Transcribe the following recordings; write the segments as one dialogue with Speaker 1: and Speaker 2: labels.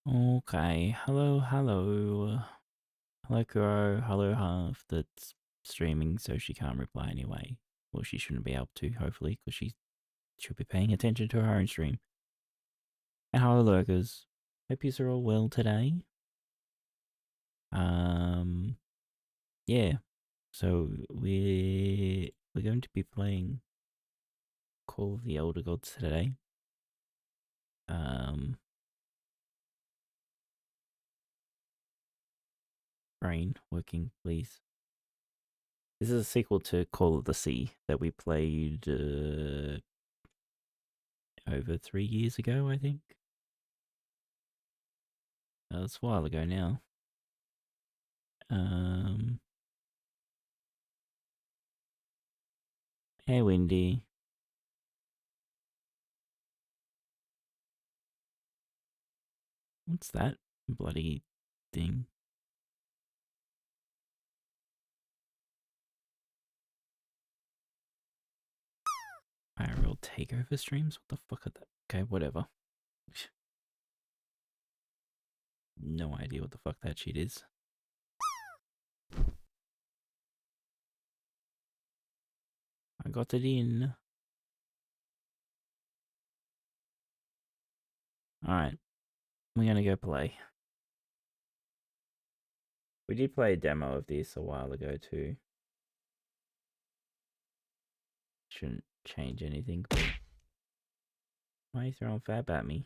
Speaker 1: Okay, hello. Hello, Kuro. Hello, Half. That's streaming, so she can't reply anyway. Well, she shouldn't be able to, hopefully, because she should be paying attention to her own stream. And hello, lurkers. Hope you are all well today. Yeah. So we're going to be playing Call of the Elder Gods today. Brain working, please. This is a sequel to Call of the Sea that we played over 3 years ago, I think. It's a while ago now. Hey, Windy. What's that bloody thing? IRL takeover streams? What the fuck are that? Okay, whatever. No idea what the fuck that shit is. I got it in. Alright. We're gonna go play. We did play a demo of this a while ago too. Shouldn't change anything, but why are you throwing fab at me?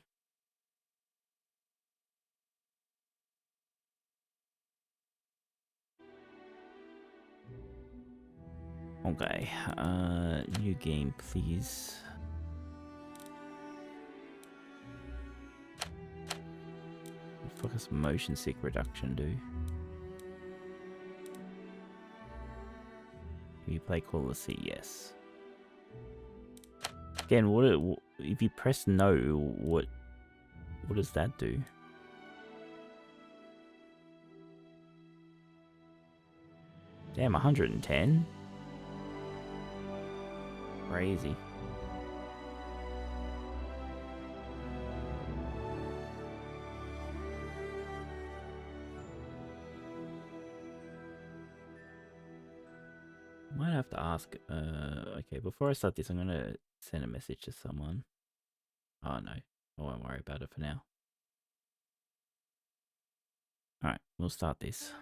Speaker 1: Okay, new game, please. What the fuck does motion sick reduction do? You play Call of the Sea, yes. Again, what if you press no? What does that do? Damn, 110. Crazy. Might have to ask. Okay, before I start this, I'm gonna send a message to someone. Oh no, I won't worry about it for now. Alright, we'll start this.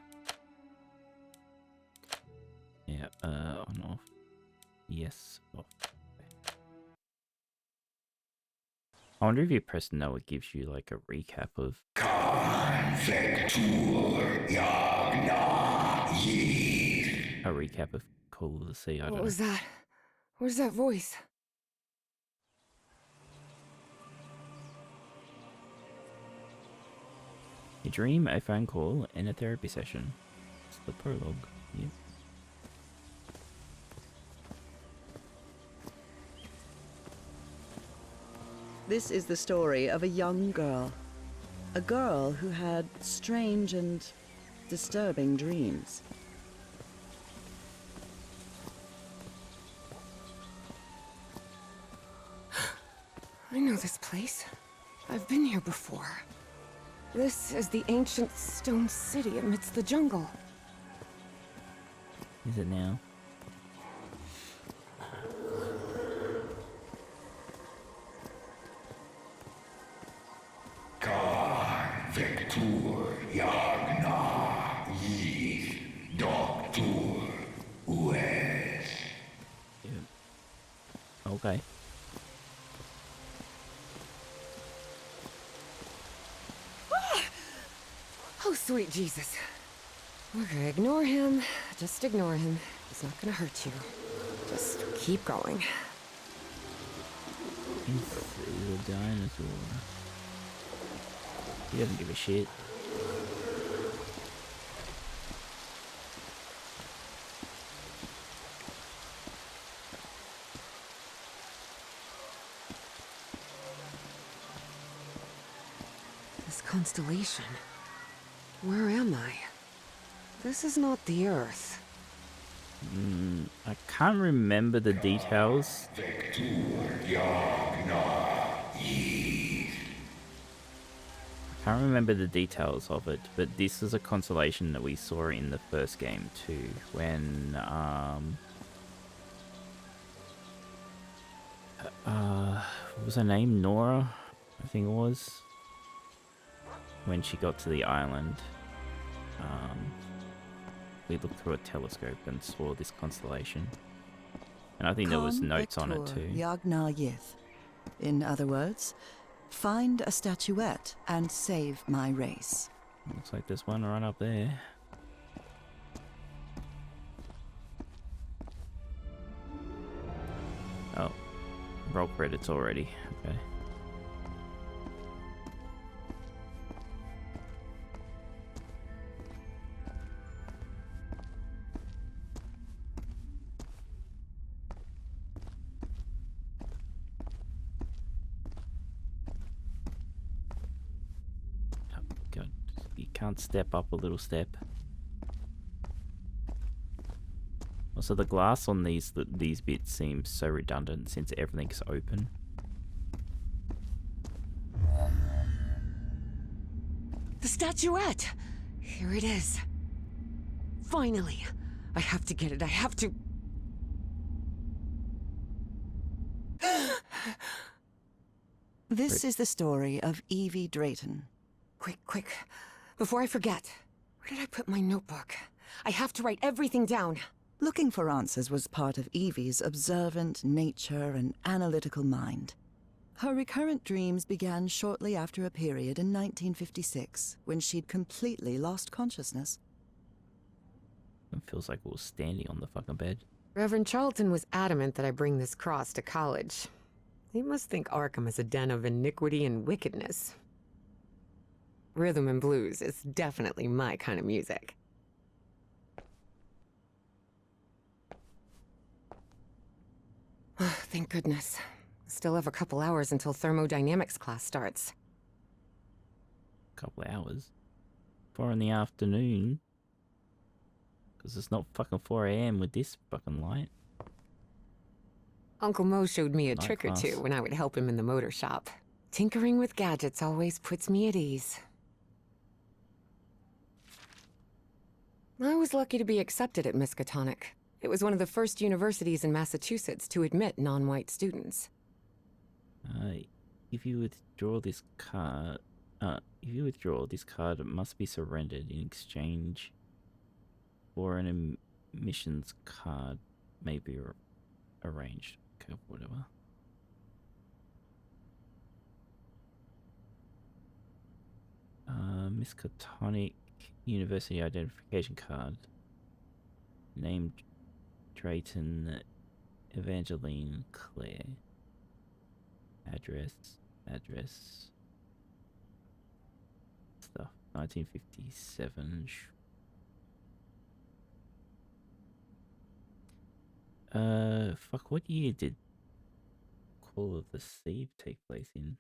Speaker 1: Yeah, on off. Yes, off. Okay. I wonder if you press no, it gives you like a recap of. A recap of Call of the Sea. I don't know.
Speaker 2: What was that? Where's that voice?
Speaker 1: A dream, a phone call, and a therapy session. It's the prologue. Yep.
Speaker 3: This is the story of a young girl. A girl who had strange and disturbing dreams.
Speaker 2: I know this place. I've been here before. This is the ancient stone city amidst the jungle.
Speaker 1: Is it now? Okay.
Speaker 2: Oh, sweet Jesus. Okay, ignore him. Just ignore him. He's not gonna hurt you. Just keep going.
Speaker 1: It's a dinosaur. He doesn't give a shit.
Speaker 2: This constellation. Where am I? This is not the Earth.
Speaker 1: I can't remember the details. I can't can't remember the details of it, but this is a constellation that we saw in the first game too, when what was her name? Nora, I think it was. When she got to the island, we looked through a telescope and saw this constellation. And I think there was notes on it too.
Speaker 3: Yagna Yith. In other words, find a statuette and save my race.
Speaker 1: Looks like there's one right up there. Oh, roll credits already. Okay. God, you can't step up a little step. Also, the glass on these bits seems so redundant since everything's open.
Speaker 2: The statuette! Here it is. Finally! I have to get it, I have to...
Speaker 3: This is the story of Evie Drayton.
Speaker 2: Quick. Before I forget. Where did I put my notebook? I have to write everything down.
Speaker 3: Looking for answers was part of Evie's observant nature and analytical mind. Her recurrent dreams began shortly after a period in 1956, when she'd completely lost consciousness.
Speaker 1: It feels like we were standing on the fucking bed.
Speaker 4: Reverend Charlton was adamant that I bring this cross to college. He must think Arkham is a den of iniquity and wickedness. Rhythm and blues is definitely my kind of music.
Speaker 2: Thank goodness. Still have a couple hours until thermodynamics class starts.
Speaker 1: Couple of hours. 4 in the afternoon. Because it's not fucking 4 AM with this fucking light.
Speaker 4: Uncle Mo showed me a
Speaker 1: Night
Speaker 4: trick or
Speaker 1: class.
Speaker 4: two when I would help him in the motor shop. Tinkering with gadgets always puts me at ease.
Speaker 2: I was lucky to be accepted at Miskatonic. It was one of the first universities in Massachusetts to admit non-white students.
Speaker 1: If you withdraw this card, it must be surrendered in exchange for an admissions card may be arranged. Okay, whatever. Miskatonic University identification card. Named Drayton Evangeline Claire. Address. Stuff. 1957. Fuck, what year did Call of the Sea take place in?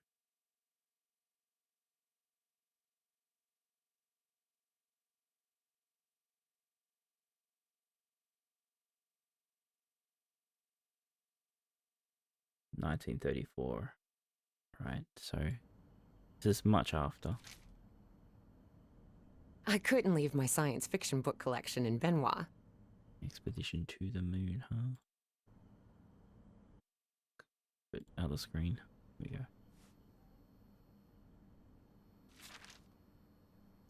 Speaker 1: $1934. Right, so this is much after.
Speaker 4: I couldn't leave my science fiction book collection in Benoit.
Speaker 1: Expedition to the Moon, huh? But other screen. Here we go.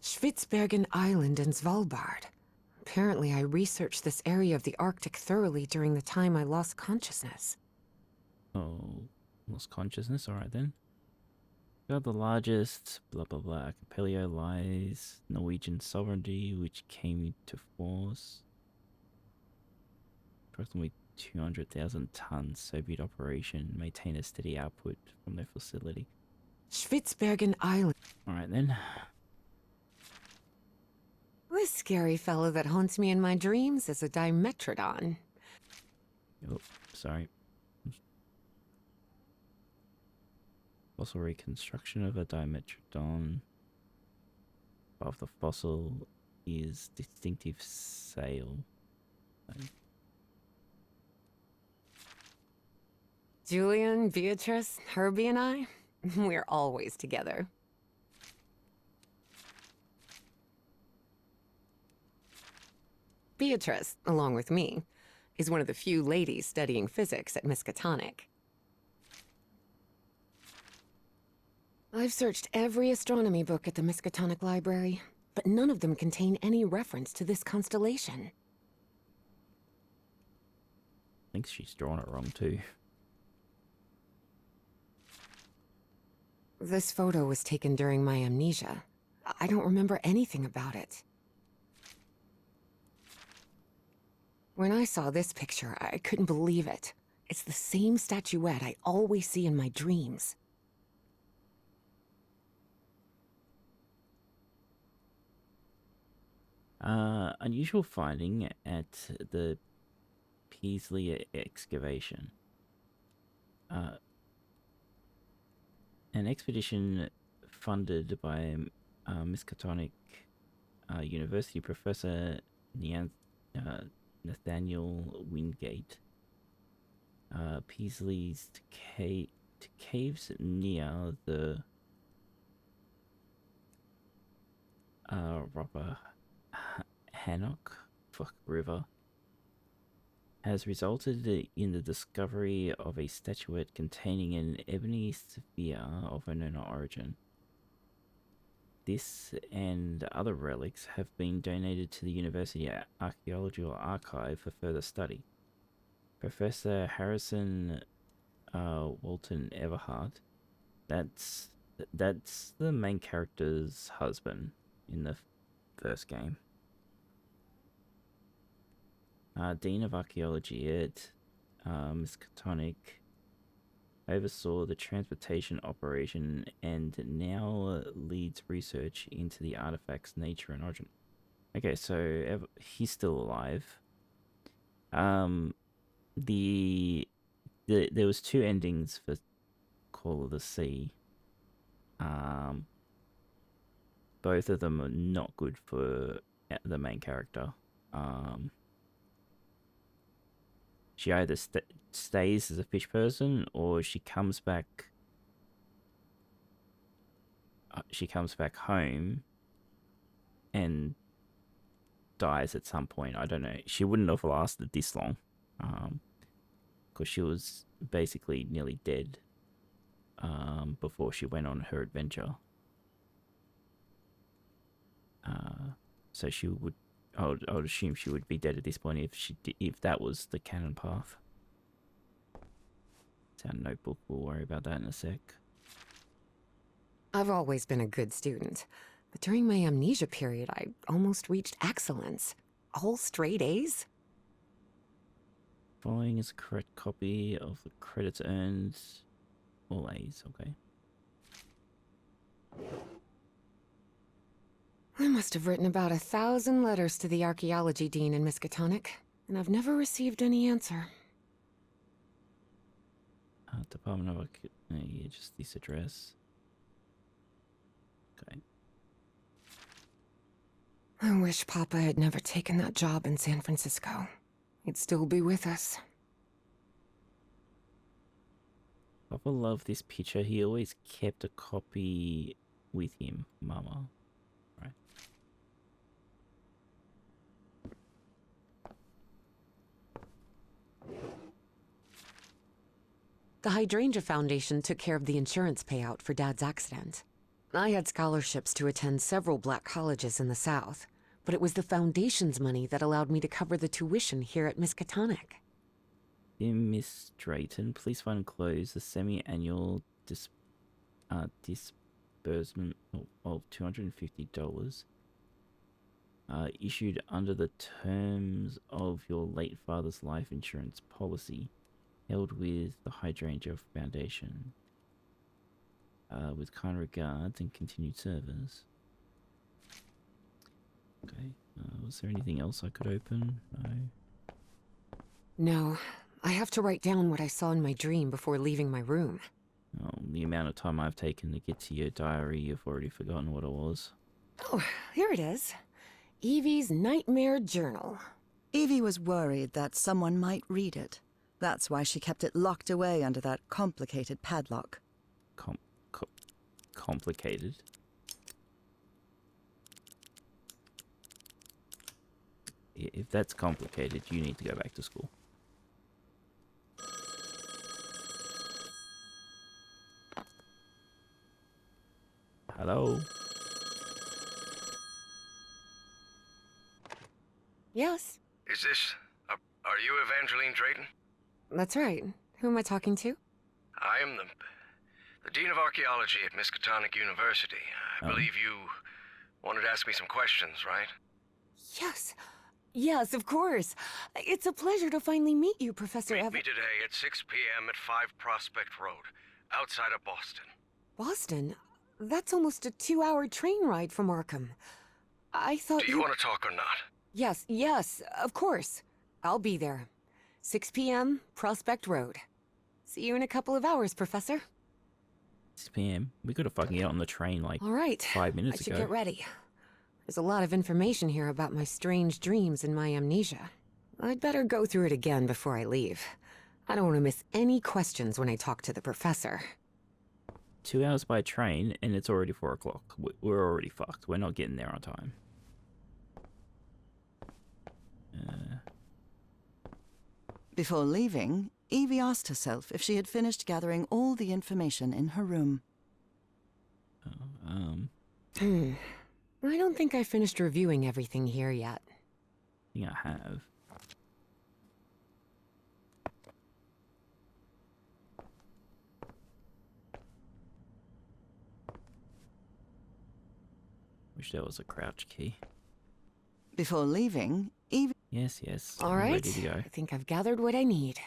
Speaker 4: Spitsbergen Island and Svalbard. Apparently I researched this area of the Arctic thoroughly during the time I lost consciousness.
Speaker 1: Oh, lost consciousness. All right then. Got the largest blah blah blah. Archipelago lies Norwegian sovereignty, which came into force. Approximately 200,000 tons. Soviet operation maintain a steady output from their facility.
Speaker 4: Spitsbergen Island.
Speaker 1: All right then.
Speaker 4: This scary fellow that haunts me in my dreams is a Dimetrodon.
Speaker 1: Oh, sorry. Fossil reconstruction of a Dimetrodon. Above the fossil is distinctive sail.
Speaker 4: Julian, Beatrice, Herbie and I, we're always together. Beatrice, along with me, is one of the few ladies studying physics at Miskatonic.
Speaker 2: I've searched every astronomy book at the Miskatonic Library, but none of them contain any reference to this constellation.
Speaker 1: I think she's drawn it wrong too.
Speaker 2: This photo was taken during my amnesia. I don't remember anything about it. When I saw this picture, I couldn't believe it. It's the same statuette I always see in my dreams.
Speaker 1: Unusual finding at the Peasley excavation. An expedition funded by Miskatonic University Professor Nathaniel Wingate. Peasley's to caves near the Rappahannock River has resulted in the discovery of a statuette containing an ebony sphere of unknown origin. This and other relics have been donated to the University Archaeological Archive for further study. Professor Harrison Walton Everhart, that's the main character's husband in the first game. Dean of Archaeology at Miskatonic oversaw the transportation operation and now leads research into the artifact's nature and origin. Okay, so he's still alive. There was two endings for Call of the Sea. Both of them are not good for the main character. She either stays as a fish person, or she comes back. She comes back home and dies at some point. I don't know. She wouldn't have lasted this long, because she was basically nearly dead before she went on her adventure. So she would. I would assume she would be dead at this point if that was the canon path. It's our notebook. We'll worry about that in a sec.
Speaker 2: I've always been a good student, but during my amnesia period, I almost reached excellence. All straight A's?
Speaker 1: Following is a correct copy of the credits earned. All A's, okay.
Speaker 2: I must have written about 1,000 letters to the archaeology dean in Miskatonic, and I've never received any answer.
Speaker 1: Department of yeah, just this address. Okay.
Speaker 2: I wish Papa had never taken that job in San Francisco. He'd still be with us.
Speaker 1: Papa loved this picture. He always kept a copy with him, Mama. Right.
Speaker 2: The Hydrangea Foundation took care of the insurance payout for Dad's accident. I had scholarships to attend several black colleges in the South, but it was the Foundation's money that allowed me to cover the tuition here at Miskatonic.
Speaker 1: Dear Miss Drayton, please find enclosed the semi-annual disbursement of $250 issued under the terms of your late father's life insurance policy held with the Hydrangea Foundation. With kind regards and continued service. Okay, was there anything else I could open?
Speaker 2: No, I have to write down what I saw in my dream before leaving my room.
Speaker 1: Oh, the amount of time I've taken to get to your diary, you've already forgotten what it was.
Speaker 2: Oh, here it is. Evie's Nightmare Journal.
Speaker 3: Evie was worried that someone might read it. That's why she kept it locked away under that complicated padlock.
Speaker 1: Complicated? If that's complicated, you need to go back to school. Hello?
Speaker 2: Yes,
Speaker 5: Is this... are you Evangeline Drayton?
Speaker 2: that's right. Who am I talking to?
Speaker 5: I am the Dean of Archaeology at Miskatonic University. I believe you wanted to ask me some questions, right?
Speaker 2: Yes. Yes, of course. It's a pleasure to finally meet you, Professor
Speaker 5: Meet me today at 6 p.m. at 5 Prospect Road, outside of Boston.
Speaker 2: Boston? That's almost a 2-hour train ride from Arkham. I thought
Speaker 5: Do you want to talk or not?
Speaker 2: Yes, of course. I'll be there. 6 p.m., Prospect Road. See you in a couple of hours, Professor.
Speaker 1: 6 p.m. We could have fucking get on the train like
Speaker 2: All right.
Speaker 1: 5 minutes
Speaker 2: I should
Speaker 1: ago.
Speaker 2: get ready. There's a lot of information here about my strange dreams and my amnesia. I'd better go through it again before I leave. I don't want to miss any questions when I talk to the professor.
Speaker 1: 2 hours by train, and it's already 4 o'clock. We're already fucked. We're not getting there on time.
Speaker 3: Before leaving, Evie asked herself if she had finished gathering all the information in her room.
Speaker 2: I don't think I finished reviewing everything here yet.
Speaker 1: I think I have. Wish there was a crouch key.
Speaker 3: Before leaving, Evie...
Speaker 1: Yes.
Speaker 2: All
Speaker 1: I'm
Speaker 2: right.
Speaker 1: ready to go.
Speaker 2: I think I've gathered what I need.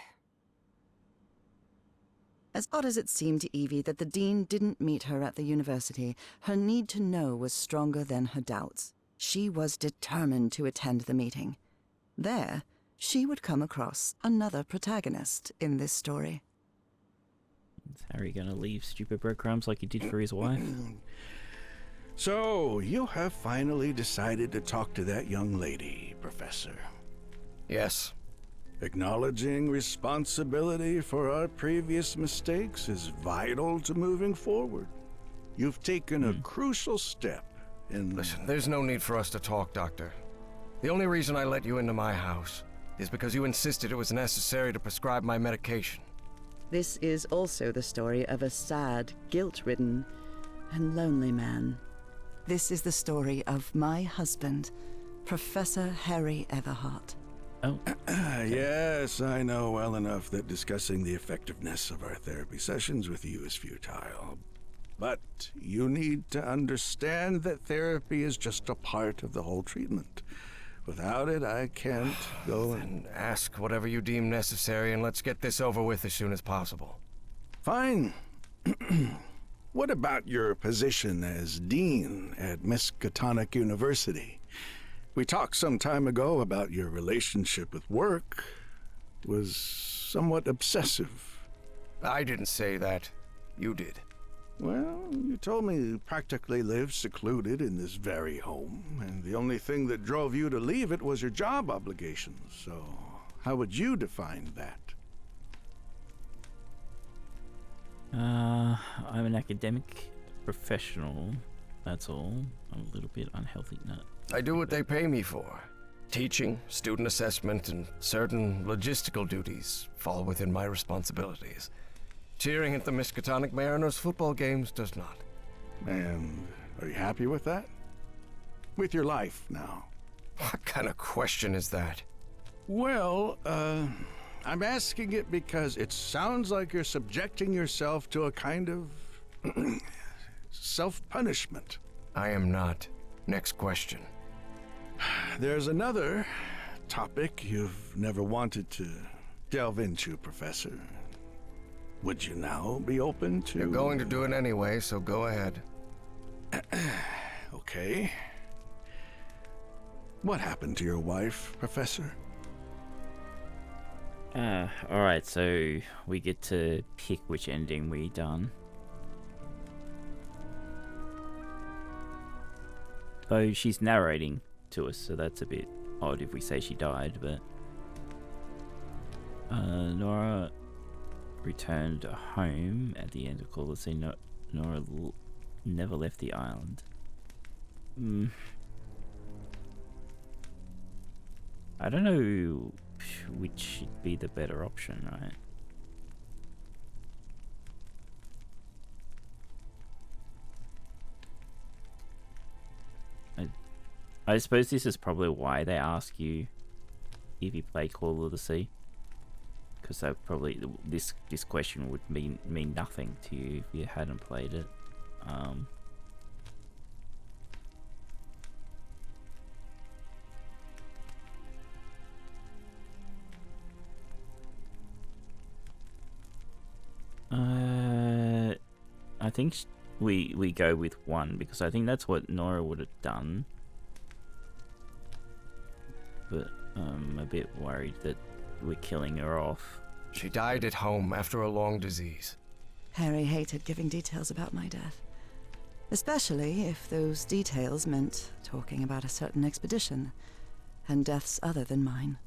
Speaker 3: As odd as it seemed to Evie that the dean didn't meet her at the university, her need to know was stronger than her doubts. She was determined to attend the meeting. There, she would come across another protagonist in this story.
Speaker 1: Is Harry gonna leave stupid breadcrumbs like he did for his wife?
Speaker 6: So, you have finally decided to talk to that young lady, Professor.
Speaker 5: Yes.
Speaker 6: Acknowledging responsibility for our previous mistakes is vital to moving forward. You've taken a crucial step in...
Speaker 5: Listen, there's no need for us to talk, Doctor. The only reason I let you into my house is because you insisted it was necessary to prescribe my medication.
Speaker 3: This is also the story of a sad, guilt-ridden, and lonely man. This is the story of my husband, Professor Harry Everhart.
Speaker 1: Oh.
Speaker 6: Yes, I know well enough that discussing the effectiveness of our therapy sessions with you is futile. But you need to understand that therapy is just a part of the whole treatment. Without it, I can't go and...
Speaker 5: Ask whatever you deem necessary and let's get this over with as soon as possible.
Speaker 6: Fine. What about your position as dean at Miskatonic University? We talked some time ago about your relationship with work. It was somewhat obsessive.
Speaker 5: I didn't say that. You did.
Speaker 6: Well, you told me you practically lived secluded in this very home, and the only thing that drove you to leave it was your job obligations. So, how would you define that?
Speaker 1: I'm an academic professional. That's all. I'm a little bit unhealthy nut.
Speaker 5: I do what they pay me for. Teaching, student assessment, and certain logistical duties fall within my responsibilities. Cheering at the Miskatonic Mariners football games does not.
Speaker 6: And are you happy with that? With your life now?
Speaker 5: What kind of question is that?
Speaker 6: Well, I'm asking it because it sounds like you're subjecting yourself to a kind of self-punishment.
Speaker 5: I am not. Next question.
Speaker 6: There's another topic you've never wanted to delve into, Professor. Would you now be open to...
Speaker 5: You're going to do it anyway, so go ahead.
Speaker 6: Okay. What happened to your wife, Professor?
Speaker 1: Alright, so we get to pick which ending we done. Though she's narrating to us, so that's a bit odd if we say she died, but... Nora returned home at the end of call. Let's say Nora never left the island. I don't know which should be the better option, right? I suppose this is probably why they ask you if you play Call of the Sea, because this question would mean nothing to you if you hadn't played it. I think we go with 1 because I think that's what Nora would have done. But I'm a bit worried that we're killing her off.
Speaker 5: She died at home after a long disease.
Speaker 3: Harry hated giving details about my death, especially if those details meant talking about a certain expedition and deaths other than mine.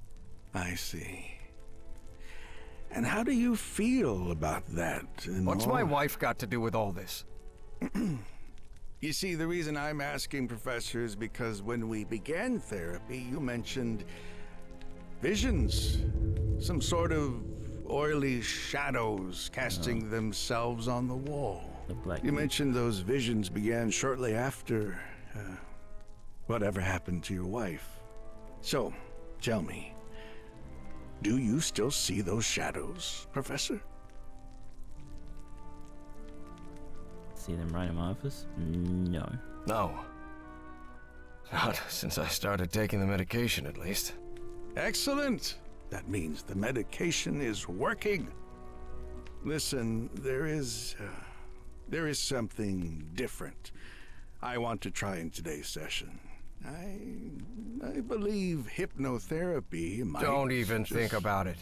Speaker 6: I see. And how do you feel about that?
Speaker 5: What's my wife got to do with all this?
Speaker 6: You see, the reason I'm asking, Professor, is because when we began therapy, you mentioned visions. Some sort of oily shadows casting themselves on the wall. You mentioned those visions began shortly after whatever happened to your wife. So, tell me, do you still see those shadows, Professor?
Speaker 1: See them right in my office? No.
Speaker 5: No. Not since I started taking the medication, at least.
Speaker 6: Excellent! That means the medication is working. Listen, there is something different I want to try in today's session. I believe hypnotherapy might...
Speaker 5: Don't even think about it.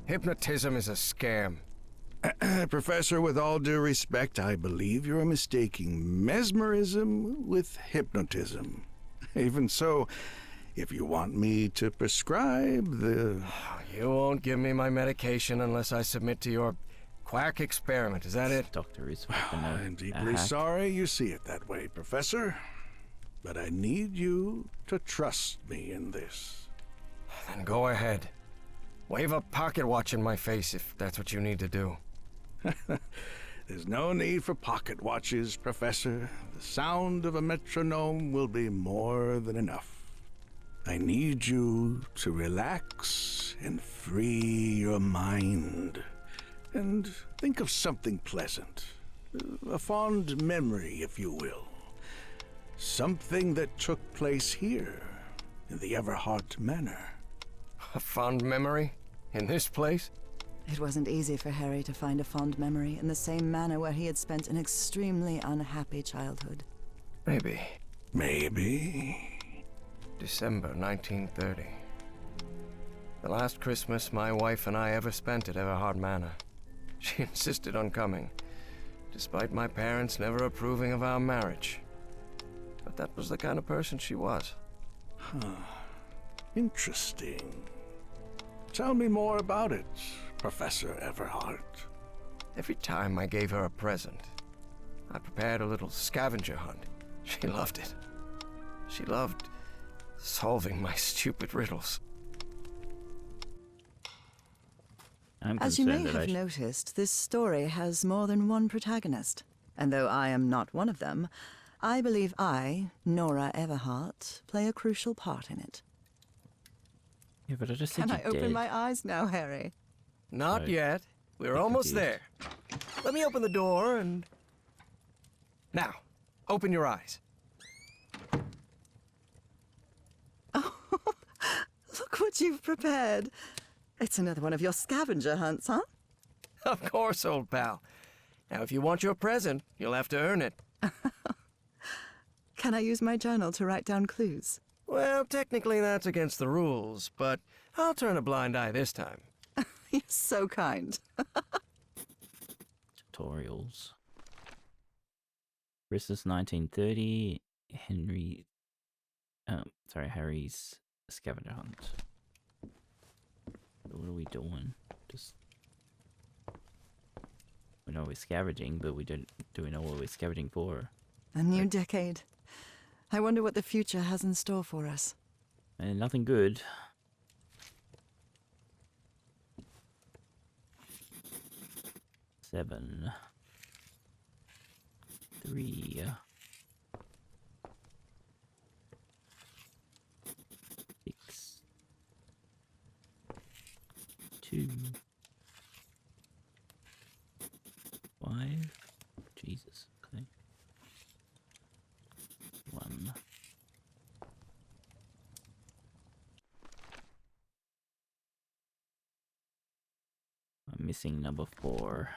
Speaker 5: Hypnotism is a scam.
Speaker 6: Professor, with all due respect, I believe you're mistaking mesmerism with hypnotism. Even so, if you want me to prescribe the...
Speaker 5: You won't give me my medication unless I submit to your quack experiment, is that it?
Speaker 1: Doctor is
Speaker 6: I'm deeply sorry you see it that way, Professor. But I need you to trust me in this.
Speaker 5: Then go ahead. Wave a pocket watch in my face if that's what you need to do.
Speaker 6: There's no need for pocket watches, Professor. The sound of a metronome will be more than enough. I need you to relax and free your mind. And think of something pleasant. A fond memory, if you will. Something that took place here, in the Everhart Manor.
Speaker 5: A fond memory? In this place?
Speaker 3: It wasn't easy for Harry to find a fond memory in the same manor where he had spent an extremely unhappy childhood.
Speaker 5: Maybe.
Speaker 6: Maybe.
Speaker 5: December 1930. The last Christmas my wife and I ever spent at Everhart Manor. She insisted on coming, despite my parents never approving of our marriage. But that was the kind of person she was.
Speaker 6: Interesting. Tell me more about it, Professor Everhart.
Speaker 5: Every time I gave her a present, I prepared a little scavenger hunt. She loved it. She loved solving my stupid riddles.
Speaker 3: As you may have noticed, this story has more than one protagonist. And though I am not one of them, I believe I, Nora Everhart, play a crucial part in it.
Speaker 1: Yeah, but I just said
Speaker 3: Can I open my eyes now, Harry?
Speaker 5: Not yet. We're almost there. Let me open the door and... Now, open your eyes.
Speaker 3: Oh, look what you've prepared. It's another one of your scavenger hunts, huh?
Speaker 5: Of course, old pal. Now, if you want your present, you'll have to earn it.
Speaker 3: Can I use my journal to write down clues?
Speaker 5: Well, technically that's against the rules, but I'll turn a blind eye this time.
Speaker 3: You're so kind.
Speaker 1: Tutorials. Christmas 1930. Harry's scavenger hunt. What are we doing? We know we're scavenging, but do we know what we're scavenging for?
Speaker 3: A new decade. I wonder what the future has in store for us.
Speaker 1: And nothing good. 7, 3, 6, 2, 5. Jesus. Okay. 1. I'm missing number 4.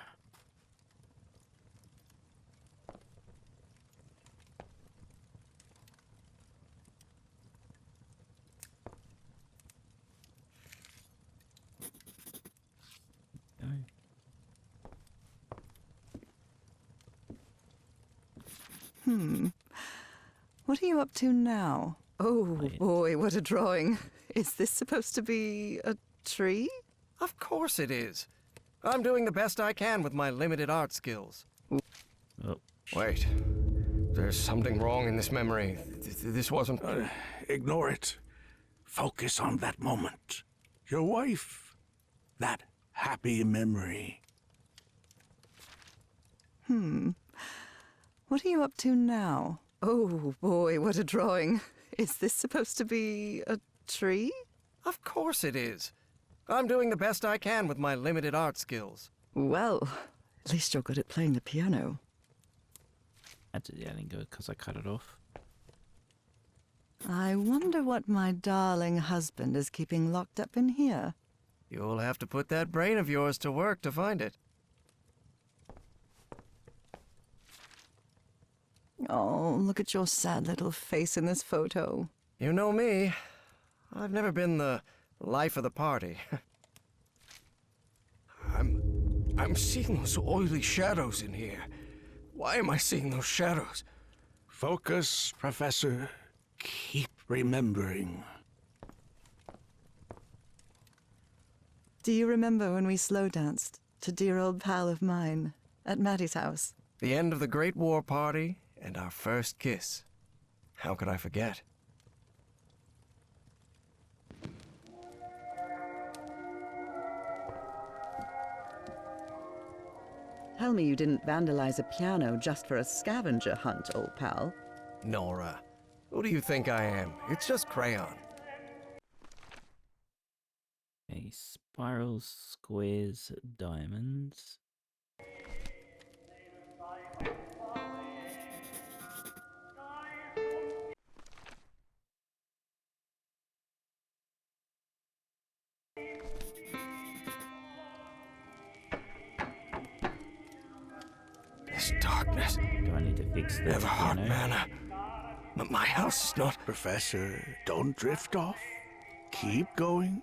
Speaker 1: Go.
Speaker 3: What are you up to now? Oh
Speaker 1: Wait.
Speaker 3: boy, what a drawing. Is this supposed to be a tree?
Speaker 5: Of course it is. I'm doing the best I can with my limited art skills.
Speaker 1: Oh,
Speaker 5: Wait. There's something wrong in this memory. This wasn't...
Speaker 6: Ignore it. Focus on that moment. Your wife. That happy memory.
Speaker 3: What are you up to now? Oh boy, what a drawing. Is this supposed to be a tree?
Speaker 5: Of course it is. I'm doing the best I can with my limited art skills.
Speaker 3: Well, at least you're good at playing the piano.
Speaker 1: that's it. Yeah, I didn't go because I cut it off.
Speaker 3: I wonder what my darling husband is keeping locked up in here.
Speaker 5: You'll have to put that brain of yours to work to find it.
Speaker 3: Oh, look at your sad little face in this photo.
Speaker 5: You know me. I've never been the life of the party. I'm seeing those oily shadows in here. Why am I seeing those shadows?
Speaker 6: Focus, Professor. Keep remembering.
Speaker 3: Do you remember when we slow danced to dear old pal of mine at Maddie's house?
Speaker 5: The end of the Great War Party and our first kiss. How could I forget?
Speaker 3: Tell me you didn't vandalize a piano just for a scavenger hunt, old pal.
Speaker 5: Nora, who do you think I am? It's just crayon.
Speaker 1: Okay, spirals, squares, diamonds.
Speaker 5: This darkness.
Speaker 1: Do I need to fix the
Speaker 5: Everhart
Speaker 1: piano?
Speaker 5: Manor. But my house is not...
Speaker 6: Professor, don't drift off. Keep going.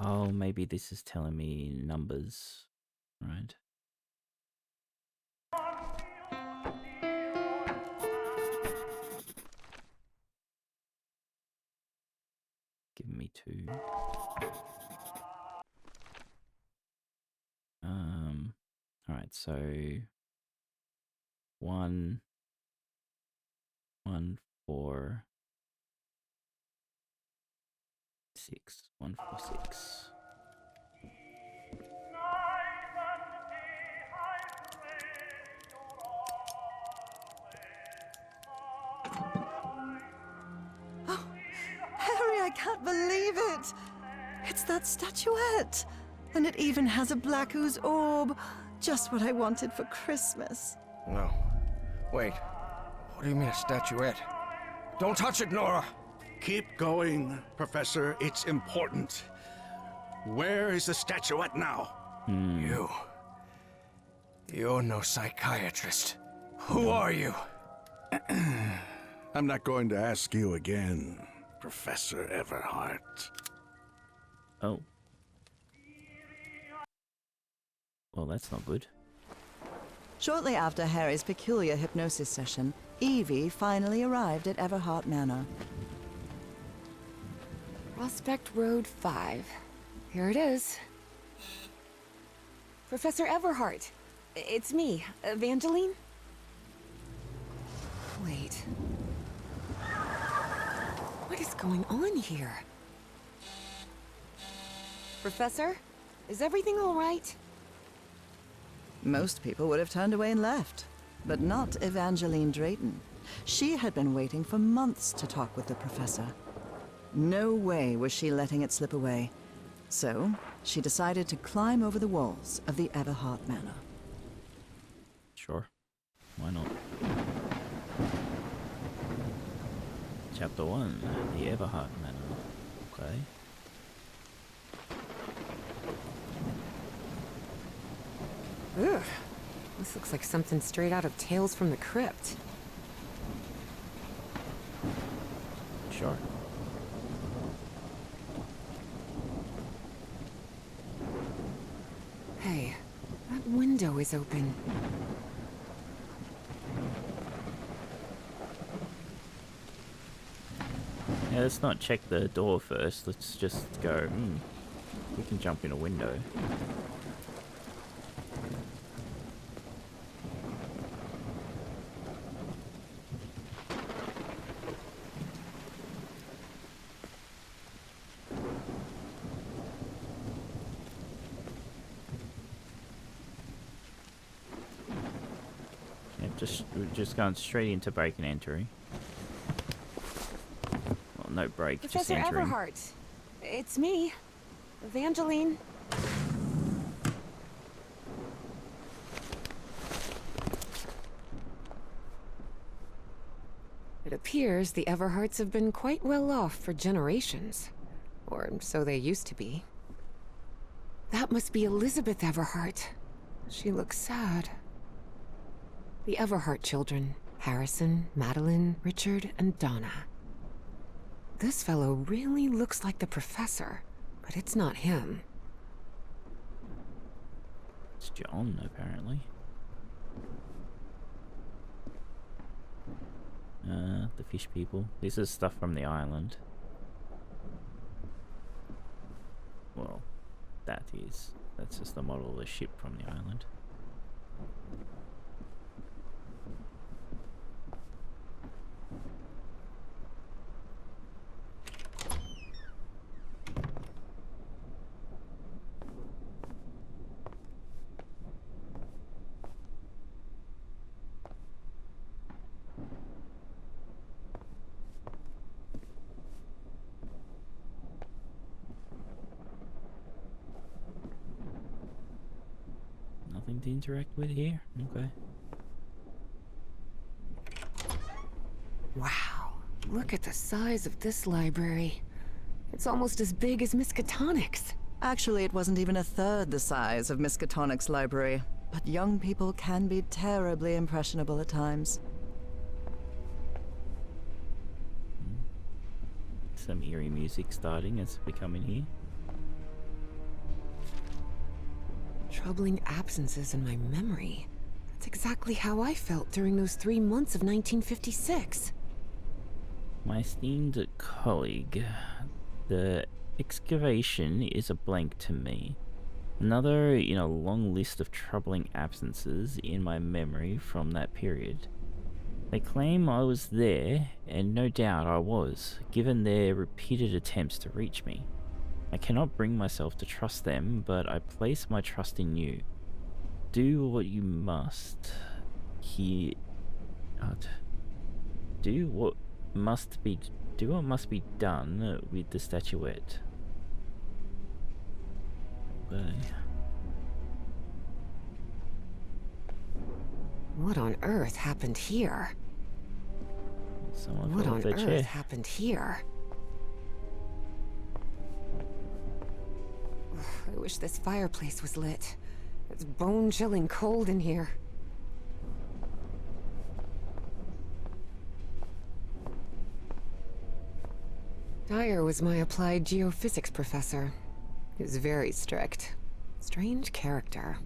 Speaker 1: Oh, maybe this is telling me numbers, right? Give me 2. All right, so 1, 1, 4, 6, 1, 4, 6.
Speaker 3: Harry, I can't believe it! It's that statuette! And it even has a black ooze orb. Just what I wanted for Christmas.
Speaker 5: No. Wait. What do you mean a statuette? Don't touch it, Nora!
Speaker 6: Keep going, Professor. It's important. Where is the statuette now?
Speaker 5: You're no psychiatrist. Who are you?
Speaker 6: I'm not going to ask you again, Professor Everhart.
Speaker 1: Oh. Well, that's not good.
Speaker 3: Shortly after Harry's peculiar hypnosis session, Evie finally arrived at Everhart Manor.
Speaker 2: Prospect Road 5. Here it is. Professor Everhart. It's me, Evangeline. Wait. going on here? Professor, is everything all right?
Speaker 3: Most people would have turned away and left, but not Evangeline Drayton. She had been waiting for months to talk with the professor. No way was she letting it slip away. So, she decided to climb over the walls of the Everhart Manor.
Speaker 1: Sure. Why not? Chapter 1, the Everhart Manor. Okay.
Speaker 4: Ugh. This looks like something straight out of Tales from the Crypt.
Speaker 1: Sure.
Speaker 4: Hey, that window is open.
Speaker 1: Yeah, let's not check the door first. Let's just go, we can jump in a window. We're just going straight into break and entering. Well, no break, just
Speaker 2: Professor
Speaker 1: entering.
Speaker 2: Everhart, it's me, Evangeline.
Speaker 4: It appears the Everharts have been quite well off for generations. Or so they used to be.
Speaker 2: That must be Elizabeth Everhart.
Speaker 4: She looks sad. The Everhart children, Harrison, Madeline, Richard, and Donna. This fellow really looks like the professor, but it's not him.
Speaker 1: It's John, apparently. The fish people. This is stuff from the island. Well, that is. That's just the model of the ship from the island. Nothing to interact with here? Okay.
Speaker 2: Wow, look at the size of this library. It's almost as big as Miskatonic's.
Speaker 3: Actually, it wasn't even a third the size of Miskatonic's library, but young people can be terribly impressionable at times.
Speaker 1: Some eerie music starting as we come in here.
Speaker 2: Troubling absences in my memory. That's exactly how I felt during those 3 months of 1956.
Speaker 1: My esteemed colleague, the excavation is a blank to me. Another in a long list of troubling absences in my memory from that period. They claim I was there, and no doubt I was, given their repeated attempts to reach me. I cannot bring myself to trust them, but I place my trust in you. Do what you must. Do what must be done with the statuette. Okay.
Speaker 4: What on earth happened here?
Speaker 1: Someone
Speaker 4: What
Speaker 1: fell
Speaker 4: on
Speaker 1: off their
Speaker 4: earth
Speaker 1: chair.
Speaker 4: happened here? Ugh, I wish this fireplace was lit. It's bone-chilling cold in here. Dyer was my applied geophysics professor. He was very strict. Strange character.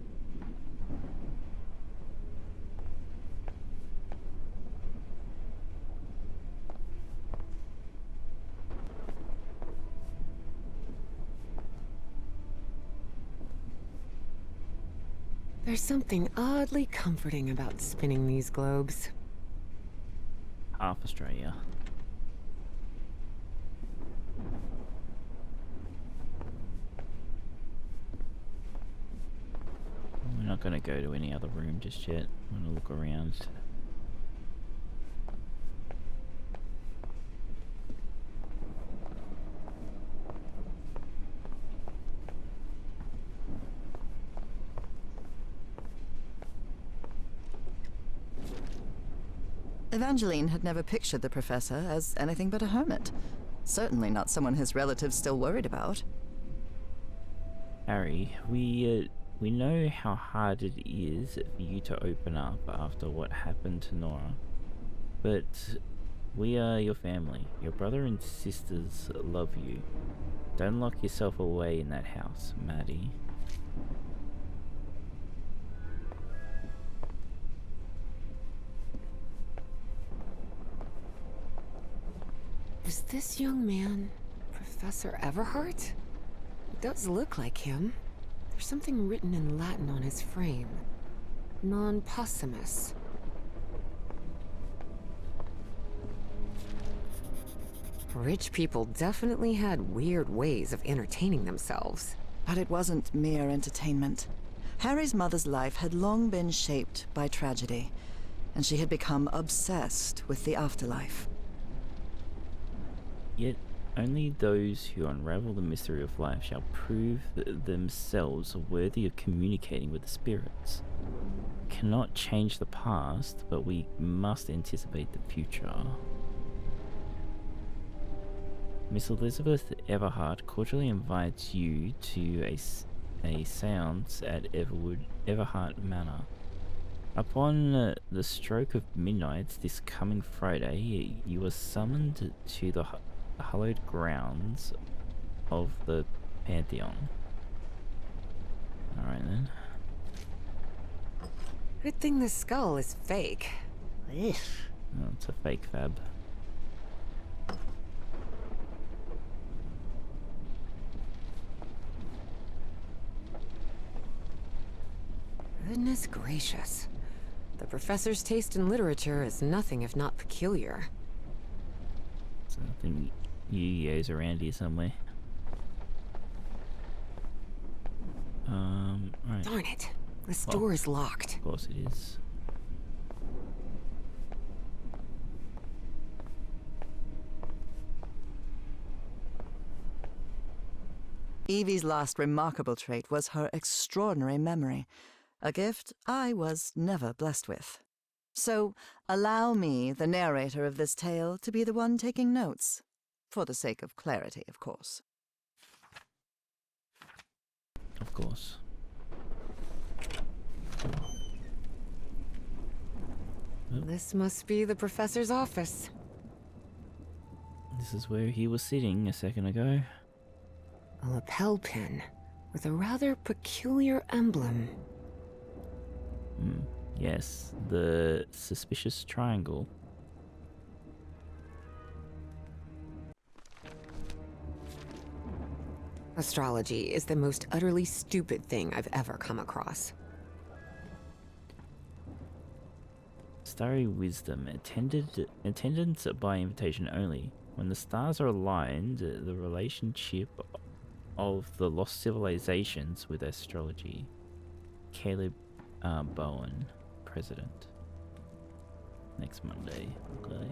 Speaker 4: There's something oddly comforting about spinning these globes.
Speaker 1: Half Australia. gonna go to any other room just yet. I'm gonna look around.
Speaker 3: Evangeline had never pictured the professor as anything but a hermit. Certainly not someone his relatives still worried about.
Speaker 1: Harry, we know how hard it is for you to open up after what happened to Nora. But we are your family. Your brother and sisters love you. Don't lock yourself away in that house, Maddie.
Speaker 2: Is this young man Professor Everhart? It does look like him. There's something written in Latin on his frame. Non possumus. Rich people definitely had weird ways of entertaining themselves.
Speaker 3: But it wasn't mere entertainment. Harry's mother's life had long been shaped by tragedy, and she had become obsessed with the afterlife.
Speaker 1: Yet only those who unravel the mystery of life shall prove themselves worthy of communicating with the spirits. We cannot change the past, but we must anticipate the future. Miss Elizabeth Everhart cordially invites you to a seance at Everhart Manor. Upon the stroke of midnight this coming Friday, you are summoned to the hallowed grounds of the Pantheon. Alright then.
Speaker 2: Good thing the skull is fake.
Speaker 1: Oh, it's a fake fab.
Speaker 2: Goodness gracious. The professor's taste in literature is nothing if not peculiar.
Speaker 1: Something Yu-Gi-Oh's around here somewhere. Right.
Speaker 2: Darn it. This door is locked.
Speaker 1: Of course it is.
Speaker 3: Evie's last remarkable trait was her extraordinary memory, a gift I was never blessed with. So, allow me, the narrator of this tale, to be the one taking notes. For the sake of clarity, of course.
Speaker 1: Of course.
Speaker 2: This must be the professor's office.
Speaker 1: This is where he was sitting a second ago.
Speaker 2: A lapel pin with a rather peculiar emblem.
Speaker 1: Yes, the suspicious triangle.
Speaker 2: Astrology is the most utterly stupid thing I've ever come across.
Speaker 1: Starry wisdom, attendance by invitation only. When the stars are aligned, the relationship of the lost civilizations with astrology. Caleb Bowen, President. Next Monday. Okay.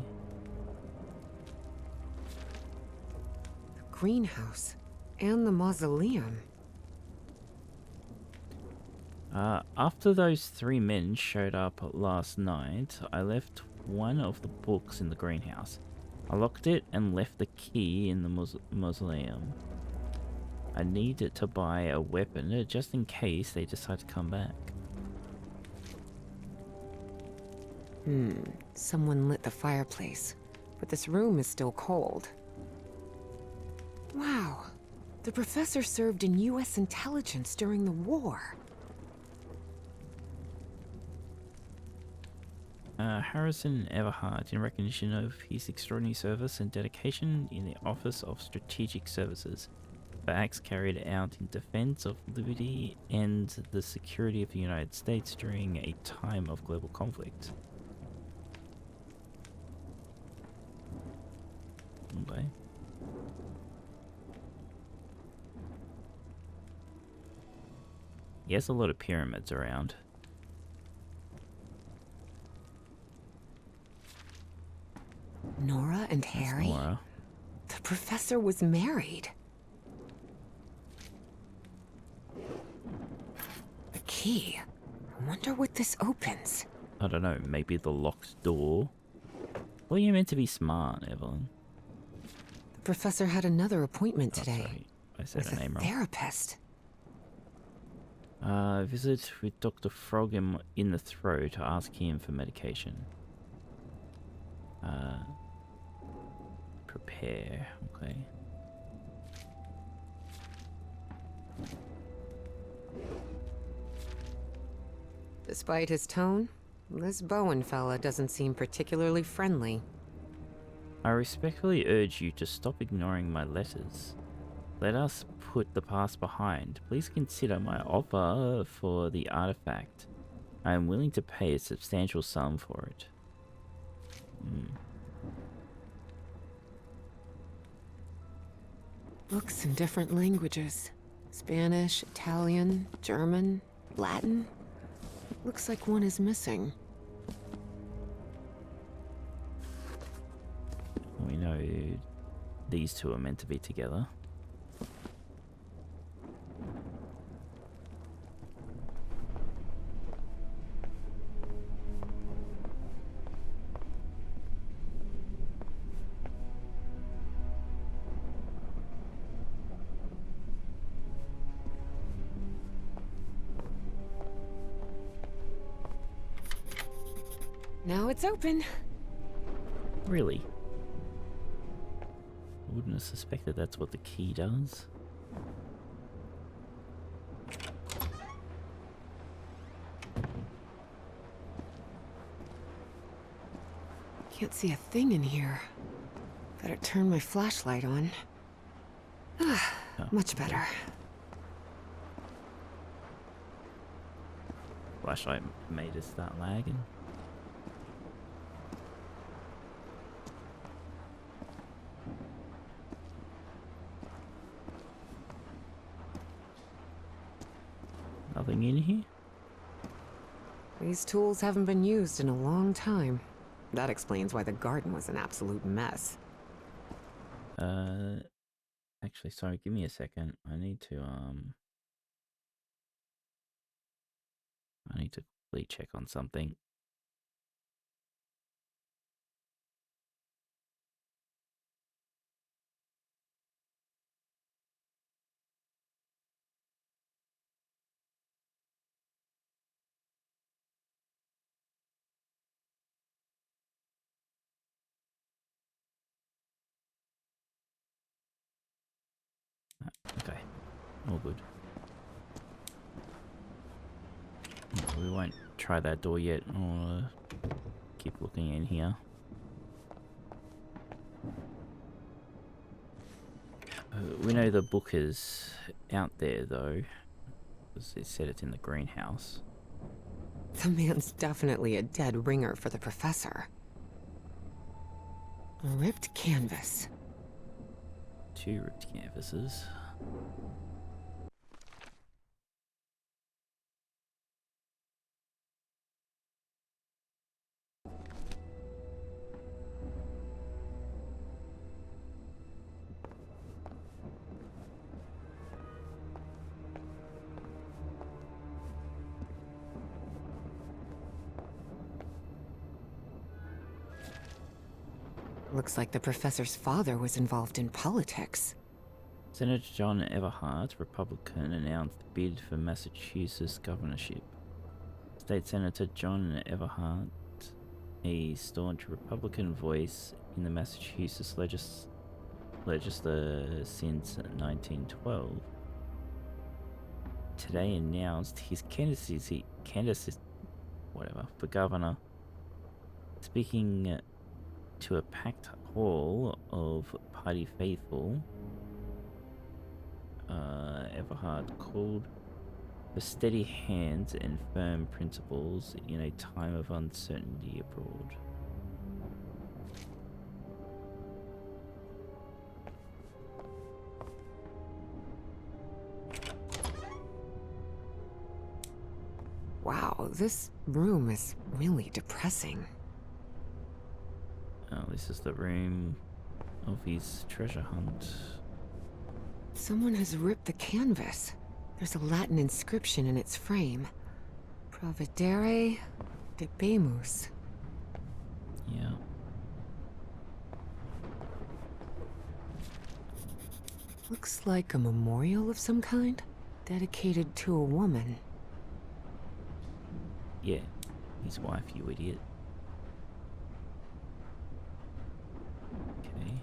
Speaker 2: The greenhouse and the mausoleum.
Speaker 1: After those three men showed up last night, I left one of the books in the greenhouse. I locked it and left the key in the mausoleum. I need to buy a weapon just in case they decide to come back.
Speaker 2: Someone lit the fireplace, but this room is still cold. Wow, the professor served in US intelligence during the war.
Speaker 1: Harrison Everhart, in recognition of his extraordinary service and dedication in the Office of Strategic Services, for acts carried out in defense of liberty and the security of the United States during a time of global conflict. Okay. He has a lot of pyramids around.
Speaker 2: happened, Harry.
Speaker 1: Nora.
Speaker 2: The professor was married. The key. I wonder what this opens.
Speaker 1: I don't know, maybe the locked door? Well, you're meant to be smart, Evelyn.
Speaker 2: The professor had another appointment today.
Speaker 1: Sorry, I said
Speaker 2: with
Speaker 1: her name
Speaker 2: a
Speaker 1: wrong.
Speaker 2: therapist.
Speaker 1: Visit with Dr. Frog in the throat to ask him for medication. Prepare, okay.
Speaker 4: Despite his tone, this Bowen fella doesn't seem particularly friendly.
Speaker 1: I respectfully urge you to stop ignoring my letters. Let us put the past behind. Please consider my offer for the artifact. I am willing to pay a substantial sum for it.
Speaker 2: Books in different languages. Spanish, Italian, German, Latin. Looks like one is missing.
Speaker 1: We know these two are meant to be together.
Speaker 2: Now it's open.
Speaker 1: Really? I wouldn't have suspected that's what the key does.
Speaker 2: Can't see a thing in here. Better turn my flashlight on. Ah, much better.
Speaker 1: Flashlight made us start lagging. Nothing in here?
Speaker 4: These tools haven't been used in a long time. That explains why the garden was an absolute mess.
Speaker 1: Actually, sorry, give me a second. I need to quickly check on something. Okay, all good. We won't try that door yet. I'll keep looking in here. We know the book is out there though, because it said it's in the greenhouse.
Speaker 4: The man's definitely a dead ringer for the professor.
Speaker 2: A ripped canvas.
Speaker 1: 2 ripped canvases.
Speaker 2: Looks like the professor's father was involved in politics.
Speaker 1: Senator John Everhart, Republican, announced a bid for Massachusetts governorship. State Senator John Everhart, a staunch Republican voice in the Massachusetts legislature since 1912, today announced his candidacy for governor. Speaking to a packed hall of party faithful, Everhart called for steady hands and firm principles in a time of uncertainty abroad.
Speaker 2: Wow, this room is really depressing.
Speaker 1: Oh, this is the room of his treasure hunt.
Speaker 4: Someone has ripped the canvas. There's a Latin inscription in its frame. Providere debemus.
Speaker 1: Yeah.
Speaker 4: Looks like a memorial of some kind, dedicated to a woman.
Speaker 1: Yeah. His wife, you idiot. Okay.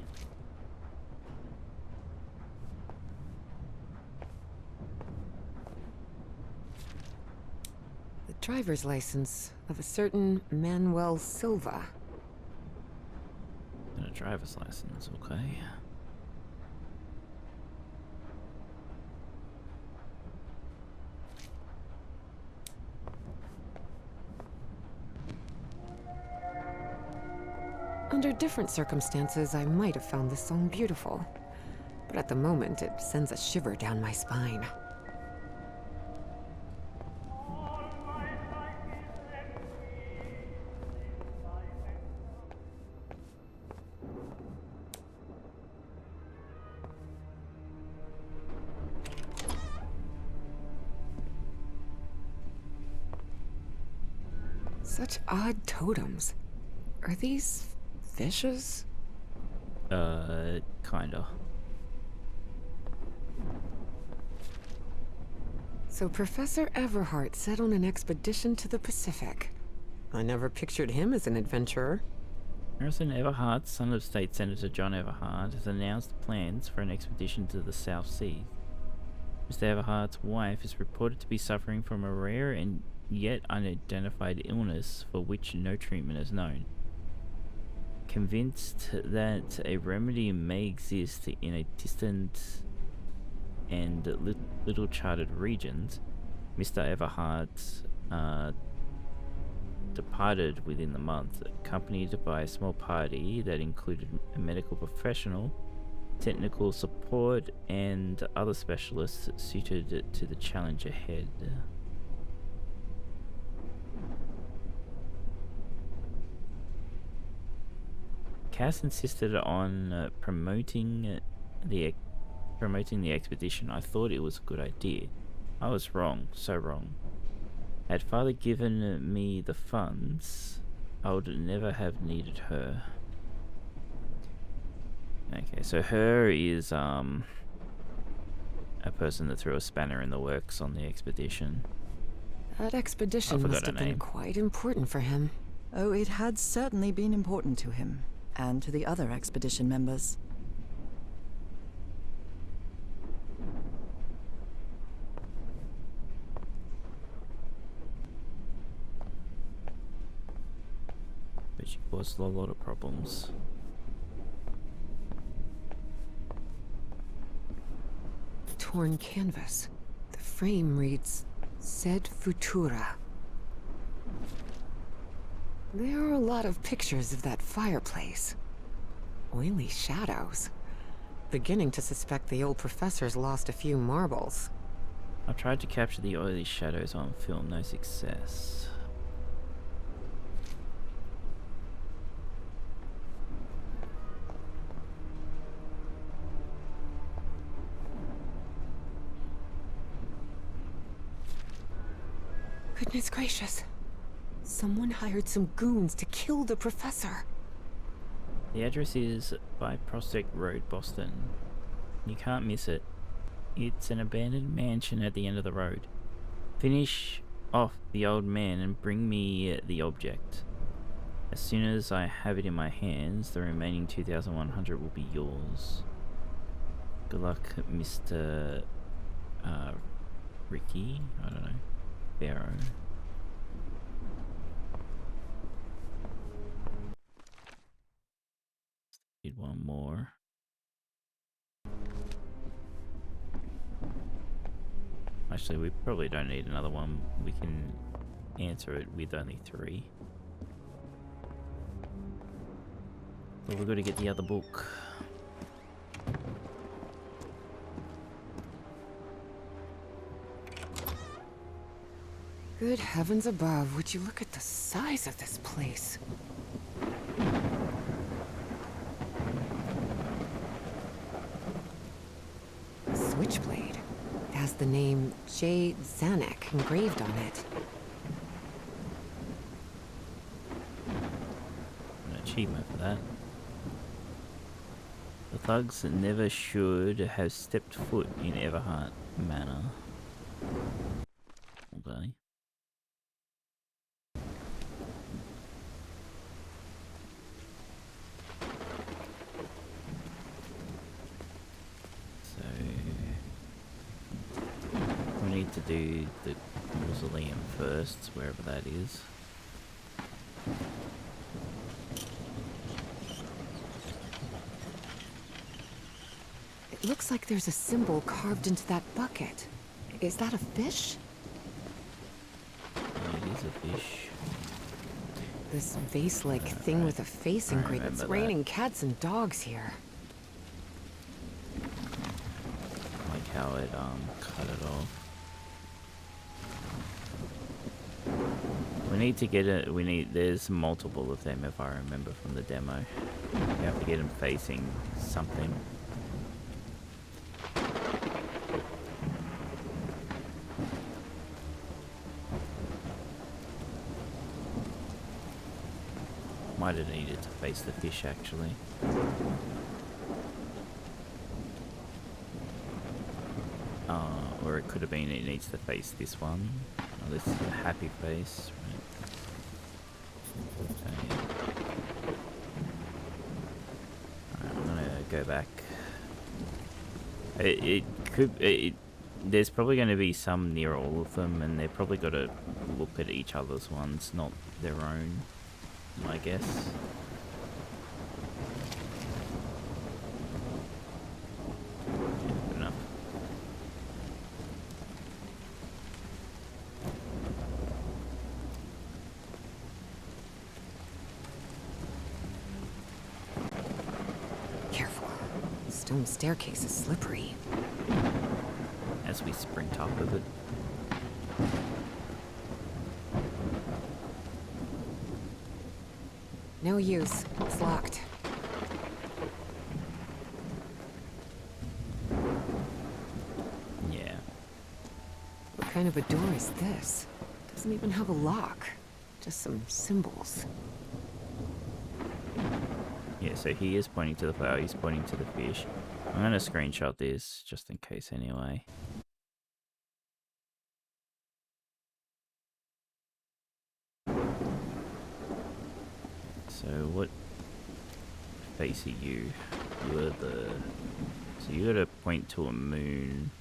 Speaker 4: The driver's license of a certain Manuel Silva.
Speaker 1: And a driver's license, okay.
Speaker 4: Under different circumstances, I might have found this song beautiful. But at the moment, it sends a shiver down my spine. Such odd totems. Are these fishes?
Speaker 1: Kinda.
Speaker 4: So Professor Everhart set on an expedition to the Pacific. I never pictured him as an adventurer.
Speaker 1: Harrison Everhart, son of State Senator John Everhart, has announced plans for an expedition to the South Seas. Mr. Everhart's wife is reported to be suffering from a rare and yet unidentified illness for which no treatment is known. Convinced that a remedy may exist in a distant and little charted regions, Mr. Everhart departed within the month, accompanied by a small party that included a medical professional, technical support, and other specialists suited to the challenge ahead. Cass insisted on promoting the expedition. I thought it was a good idea. I was wrong, so wrong. Had Father given me the funds, I would never have needed her. Okay, so her is a person that threw a spanner in the works on the expedition.
Speaker 4: That expedition must have been quite important for him.
Speaker 3: Oh, it had certainly been important to him, and to the other expedition members.
Speaker 1: But she caused a lot of problems.
Speaker 4: Torn canvas. The frame reads, Sed Futura. There are a lot of pictures of that fireplace. Oily shadows. Beginning to suspect the old professor's lost a few marbles.
Speaker 1: I tried to capture the oily shadows on film, no success.
Speaker 4: Goodness gracious. Someone hired some goons to kill the professor.
Speaker 1: The address is by Prospect Road, Boston. You can't miss it. It's an abandoned mansion at the end of the road. Finish off the old man and bring me the object. As soon as I have it in my hands, the remaining 2,100 will be yours. Good luck, Mr. Ricky? I don't know. Barrow. Need one more. Actually, we probably don't need another one. We can answer it with only 3. But we've got to get the other book.
Speaker 4: Good heavens above, would you look at the size of this place? switchblade. It has the name J. Zanuck engraved on it.
Speaker 1: An achievement for that. The thugs never should have stepped foot in Everhart Manor. Okay. So we need to do the mausoleum first, wherever that is.
Speaker 4: It looks like there's a symbol carved into that bucket. Is that a fish?
Speaker 1: It is a fish.
Speaker 4: This vase-like thing with a face
Speaker 1: I
Speaker 4: engraved.
Speaker 1: remember
Speaker 4: It's
Speaker 1: that.
Speaker 4: raining cats and dogs here.
Speaker 1: Like how it cut it off. We need to get it. There's multiple of them if I remember from the demo. You have to get them facing something. Might have needed to face the fish actually. Or it could have been it needs to face this one. Oh, this is a happy face. Right. Okay. Alright, I'm gonna go back. There's probably going to be some near all of them, and they've probably got to look at each other's ones, not their own, I guess. Yeah, good enough.
Speaker 4: Careful. The stone staircase is slippery.
Speaker 1: As we sprint up of it.
Speaker 4: No use. It's locked.
Speaker 1: Yeah.
Speaker 4: What kind of a door is this? Doesn't even have a lock. Just some symbols.
Speaker 1: Yeah, so he is pointing to the flower, he's pointing to the fish. I'm going to screenshot this, just in case anyway. So what face are you? You're the... So you gotta point to a moon.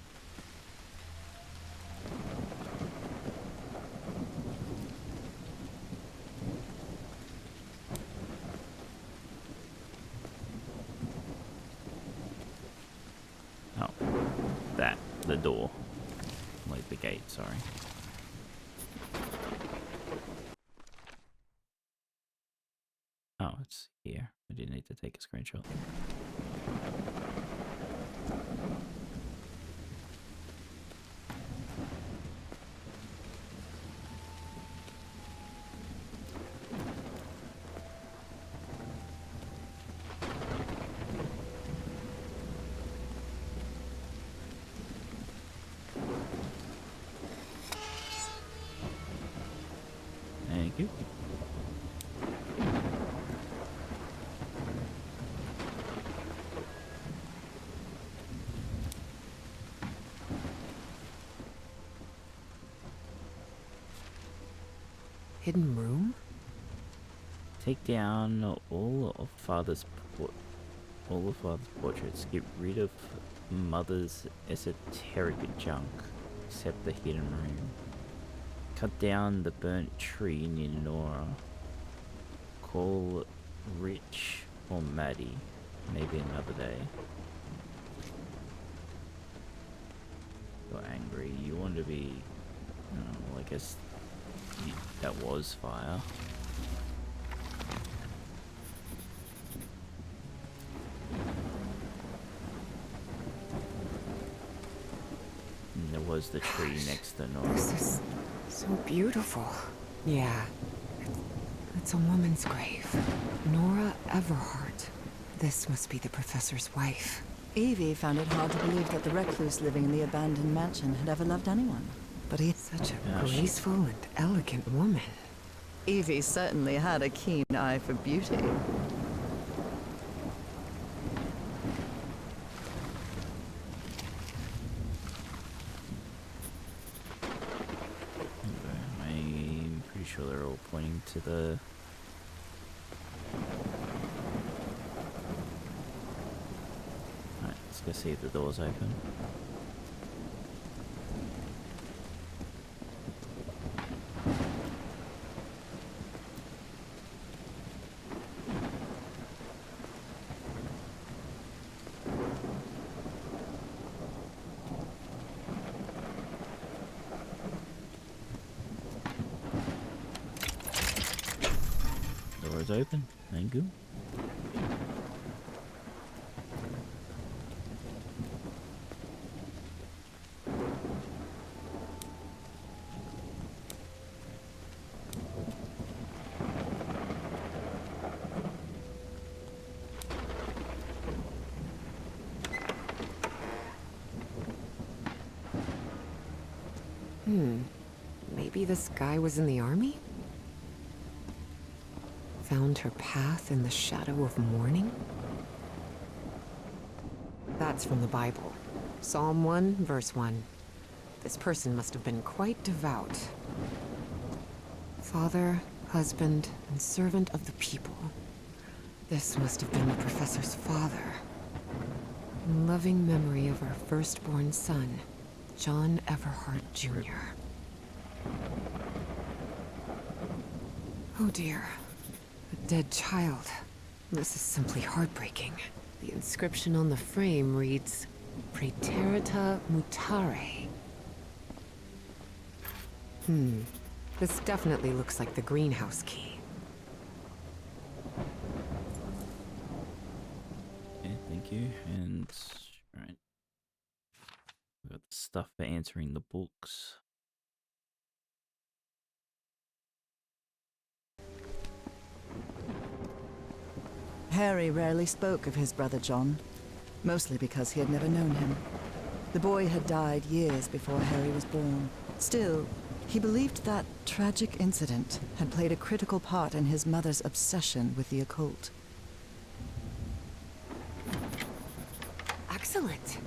Speaker 1: Oh, that, the door. Like the gate, sorry. Oh, it's here. I didn't need to take a screenshot. Thank you.
Speaker 4: Hidden room?
Speaker 1: Take down all of Father's portraits. Get rid of Mother's esoteric junk, except the hidden room. Cut down the burnt tree near Nora. Call Rich or Maddie. Maybe another day. You're angry. You want to be... I guess that was fire. And there was the tree next to Nora.
Speaker 4: This is so beautiful. Yeah. It's a woman's grave. Nora Everhart. This must be the professor's wife.
Speaker 3: Evie found it hard to believe that the recluse living in the abandoned mansion had ever loved anyone. But he...
Speaker 4: Such a
Speaker 1: Yeah,
Speaker 4: graceful and elegant woman.
Speaker 3: Evie certainly had a keen eye for beauty.
Speaker 1: I'm pretty sure they're all pointing to the... Alright, let's go see if the door's open. Door is open. Thank you.
Speaker 4: Maybe this guy was in the army? Found her path in the shadow of morning? That's from the Bible. Psalm 1, verse 1. This person must have been quite devout. Father, husband, and servant of the people. This must have been the professor's father. In loving memory of our firstborn son, John Everhart Jr. Oh dear. A dead child. This is simply heartbreaking. The inscription on the frame reads, Praeterita Mutare. This definitely looks like the greenhouse key.
Speaker 1: Okay, thank you. And right, we got the stuff for answering the books.
Speaker 3: Harry rarely spoke of his brother John, mostly because he had never known him. The boy had died years before Harry was born. Still, he believed that tragic incident had played a critical part in his mother's obsession with the occult.
Speaker 4: Excellent.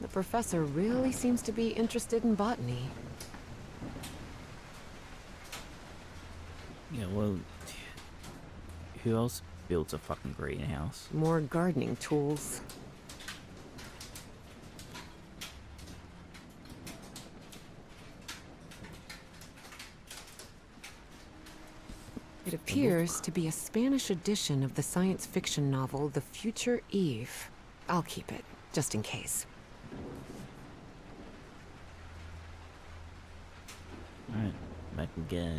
Speaker 4: The professor really seems to be interested in botany.
Speaker 1: Yeah, well, who else builds a fucking greenhouse?
Speaker 4: More gardening tools. It appears to be a Spanish edition of the science fiction novel The Future Eve. I'll keep it, just in case.
Speaker 1: Alright, back we go.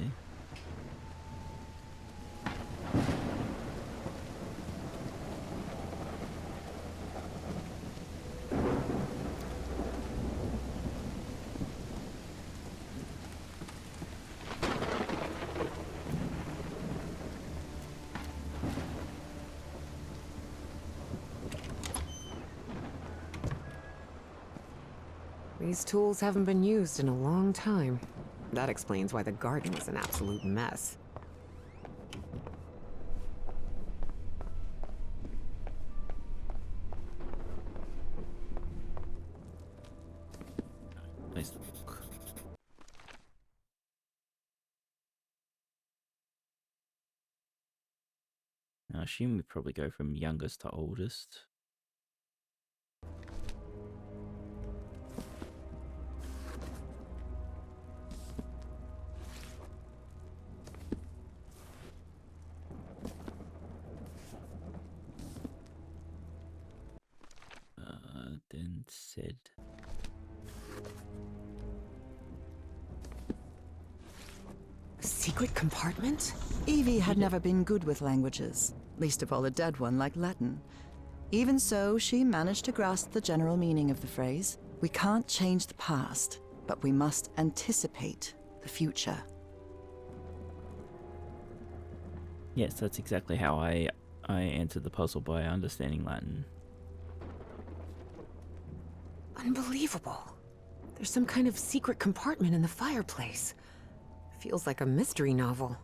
Speaker 4: These tools haven't been used in a long time. That explains why the garden was an absolute mess.
Speaker 1: Place the book. I assume we probably go from youngest to oldest. Then said.
Speaker 4: A secret compartment?
Speaker 3: Evie had never been good with languages, least of all a dead one like Latin. Even so, she managed to grasp the general meaning of the phrase. We can't change the past, but we must anticipate the future.
Speaker 1: Yes, that's exactly how I answered the puzzle, by understanding Latin.
Speaker 2: Unbelievable. There's some kind of secret compartment in the fireplace. Feels like a mystery novel.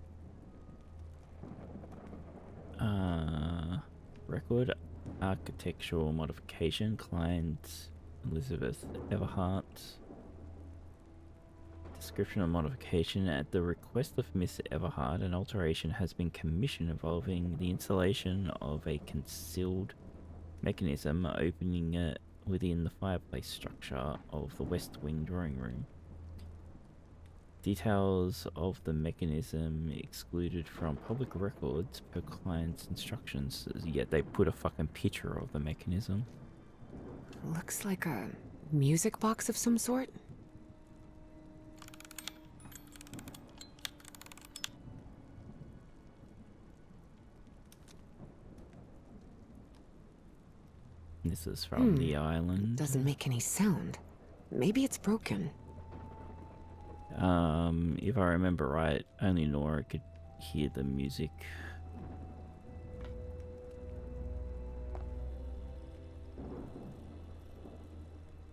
Speaker 1: Record architectural modification, client Elizabeth Everhart. Description of modification. At the request of Miss Everhart, an alteration has been commissioned involving the installation of a concealed mechanism opening it within the fireplace structure of the West Wing drawing room. Details of the mechanism excluded from public records per client's instructions, yet they put a fucking picture of the mechanism.
Speaker 2: Looks like a music box of some sort.
Speaker 1: This is from the island.
Speaker 2: Doesn't make any sound. Maybe it's broken.
Speaker 1: If I remember right, only Nora could hear the music.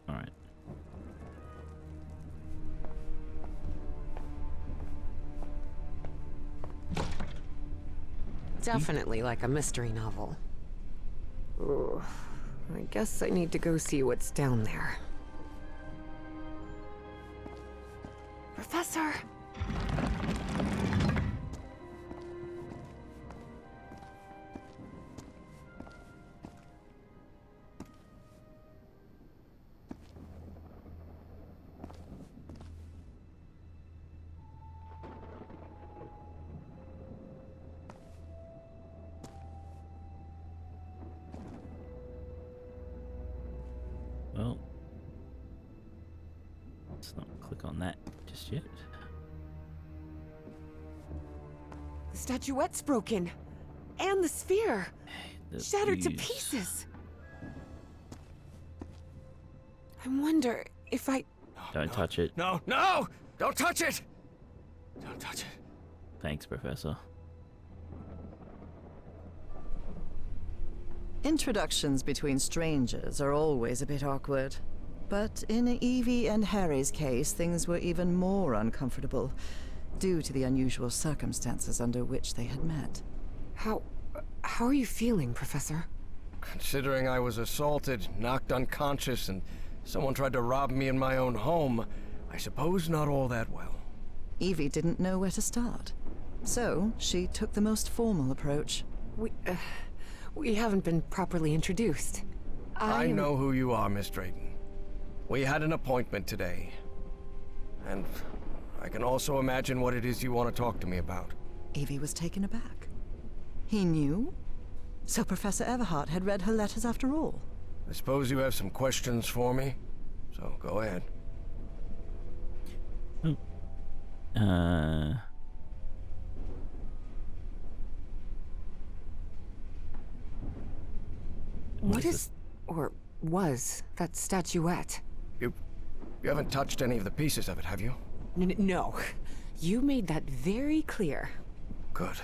Speaker 1: Alright.
Speaker 2: Definitely like a mystery novel. Ooh, I guess I need to go see what's down there. Professor!
Speaker 1: Well, let's not click on that just yet.
Speaker 2: The statuette's broken. And the sphere.
Speaker 1: The
Speaker 2: Shattered to
Speaker 1: views.
Speaker 2: pieces. I wonder if I...
Speaker 1: Don't touch it.
Speaker 5: No, no! Don't touch it! Don't touch it.
Speaker 1: Thanks, Professor.
Speaker 3: Introductions between strangers are always a bit awkward. But in Evie and Harry's case, things were even more uncomfortable, due to the unusual circumstances under which they had met.
Speaker 2: How are you feeling, Professor?
Speaker 5: Considering I was assaulted, knocked unconscious, and someone tried to rob me in my own home, I suppose not all that well.
Speaker 3: Evie didn't know where to start. So, she took the most formal approach.
Speaker 2: We haven't been properly introduced.
Speaker 5: I know who you are, Miss Drayton. We had an appointment today. And I can also imagine what it is you want to talk to me about.
Speaker 3: Evie was taken aback. He knew? So Professor Everhart had read her letters after all?
Speaker 5: I suppose you have some questions for me, so go ahead.
Speaker 2: What is, or was, that statuette?
Speaker 5: You haven't touched any of the pieces of it, have you?
Speaker 2: No. You made that very clear.
Speaker 5: Good.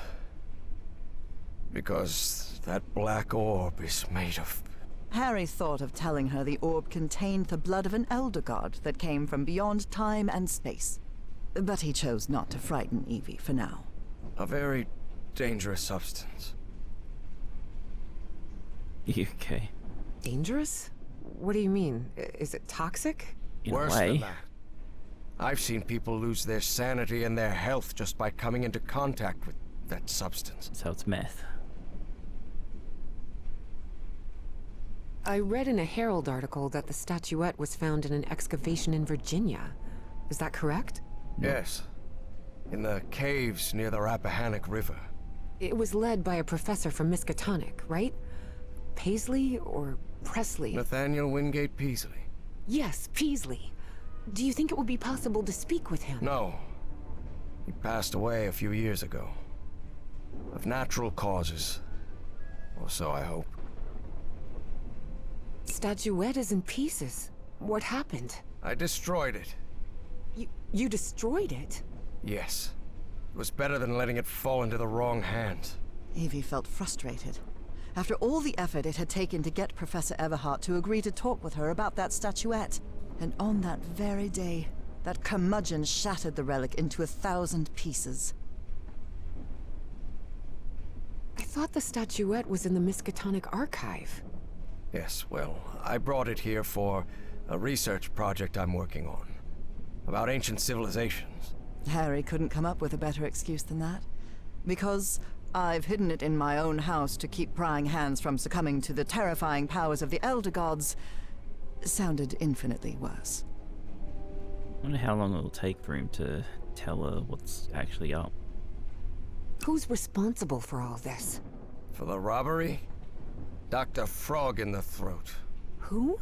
Speaker 5: Because that black orb is made of...
Speaker 3: Harry thought of telling her the orb contained the blood of an elder god that came from beyond time and space. But he chose not to frighten Evie for now.
Speaker 5: a very dangerous substance.
Speaker 1: Okay.
Speaker 2: Dangerous? What do you mean? Is it toxic?
Speaker 1: In
Speaker 5: Worse
Speaker 1: a way.
Speaker 5: than that. I've seen people lose their sanity and their health just by coming into contact with that substance.
Speaker 1: So it's meth.
Speaker 2: I read in a Herald article that the statuette was found in an excavation in Virginia. Is that correct?
Speaker 5: Yes. In the caves near the Rappahannock River.
Speaker 2: It was led by a professor from Miskatonic, right? Paisley or Presley?
Speaker 5: Nathaniel Wingate Peasley.
Speaker 2: Yes, Peasley. Do you think it would be possible to speak with him?
Speaker 5: No. He passed away a few years ago. Of natural causes. Or so I hope.
Speaker 2: Statuette is in pieces. What happened?
Speaker 5: I destroyed it.
Speaker 2: You destroyed it?
Speaker 5: Yes. It was better than letting it fall into the wrong hands.
Speaker 3: Evie felt frustrated. After all the effort it had taken to get Professor Everhart to agree to talk with her about that statuette. And on that very day, that curmudgeon shattered the relic into 1,000 pieces.
Speaker 2: I thought the statuette was in the Miskatonic archive.
Speaker 5: Yes, well, I brought it here for a research project I'm working on. About ancient civilizations.
Speaker 3: Harry couldn't come up with a better excuse than that. Because I've hidden it in my own house to keep prying hands from succumbing to the terrifying powers of the Elder Gods sounded infinitely worse.
Speaker 1: I wonder how long it'll take for him to tell her what's actually up.
Speaker 2: Who's responsible for all this?
Speaker 5: For the robbery? Dr. Frog in the throat.
Speaker 2: Who?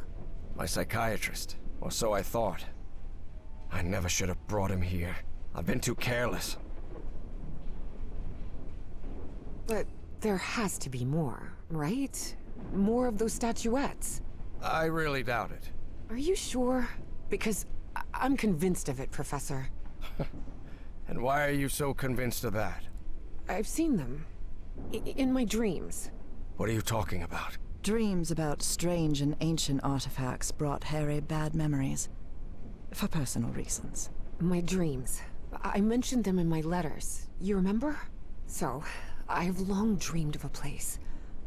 Speaker 5: My psychiatrist. Or so I thought. I never should have brought him here. I've been too careless.
Speaker 2: But there has to be more, right? More of those statuettes.
Speaker 5: I really doubt it.
Speaker 2: Are you sure? Because I'm convinced of it, Professor.
Speaker 5: And why are you so convinced of that?
Speaker 2: I've seen them. In my dreams.
Speaker 5: What are you talking about?
Speaker 3: Dreams about strange and ancient artifacts brought Harry bad memories. For personal reasons.
Speaker 2: My dreams. I mentioned them in my letters. You remember? So, I've long dreamed of a place.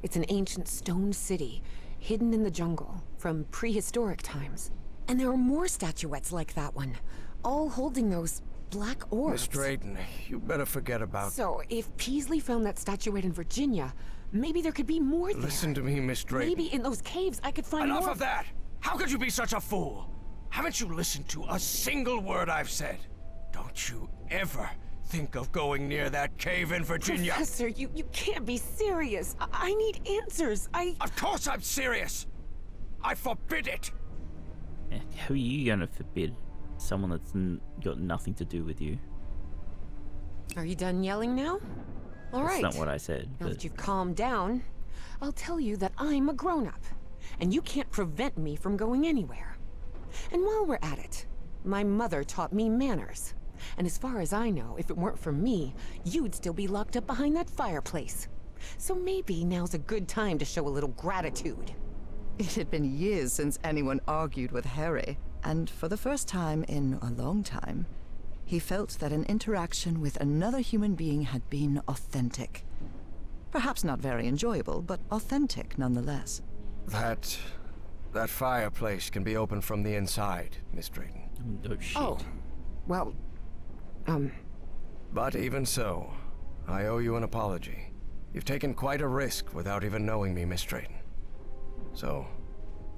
Speaker 2: It's an ancient stone city, hidden in the jungle, from prehistoric times. And there are more statuettes like that one, all holding those black orbs.
Speaker 5: Miss Drayton, you better forget about...
Speaker 2: So, if Peasley found that statuette in Virginia, maybe there could be more there.
Speaker 5: Listen to me, Miss Drayton.
Speaker 2: Maybe in those caves I could find more.
Speaker 5: Enough of that! How could you be such a fool? Haven't you listened to a single word I've said? Don't you ever think of going near that cave in Virginia.
Speaker 2: Professor, you can't be serious. I need answers.
Speaker 5: Of course I'm serious! I forbid it!
Speaker 1: How are you gonna forbid someone that's got nothing to do with you?
Speaker 2: Are you done yelling now? All right.
Speaker 1: That's not what I said.
Speaker 2: Now
Speaker 1: But
Speaker 2: that you've calmed down, I'll tell you that I'm a grown-up, and you can't prevent me from going anywhere. And while we're at it, my mother taught me manners. And as far as I know, if it weren't for me, you'd still be locked up behind that fireplace. So maybe now's a good time to show a little gratitude.
Speaker 3: It had been years since anyone argued with Harry, and for the first time in a long time, he felt that an interaction with another human being had been authentic. Perhaps not very enjoyable, but authentic nonetheless.
Speaker 5: That fireplace can be opened from the inside, Miss Drayton.
Speaker 1: oh shit.
Speaker 2: Oh, well,
Speaker 5: But even so, I owe you an apology. You've taken quite a risk without even knowing me, Miss Drayton. So,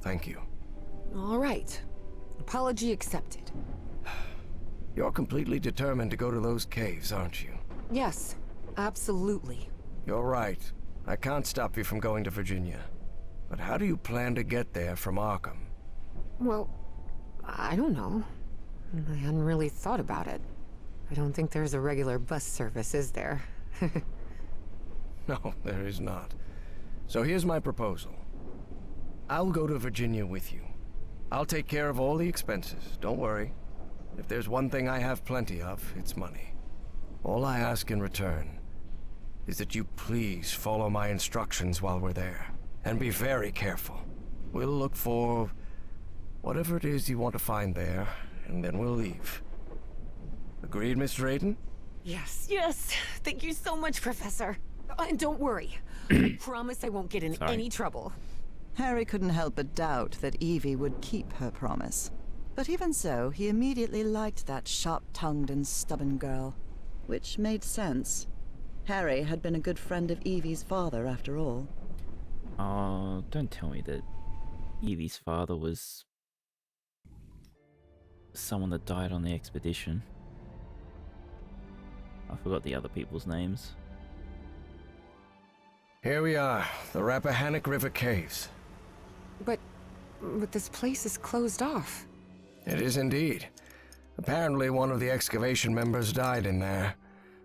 Speaker 5: thank you.
Speaker 2: all right. Apology accepted.
Speaker 5: You're completely determined to go to those caves, aren't you?
Speaker 2: Yes, absolutely.
Speaker 5: You're right. I can't stop you from going to Virginia. But how do you plan to get there from Arkham?
Speaker 2: Well, I don't know. I hadn't really thought about it. I don't think there's a regular bus service, is there?
Speaker 5: No, there is not. So here's my proposal. I'll go to Virginia with you. I'll take care of all the expenses, don't worry. If there's one thing I have plenty of, it's money. All I ask in return is that you please follow my instructions while we're there. And be very careful. We'll look for whatever it is you want to find there, and then we'll leave. Agreed, Miss Drayton?
Speaker 2: Yes, yes. Thank you so much, Professor. And don't worry. I promise I won't get in
Speaker 1: Sorry.
Speaker 2: any trouble.
Speaker 3: Harry couldn't help but doubt that Evie would keep her promise. But even so, he immediately liked that sharp-tongued and stubborn girl. Which made sense. Harry had been a good friend of Evie's father, after all.
Speaker 1: Oh, don't tell me that Evie's father was someone that died on the expedition. I forgot the other people's names.
Speaker 5: Here we are, the Rappahannock River Caves.
Speaker 2: But this place is closed off.
Speaker 5: It is indeed. Apparently one of the excavation members died in there.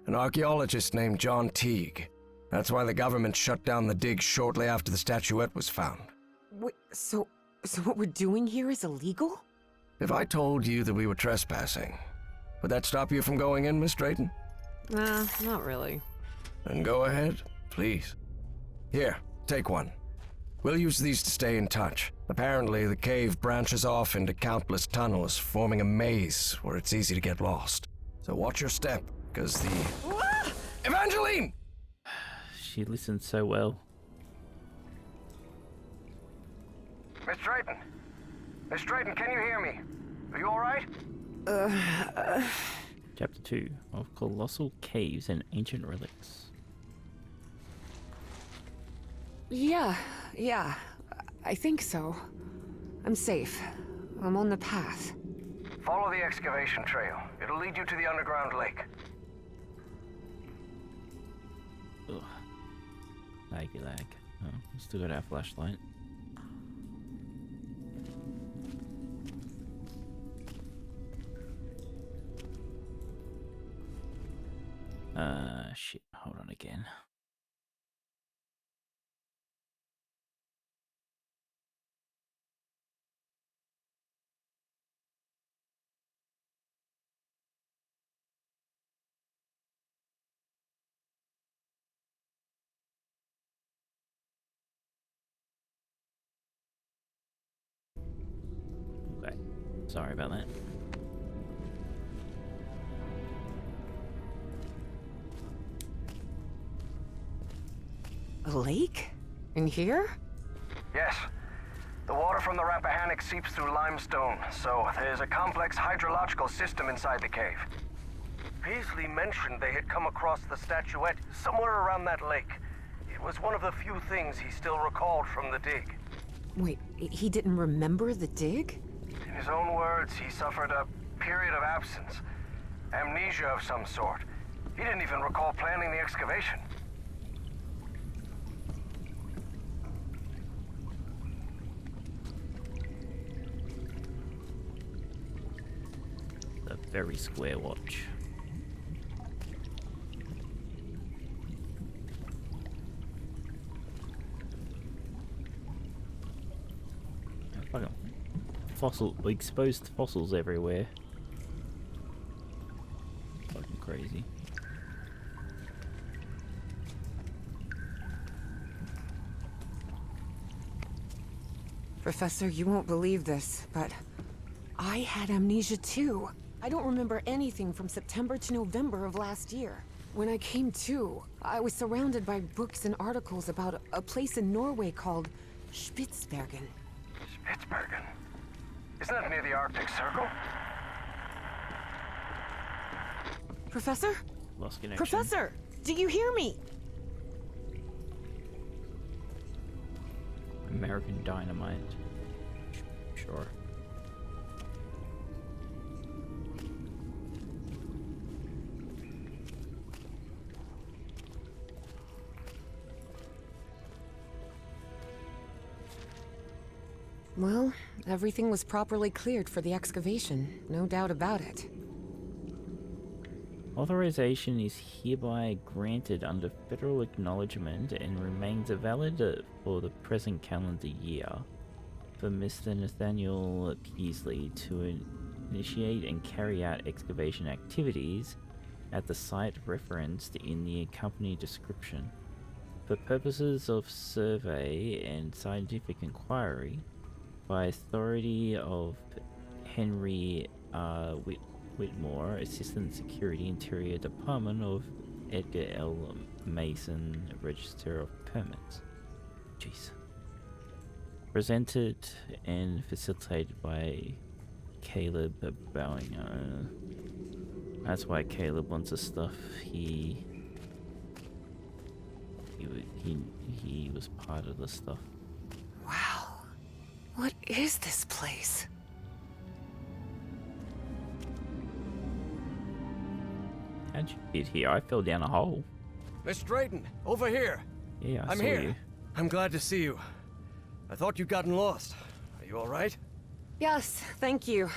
Speaker 5: An archaeologist named John Teague. That's why the government shut down the dig shortly after the statuette was found.
Speaker 2: Wait, so what we're doing here is illegal?
Speaker 5: If I told you that we were trespassing, would that stop you from going in, Miss Drayton?
Speaker 4: Nah, not really.
Speaker 5: Then go ahead, please. Here, take one. We'll use these to stay in touch. Apparently, the cave branches off into countless tunnels, forming a maze where it's easy to get lost. So watch your step, because the... Evangeline!
Speaker 1: She listened so well.
Speaker 5: Miss Drayton! Miss Drayton, can you hear me? Are you alright?
Speaker 1: Chapter 2 of Colossal Caves and Ancient Relics.
Speaker 2: Yeah, I think so. I'm safe. I'm on the path.
Speaker 5: Follow the excavation trail. It'll lead you to the underground lake.
Speaker 1: Ugh. Laggy lag. Oh, we still got our flashlight. Shit. Hold on again. Okay. Sorry about that.
Speaker 2: A lake? In here?
Speaker 5: Yes. The water from the Rappahannock seeps through limestone, so there's a complex hydrological system inside the cave. Peasley mentioned they had come across the statuette somewhere around that lake. It was one of the few things he still recalled from the dig.
Speaker 2: Wait, he didn't remember the dig?
Speaker 5: In his own words, he suffered a period of absence. Amnesia of some sort. He didn't even recall planning the excavation.
Speaker 1: The very square watch. Fucking exposed fossils everywhere. Fucking crazy.
Speaker 2: Professor, you won't believe this, but I had amnesia too. I don't remember anything from September to November of last year. When I came to, I was surrounded by books and articles about a place in Norway called Spitsbergen.
Speaker 5: Spitsbergen? Isn't that near the Arctic Circle?
Speaker 2: Professor?
Speaker 1: Lost connection.
Speaker 2: Professor! Do you hear me?
Speaker 1: American Dynamite. Sure.
Speaker 2: Well, everything was properly cleared for the excavation, no doubt about it.
Speaker 1: Authorization is hereby granted under federal acknowledgement and remains valid for the present calendar year for Mr. Nathaniel Peasley to initiate and carry out excavation activities at the site referenced in the accompanying description. For purposes of survey and scientific inquiry, by authority of Henry R. Whitmore, Assistant Security Interior Department of Edgar L. Mason, Register of Permits. Jeez. Presented and facilitated by Caleb Bowinger. That's why Caleb wants the stuff. He was part of the stuff.
Speaker 2: Wow. What is this place?
Speaker 1: How'd you get here? I fell down a hole.
Speaker 5: Miss Drayton, over here.
Speaker 1: Yeah, I
Speaker 5: I'm
Speaker 1: saw
Speaker 5: here.
Speaker 1: you.
Speaker 5: I'm glad to see you. I thought you'd gotten lost. Are you all right?
Speaker 2: Yes, thank you.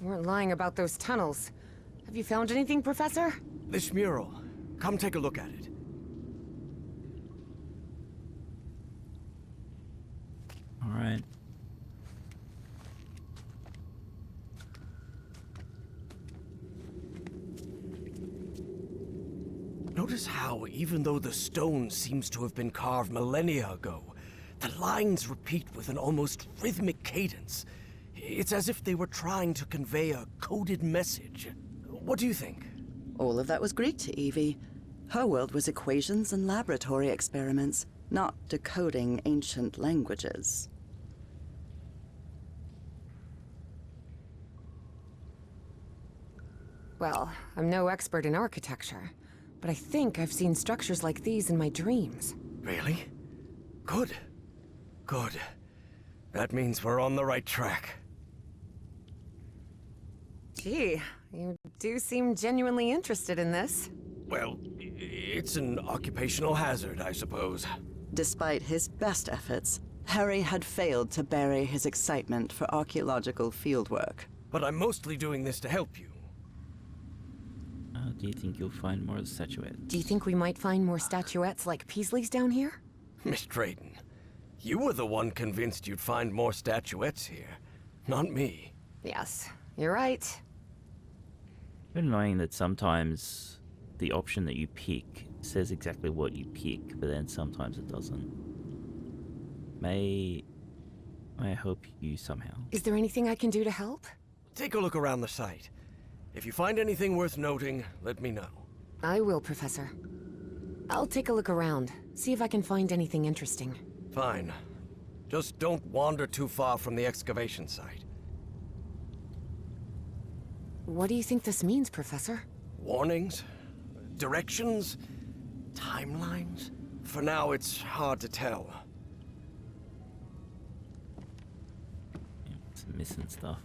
Speaker 2: You weren't lying about those tunnels. Have you found anything, Professor?
Speaker 5: This mural. Come take a look at it. Notice how, even though the stone seems to have been carved millennia ago, the lines repeat with an almost rhythmic cadence. It's as if they were trying to convey a coded message. What do you think?
Speaker 3: All of that was Greek to Evie. Her world was equations and laboratory experiments, not decoding ancient languages.
Speaker 2: Well, I'm no expert in architecture, but I think I've seen structures like these in my dreams.
Speaker 5: Really? Good. Good. That means we're on the right track.
Speaker 2: Gee, you do seem genuinely interested in this.
Speaker 5: Well, it's an occupational hazard, I suppose.
Speaker 3: Despite his best efforts, Harry had failed to bury his excitement for archaeological fieldwork.
Speaker 5: But I'm mostly doing this to help you.
Speaker 1: Do you think you'll find more statuettes?
Speaker 2: Do you think we might find more statuettes like Peasley's down here?
Speaker 5: Miss Drayton, you were the one convinced you'd find more statuettes here, not me.
Speaker 2: Yes, you're right.
Speaker 1: It's annoying that sometimes the option that you pick says exactly what you pick, but then sometimes it doesn't. May I help you somehow?
Speaker 2: Is there anything I can do to help?
Speaker 5: Take a look around the site. If you find anything worth noting, let me know.
Speaker 2: I will, Professor. I'll take a look around, see if I can find anything interesting.
Speaker 5: Fine. Just don't wander too far from the excavation site.
Speaker 2: What do you think this means, Professor?
Speaker 5: Warnings? Directions? Timelines? For now, it's hard to tell.
Speaker 1: Yeah, it's missing stuff.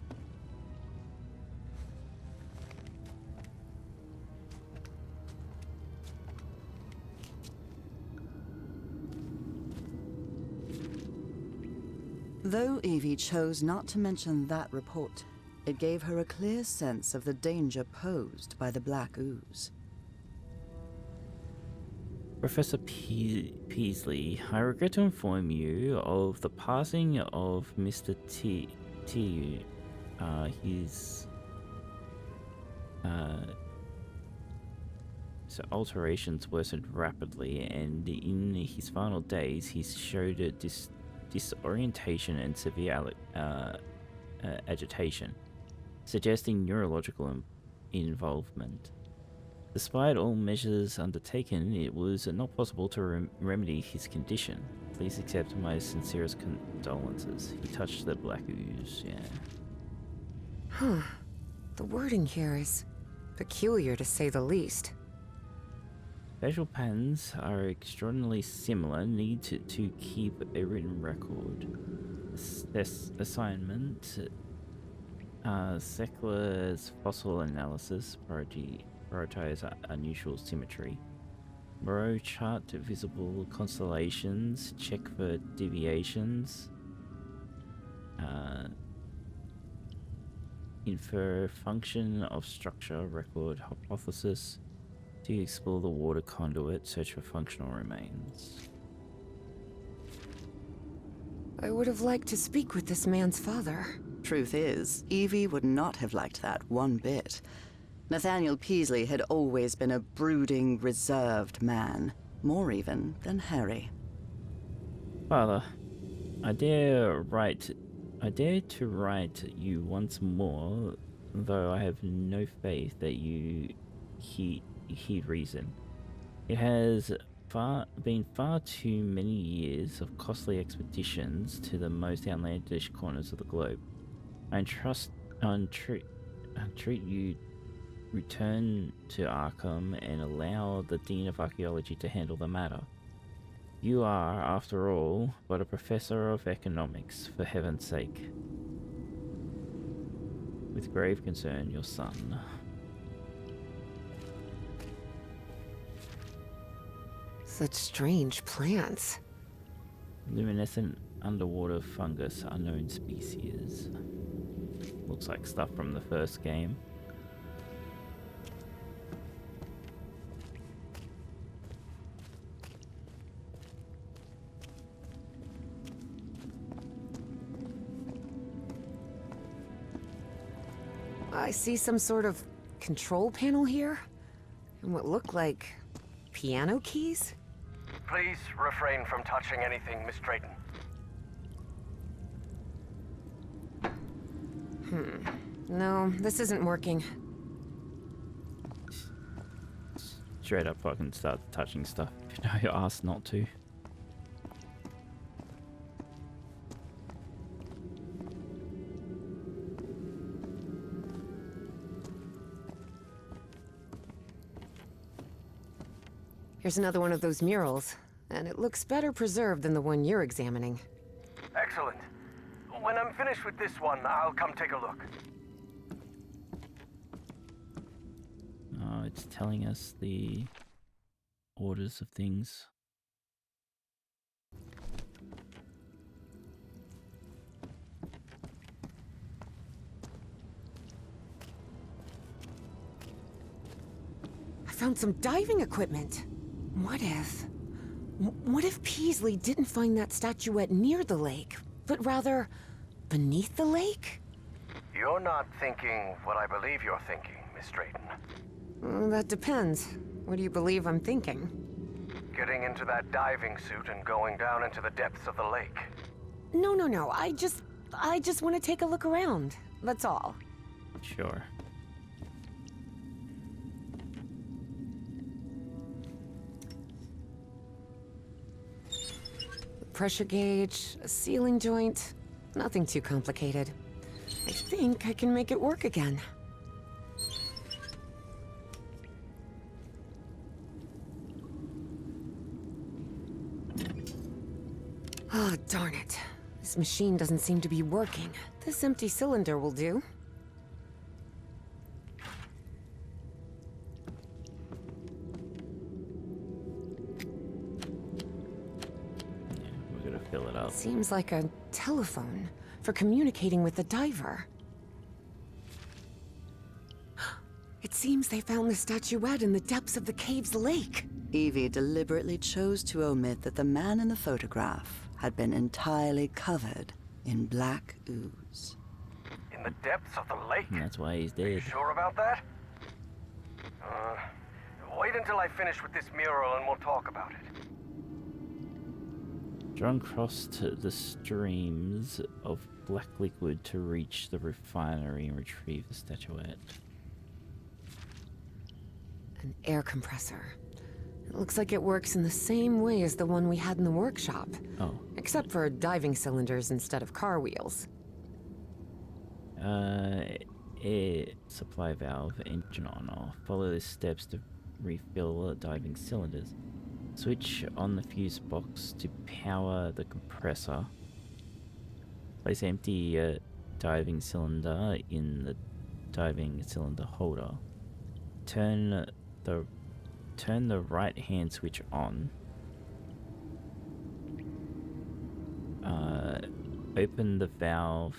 Speaker 3: Though Evie chose not to mention that report, it gave her a clear sense of the danger posed by the black ooze.
Speaker 1: Professor Peasley, I regret to inform you of the passing of Mr. So alterations worsened rapidly, and in his final days, he showed a disorientation and severe agitation, suggesting neurological involvement. Despite all measures undertaken, it was not possible to remedy his condition. Please accept my sincerest condolences. He touched the black ooze, yeah.
Speaker 2: Huh. The wording here is peculiar, to say the least.
Speaker 1: Facial patterns are extraordinarily similar. Need to keep a written record. Assignment. Secular's fossil analysis. Prioritize unusual symmetry. Moreau chart visible constellations. Check for deviations. Infer function of structure. Record hypothesis. To explore the water conduit. Search for functional remains.
Speaker 2: I would have liked to speak with this man's father.
Speaker 3: Truth is, Evie would not have liked that one bit. Nathaniel Peasley had always been a brooding, reserved man, more even than Harry.
Speaker 1: Father, I dare to write you once more, though I have no faith that you heed reason. It has been far too many years of costly expeditions to the most outlandish corners of the globe. I entreat you return to Arkham and allow the Dean of Archaeology to handle the matter. You are, after all, but a professor of economics, for heaven's sake. With grave concern, your son.
Speaker 2: Such strange plants.
Speaker 1: Luminescent underwater fungus, unknown species. Looks like stuff from the first game.
Speaker 2: I see some sort of control panel here, and what look like
Speaker 4: piano keys?
Speaker 5: Please refrain from touching anything, Miss Drayton.
Speaker 4: No, this isn't working.
Speaker 1: Straight up fucking start touching stuff. You know, you're asked not to.
Speaker 4: Here's another one of those murals, and it looks better preserved than the one you're examining.
Speaker 5: Excellent. When I'm finished with this one, I'll come take a look.
Speaker 1: Oh, it's telling us the orders of things.
Speaker 4: I found some diving equipment. What if Peasley didn't find that statuette near the lake, but rather beneath the lake?
Speaker 5: You're not thinking what I believe you're thinking, Miss Drayton.
Speaker 4: That depends. What do you believe I'm thinking?
Speaker 5: Getting into that diving suit and going down into the depths of the lake.
Speaker 4: No. I just want to take a look around. That's all.
Speaker 1: Sure.
Speaker 4: Pressure gauge, a sealing joint, nothing too complicated. I think I can make it work again. Oh, darn it. This machine doesn't seem to be working. This empty cylinder will do.
Speaker 1: We're gonna fill it up.
Speaker 4: Seems like a telephone for communicating with the diver. It seems they found the statuette in the depths of the cave's lake.
Speaker 3: Evie deliberately chose to omit that the man in the photograph had been entirely covered in black ooze.
Speaker 5: In the depths of the lake?
Speaker 1: And that's why he's
Speaker 5: Are you
Speaker 1: dead.
Speaker 5: sure about that? Wait until I finish with this mural and we'll talk about it.
Speaker 1: Drawn across to the streams of black liquid to reach the refinery and retrieve the statuette.
Speaker 4: An air compressor. It looks like it works in the same way as the one we had in the workshop.
Speaker 1: Oh.
Speaker 4: Except for diving cylinders instead of car wheels.
Speaker 1: Air supply valve, engine on off. Follow the steps to refill the diving cylinders. Switch on the fuse box to power the compressor. Place empty diving cylinder in the diving cylinder holder. Turn the right hand switch on. Open the valve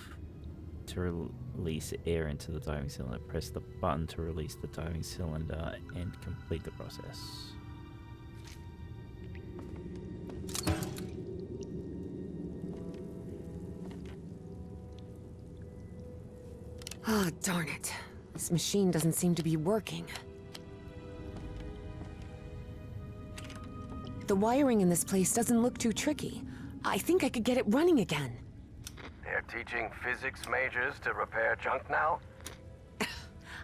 Speaker 1: to release air into the diving cylinder. Press the button to release the diving cylinder and complete the process.
Speaker 4: Ah, darn it. This machine doesn't seem to be working. The wiring in this place doesn't look too tricky. I think I could get it running again.
Speaker 5: They're teaching physics majors to repair junk now?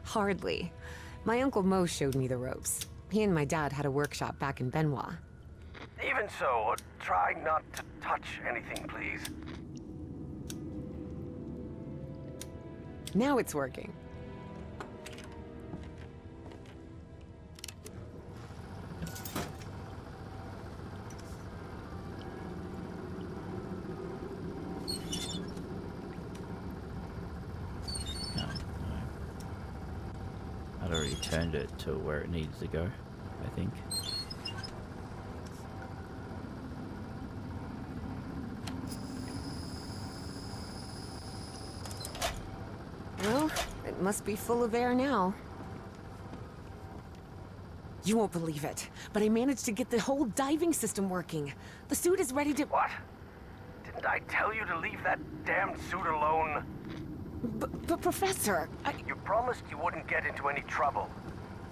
Speaker 4: Hardly. My Uncle Mo showed me the ropes. He and my dad had a workshop back in Benoit.
Speaker 5: Even so, try not to touch anything, please.
Speaker 4: Now it's working.
Speaker 1: No. I'd already turned it to where it needed to go, I think.
Speaker 4: Well, it must be full of air now. You won't believe it, but I managed to get the whole diving system working. The suit is ready to...
Speaker 5: What? Didn't I tell you to leave that damned suit alone?
Speaker 4: But Professor,
Speaker 5: You promised you wouldn't get into any trouble.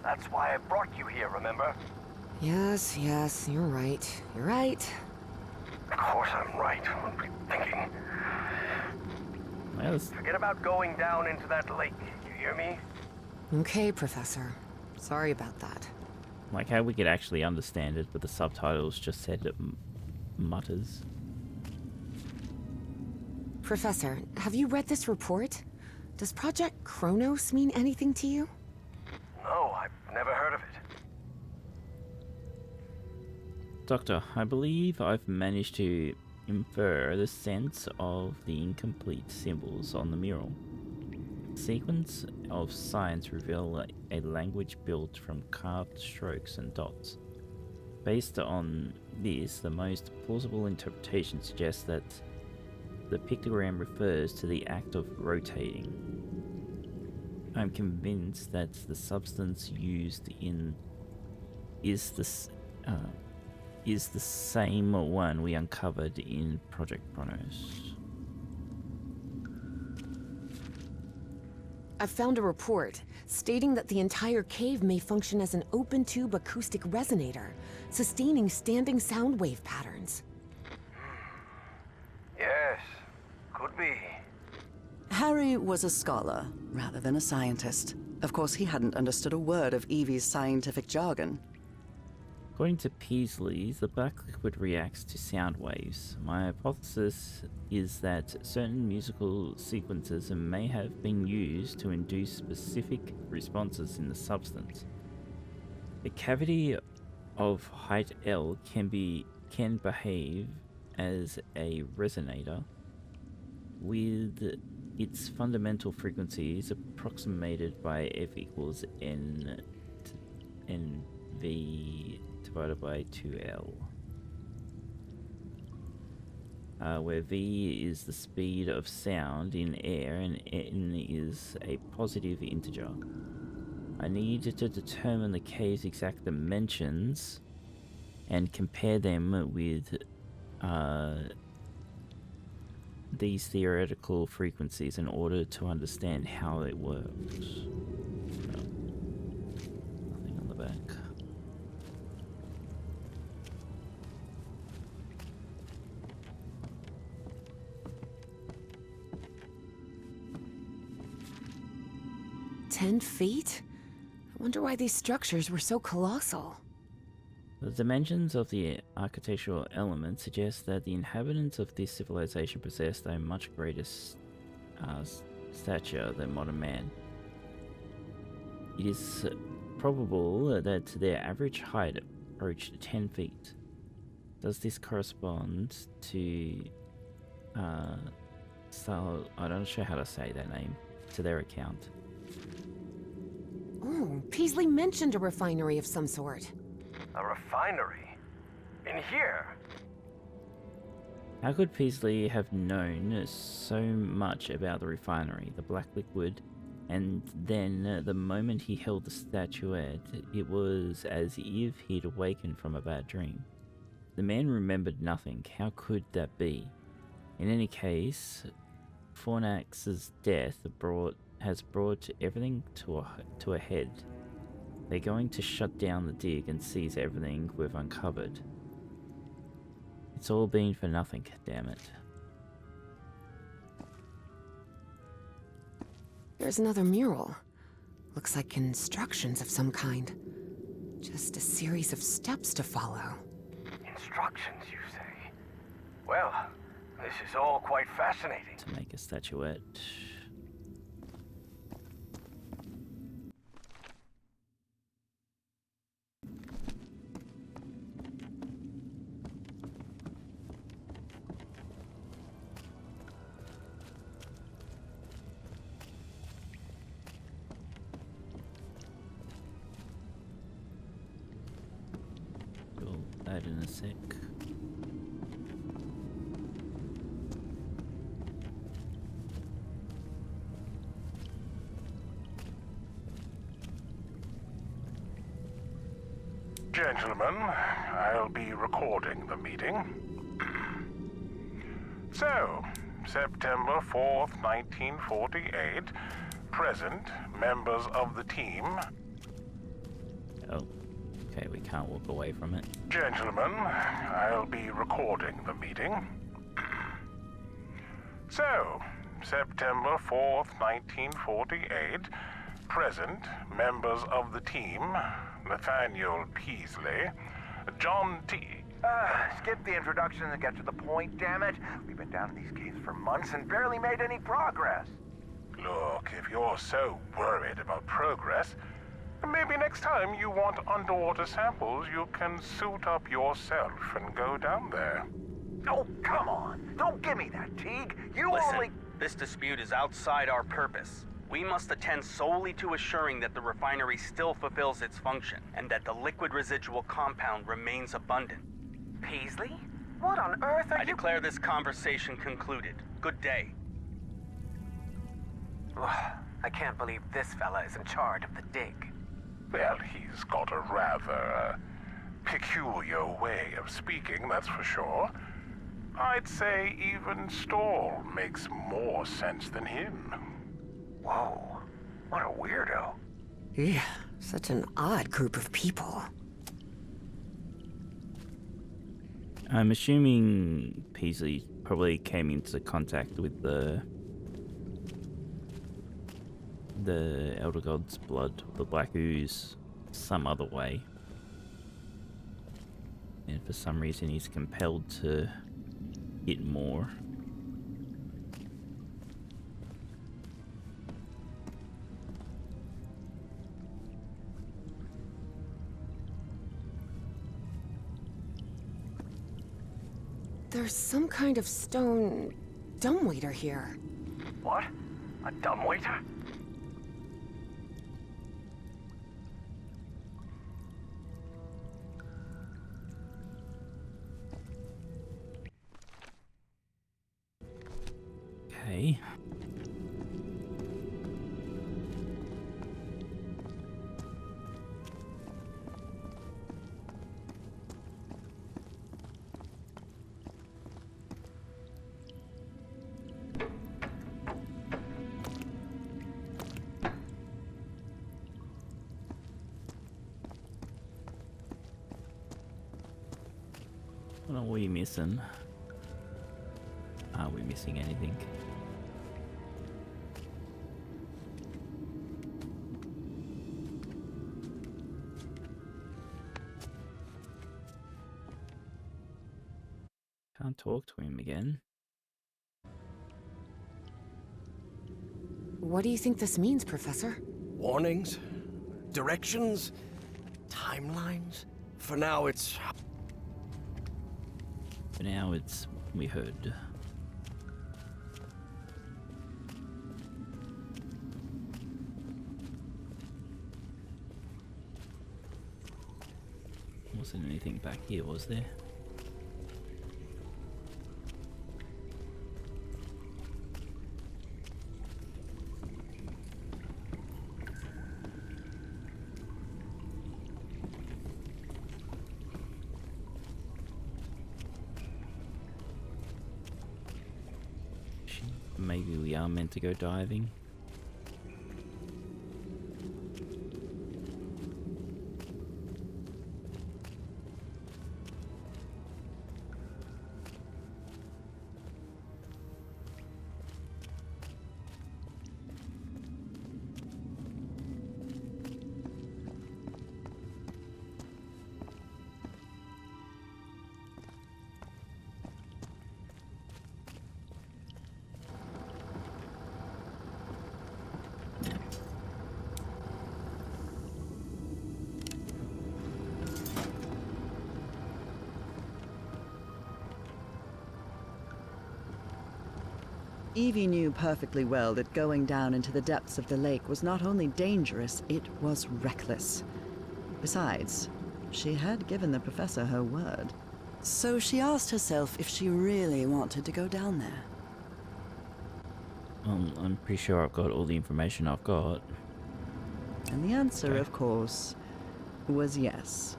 Speaker 5: That's why I brought you here, remember?
Speaker 2: Yes, you're right. You're right.
Speaker 5: Of course I'm right. What were you thinking?
Speaker 1: Well, it's
Speaker 5: Forget about going down into that lake. You hear me?
Speaker 2: Okay, Professor. Sorry about that.
Speaker 1: like how we could actually understand it, but the subtitles just said it mutters.
Speaker 2: Professor, have you read this report? Does Project Kronos mean anything to you?
Speaker 5: No, I've never heard of it.
Speaker 1: Doctor, I believe I've managed to infer the sense of the incomplete symbols on the mural. Sequence of signs reveal a language built from carved strokes and dots. Based on this, the most plausible interpretation suggests that the pictogram refers to the act of rotating. I'm convinced that the substance used is the same one we uncovered in Project Kronos.
Speaker 2: I've found a report stating that the entire cave may function as an open tube acoustic resonator, sustaining standing sound wave patterns.
Speaker 5: Yes, could be.
Speaker 3: Harry was a scholar rather than a scientist. Of course, he hadn't understood a word of Evie's scientific jargon.
Speaker 1: According to Peaslee, the black liquid reacts to sound waves. My hypothesis is that certain musical sequences may have been used to induce specific responses in the substance. The cavity of height L can behave as a resonator, with its fundamental frequencies approximated by F equals NV divided by 2L, where V is the speed of sound in air and N is a positive integer. I need to determine the cave's exact dimensions and compare them with these theoretical frequencies in order to understand how it works. Nothing on the back.
Speaker 2: "10 feet? I wonder why these structures were so colossal."
Speaker 1: The dimensions of the architectural element suggest that the inhabitants of this civilization possessed a much greater stature than modern man. It is probable that their average height approached 10 feet. Does this correspond to I'm not sure how to say that name, to their account?
Speaker 2: Oh, Peaslee mentioned a refinery of some sort.
Speaker 5: A refinery? In here?
Speaker 1: How could Peaslee have known so much about the refinery, the black liquid, and then the moment he held the statuette, it was as if he'd awakened from a bad dream? The man remembered nothing. How could that be? In any case, Fornax's death has brought everything to a head. They're going to shut down the dig and seize everything we've uncovered. It's all been for nothing, damn it.
Speaker 2: There's another mural. Looks like instructions of some kind. Just a series of steps to follow.
Speaker 5: Instructions, you say? Well, this is all quite fascinating.
Speaker 1: To make a statuette. We'll add in a sec.
Speaker 7: Gentlemen, I'll be recording the meeting. So, September 4th, 1948, present members of the team.
Speaker 1: Oh, Okay, we can't walk away from it.
Speaker 7: Gentlemen, I'll be recording the meeting. So, September 4th, 1948. Present, members of the team, Nathaniel Peasley, John T.
Speaker 8: Skip the introduction and get to the point, damn it. We've been down in these caves for months and barely made any progress.
Speaker 7: Look, if you're so worried about progress, maybe next time you want underwater samples, you can suit up yourself and go down there.
Speaker 8: Oh, come on. Don't give me that, Teague. You
Speaker 9: Listen,
Speaker 8: only...
Speaker 9: this dispute is outside our purpose. We must attend solely to assuring that the refinery still fulfills its function, and that the liquid residual compound remains abundant.
Speaker 8: Peasley? What on earth are
Speaker 9: I
Speaker 8: you...
Speaker 9: declare this conversation concluded. Good day.
Speaker 8: I can't believe this fella is in charge of the dig.
Speaker 7: Well, he's got a rather peculiar way of speaking, that's for sure. I'd say even Stoll makes more sense than him.
Speaker 8: Whoa, what a weirdo.
Speaker 2: Yeah, such an odd group of people.
Speaker 1: I'm assuming Peasley probably came into contact with the Elder God's blood, the Black Ooze, some other way. And for some reason he's compelled to get more.
Speaker 2: There's some kind of stone dumbwaiter here.
Speaker 8: What? A dumbwaiter?
Speaker 1: Okay. What are we missing? Are we missing anything? Can't talk to him again.
Speaker 2: What do you think this means, Professor?
Speaker 5: Warnings? Directions? Timelines? For now, it's...
Speaker 1: For now, it's we heard. Wasn't anything back here, was there? Maybe we are meant to go diving.
Speaker 3: Evie knew perfectly well that going down into the depths of the lake was not only dangerous, it was reckless. Besides, she had given the professor her word. So she asked herself if she really wanted to go down there.
Speaker 1: I'm pretty sure I've got all the information I've got.
Speaker 3: And the answer,
Speaker 1: Okay.
Speaker 3: of course, was yes.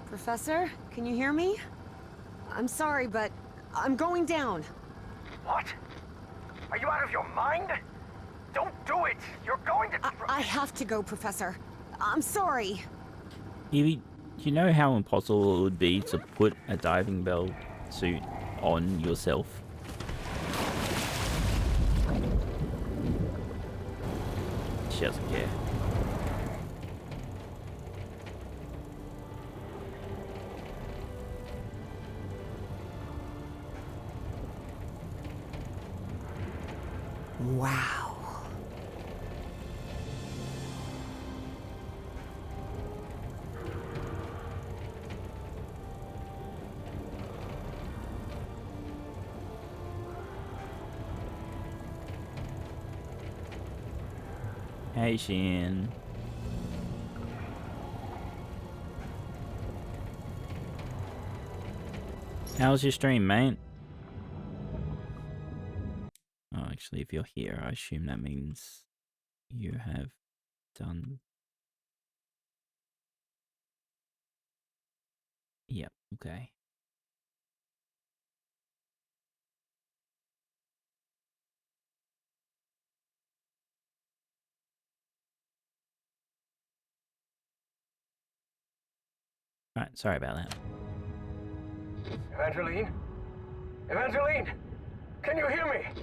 Speaker 2: Professor, can you hear me? I'm sorry, but I'm going down.
Speaker 8: What? Are you out of your mind? Don't do it! You're going to...
Speaker 2: I have to go, Professor. I'm sorry.
Speaker 1: Evie, Do you know how impossible it would be to put a diving bell suit on yourself? She doesn't care.
Speaker 3: Wow.
Speaker 1: Hey, Shin. How's your stream, mate? Oh, actually, if you're here, I assume that means you have done... Yep, okay. Right, sorry about that.
Speaker 8: Evangeline? Evangeline! Can you hear me?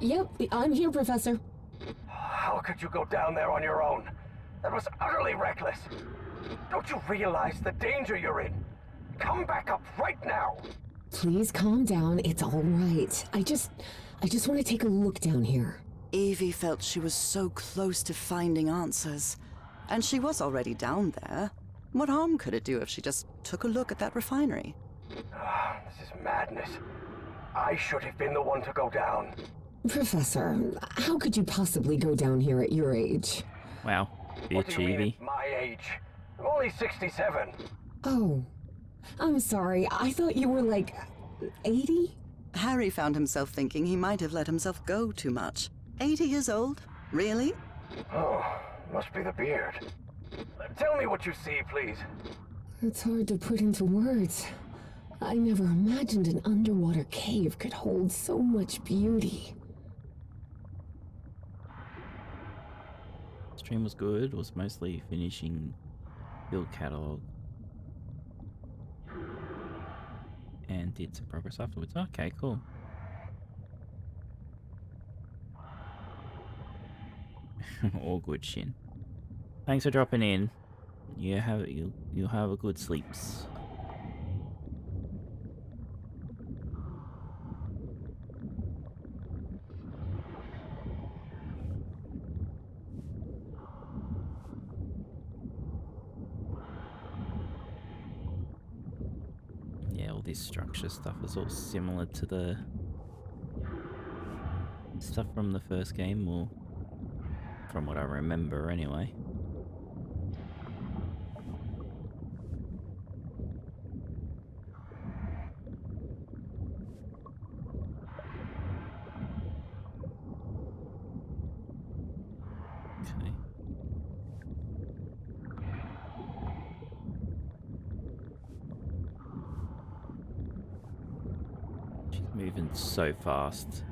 Speaker 2: Yep, I'm here, Professor.
Speaker 8: How could you go down there on your own? That was utterly reckless. Don't you realize the danger you're in? Come back up right now!
Speaker 2: Please calm down. It's all right. I just want to take a look down here.
Speaker 3: Evie felt she was so close to finding answers. And she was already down there. What harm could it do if she just took a look at that refinery?
Speaker 8: This is madness. I should have been the one to go down.
Speaker 2: Professor, how could you possibly go down here at your age?
Speaker 1: Wow,
Speaker 8: What
Speaker 1: bitch,
Speaker 8: do you mean
Speaker 1: Evie.
Speaker 8: at my age? I'm only 67.
Speaker 2: Oh, I'm sorry. I thought you were like 80?
Speaker 3: Harry found himself thinking he might have let himself go too much. 80 years old? Really?
Speaker 8: Oh, must be the beard. Tell me what you see, please.
Speaker 2: It's hard to put into words. I never imagined an underwater cave could hold so much beauty.
Speaker 1: Stream was good. Was mostly finishing build catalog and did some progress afterwards. Okay, cool. All good, Shin. Thanks for dropping in. You'll have a good sleeps. Yeah, all this structure stuff is all similar to the stuff from the first game, or from what I remember anyway. Okay. She's moving so fast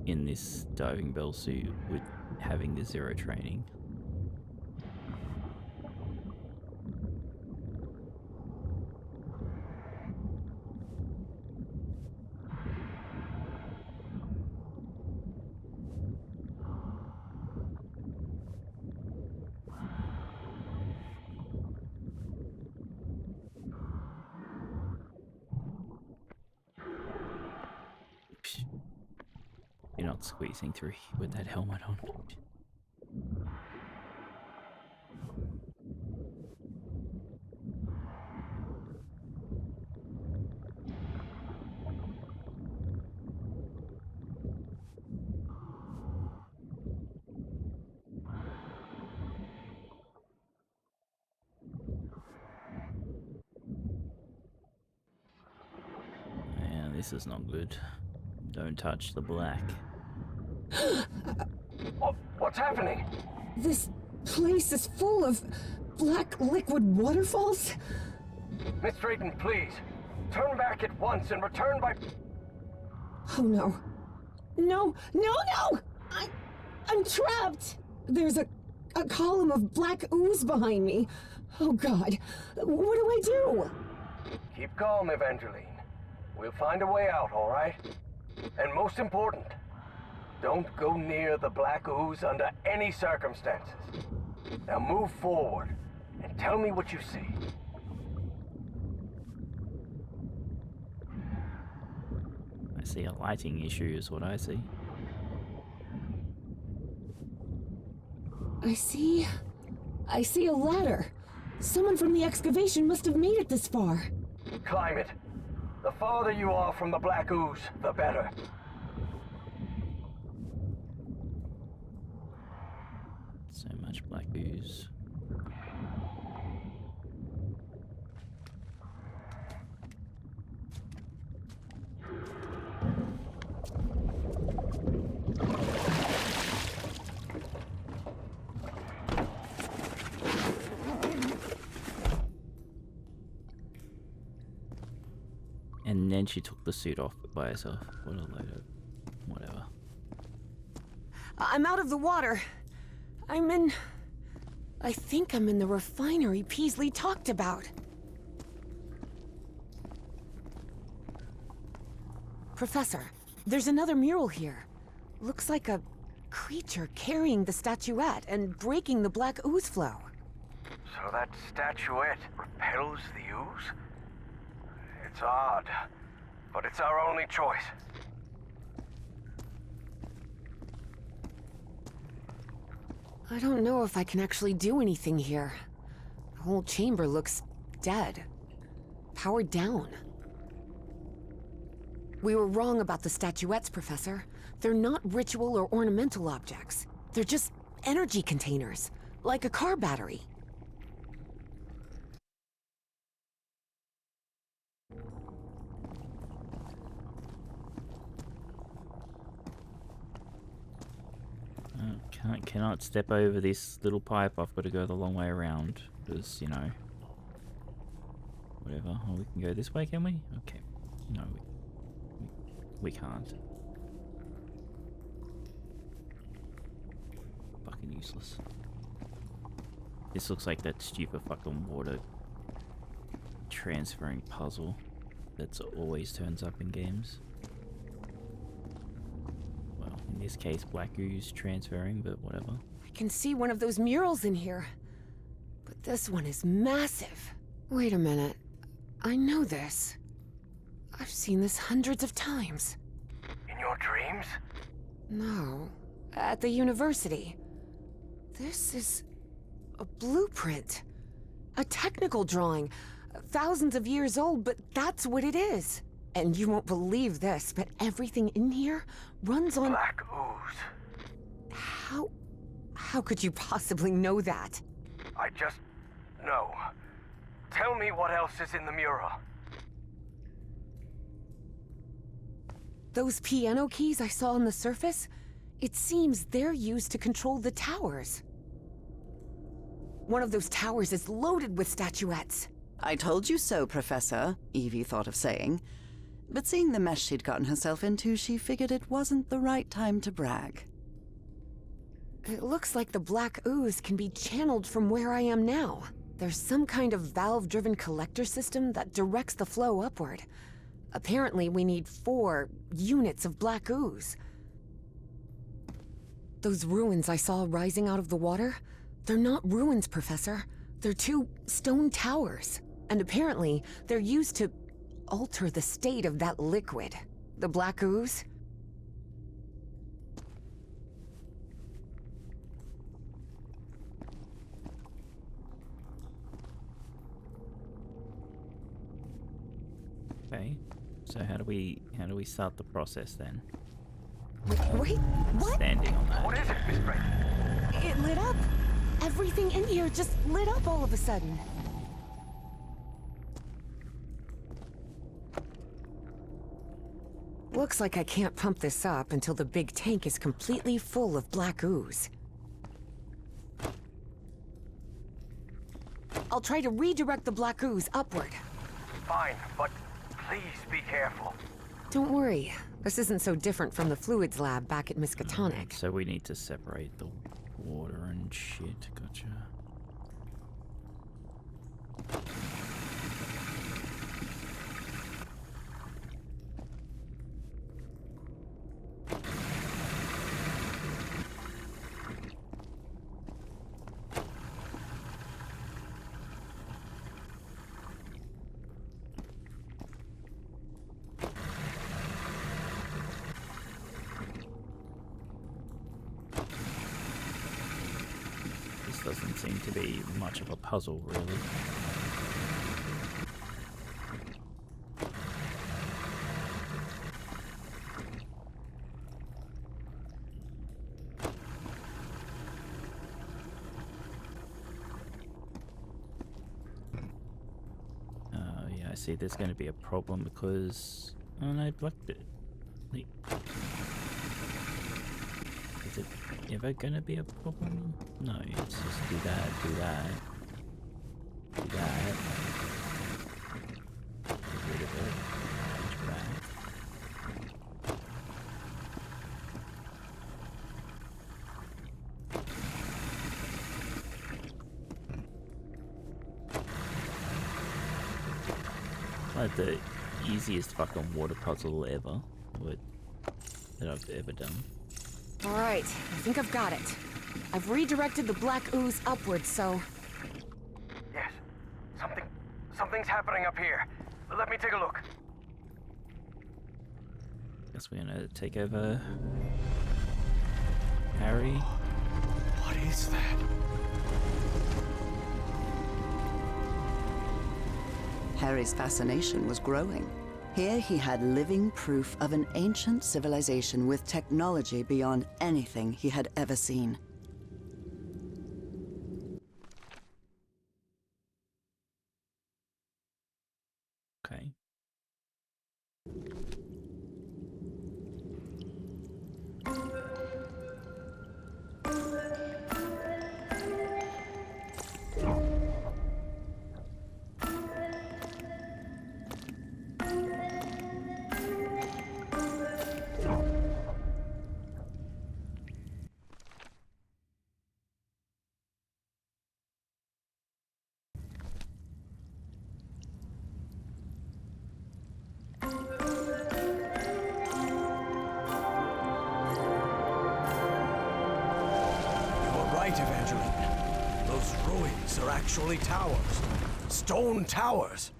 Speaker 1: in this diving bell suit with having the zero training. You're not squeezing through with that helmet on. Yeah, this is not good. Don't touch the black.
Speaker 8: What's happening?
Speaker 2: This place is full of black liquid waterfalls?
Speaker 8: Miss Drayton, please. Turn back at once and return by...
Speaker 2: Oh no. No, no, no! I'm trapped! There's a column of black ooze behind me. Oh God, what do I do?
Speaker 8: Keep calm, Evangeline. We'll find a way out, all right? And most important, don't go near the black ooze under any circumstances. Now move forward and tell me what you see.
Speaker 1: I see a lighting issue is what I see.
Speaker 2: I see a ladder. Someone from the excavation must have made it this far.
Speaker 8: Climb it. The farther you are from the black ooze, the better.
Speaker 1: So much black ooze. And then she took the suit off by herself. What a load of whatever.
Speaker 2: I'm out of the water. I think I'm in the refinery Peasley talked about. Professor, there's another mural here. Looks like a creature carrying the statuette and breaking the black ooze flow.
Speaker 8: So that statuette repels the ooze? It's odd, but it's our only choice.
Speaker 2: I don't know if I can actually do anything here. The whole chamber looks dead. Powered down. We were wrong about the statuettes, Professor. They're not ritual or ornamental objects. They're just energy containers, like a car battery.
Speaker 1: Cannot step over this little pipe. I've got to go the long way around. Because, you know... Whatever. Oh, we can go this way, can we? Okay. No, we can't. Fucking useless. This looks like that stupid fucking water transferring puzzle that's always turns up in games. Well, in this case, black ooze transferring, but whatever.
Speaker 2: I can see one of those murals in here. But this one is massive. Wait a minute. I know this. I've seen this hundreds of times.
Speaker 8: In your dreams?
Speaker 2: No. At the university. This is a blueprint. A technical drawing. Thousands of years old, but that's what it is. And you won't believe this, but everything in here runs on...
Speaker 8: Black ooze.
Speaker 2: How could you possibly know that?
Speaker 8: I just know. Tell me what else is in the mural.
Speaker 2: Those piano keys I saw on the surface? It seems they're used to control the towers. One of those towers is loaded with statuettes.
Speaker 3: I told you so, Professor, Evie thought of saying. But seeing the mess she'd gotten herself into, she figured it wasn't the right time to brag.
Speaker 2: It looks like the black ooze can be channeled from where I am now. There's some kind of valve-driven collector system that directs the flow upward. Apparently, we need 4 units of black ooze. Those ruins I saw rising out of the water, they're not ruins, Professor. They're 2 stone towers. And apparently, they're used to alter the state of that liquid. The black ooze.
Speaker 1: Okay. So how do we start the process then?
Speaker 2: Wait, what?
Speaker 1: Standing on that.
Speaker 8: What is it, Miss Drayton?
Speaker 2: It lit up. Everything in here just lit up all of a sudden. Looks like I can't pump this up until the big tank is completely full of black ooze. I'll try to redirect the black ooze upward.
Speaker 8: Fine, but please be careful.
Speaker 2: Don't worry. This isn't so different from the fluids lab back at Miskatonic.
Speaker 1: So we need to separate the water and shit. Gotcha. This doesn't seem to be much of a puzzle, really. I see there's going to be a problem because... Oh no, I blocked it. Like, is it ever going to be a problem? No, it's just do that, do that. Do that. Get rid of it. Push back. Like the easiest fucking water puzzle ever that I've ever done.
Speaker 2: All right, I think I've got it. I've redirected the black ooze upwards, so...
Speaker 8: Yes. Something's happening up here. Let me take a look.
Speaker 1: Guess we're gonna take over Harry.
Speaker 5: What is that?
Speaker 3: Harry's fascination was growing. Here he had living proof of an ancient civilization with technology beyond anything he had ever seen.
Speaker 1: Okay.
Speaker 5: Evangeline. Those ruins are actually towers. Stone towers.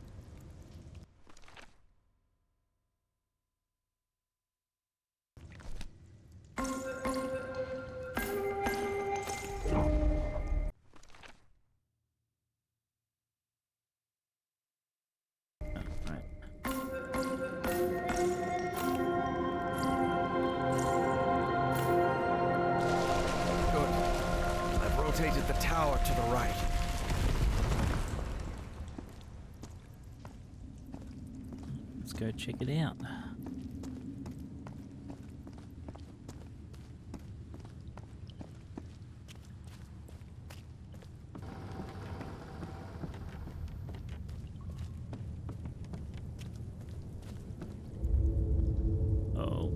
Speaker 5: Rotated the tower to the right.
Speaker 1: Let's go check it out. Oh.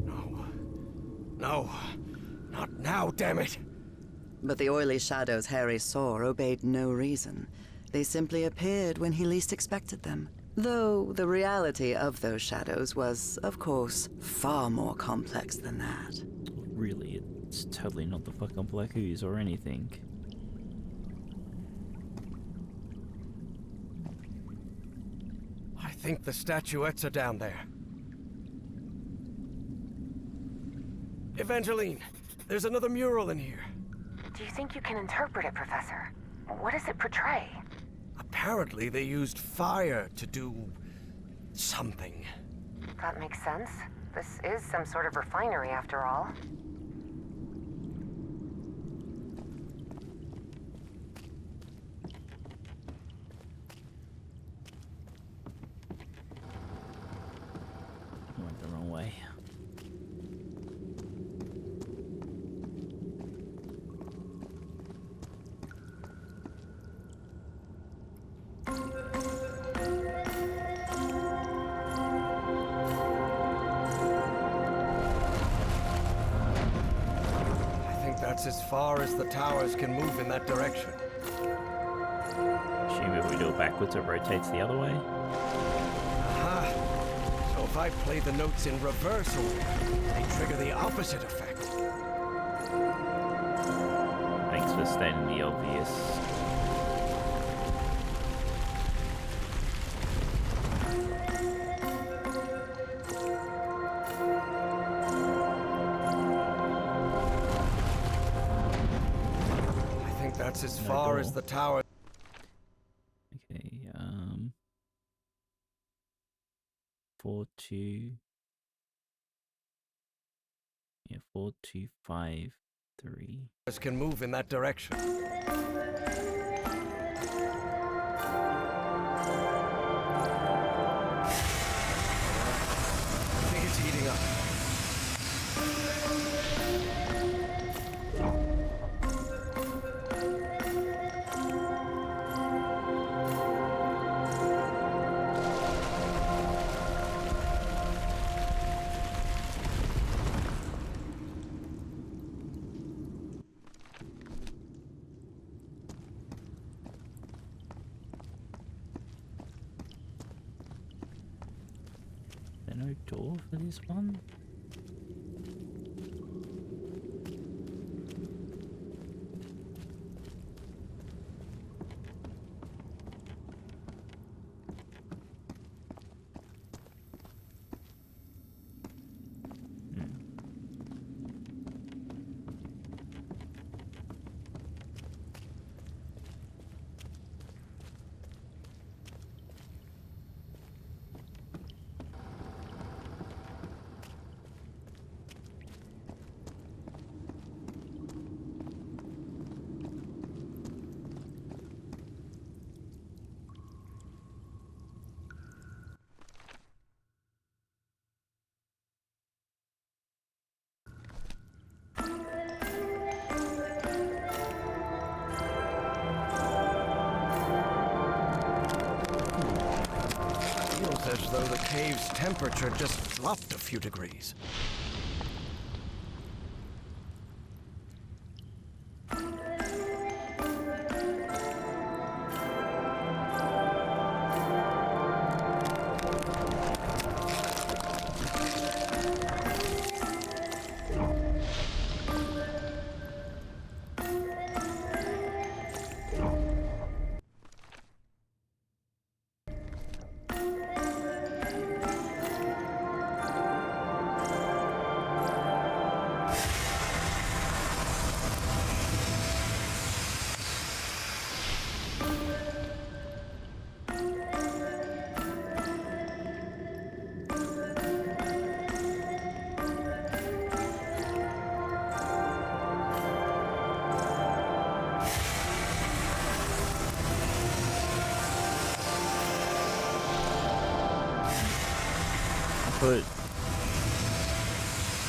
Speaker 5: No, not now, damn it.
Speaker 3: But the oily shadows Harry saw obeyed no reason. They simply appeared when he least expected them. Though the reality of those shadows was, of course, far more complex than that.
Speaker 1: Really, it's totally not the fucking black ooze or anything.
Speaker 5: I think the statuettes are down there. Evangeline, there's another mural in here.
Speaker 2: Do you think you can interpret it, Professor? What does it portray?
Speaker 5: Apparently they used fire to do something.
Speaker 2: That makes sense. This is some sort of refinery, after all.
Speaker 1: I went the wrong way.
Speaker 5: That's as far as the towers can move in that direction.
Speaker 1: Assume if we do it backwards, it rotates the other way.
Speaker 5: Aha! So if I play the notes in reverse order, they trigger the opposite effect.
Speaker 1: Thanks for stating the obvious.
Speaker 5: That's as
Speaker 1: No
Speaker 5: far as
Speaker 1: door.
Speaker 5: the tower.
Speaker 1: Okay, 4253.
Speaker 5: Can move in that direction. I think it's heating up.
Speaker 1: Is there no door for this one?
Speaker 5: Feels as though the cave's temperature just dropped a few degrees.
Speaker 1: But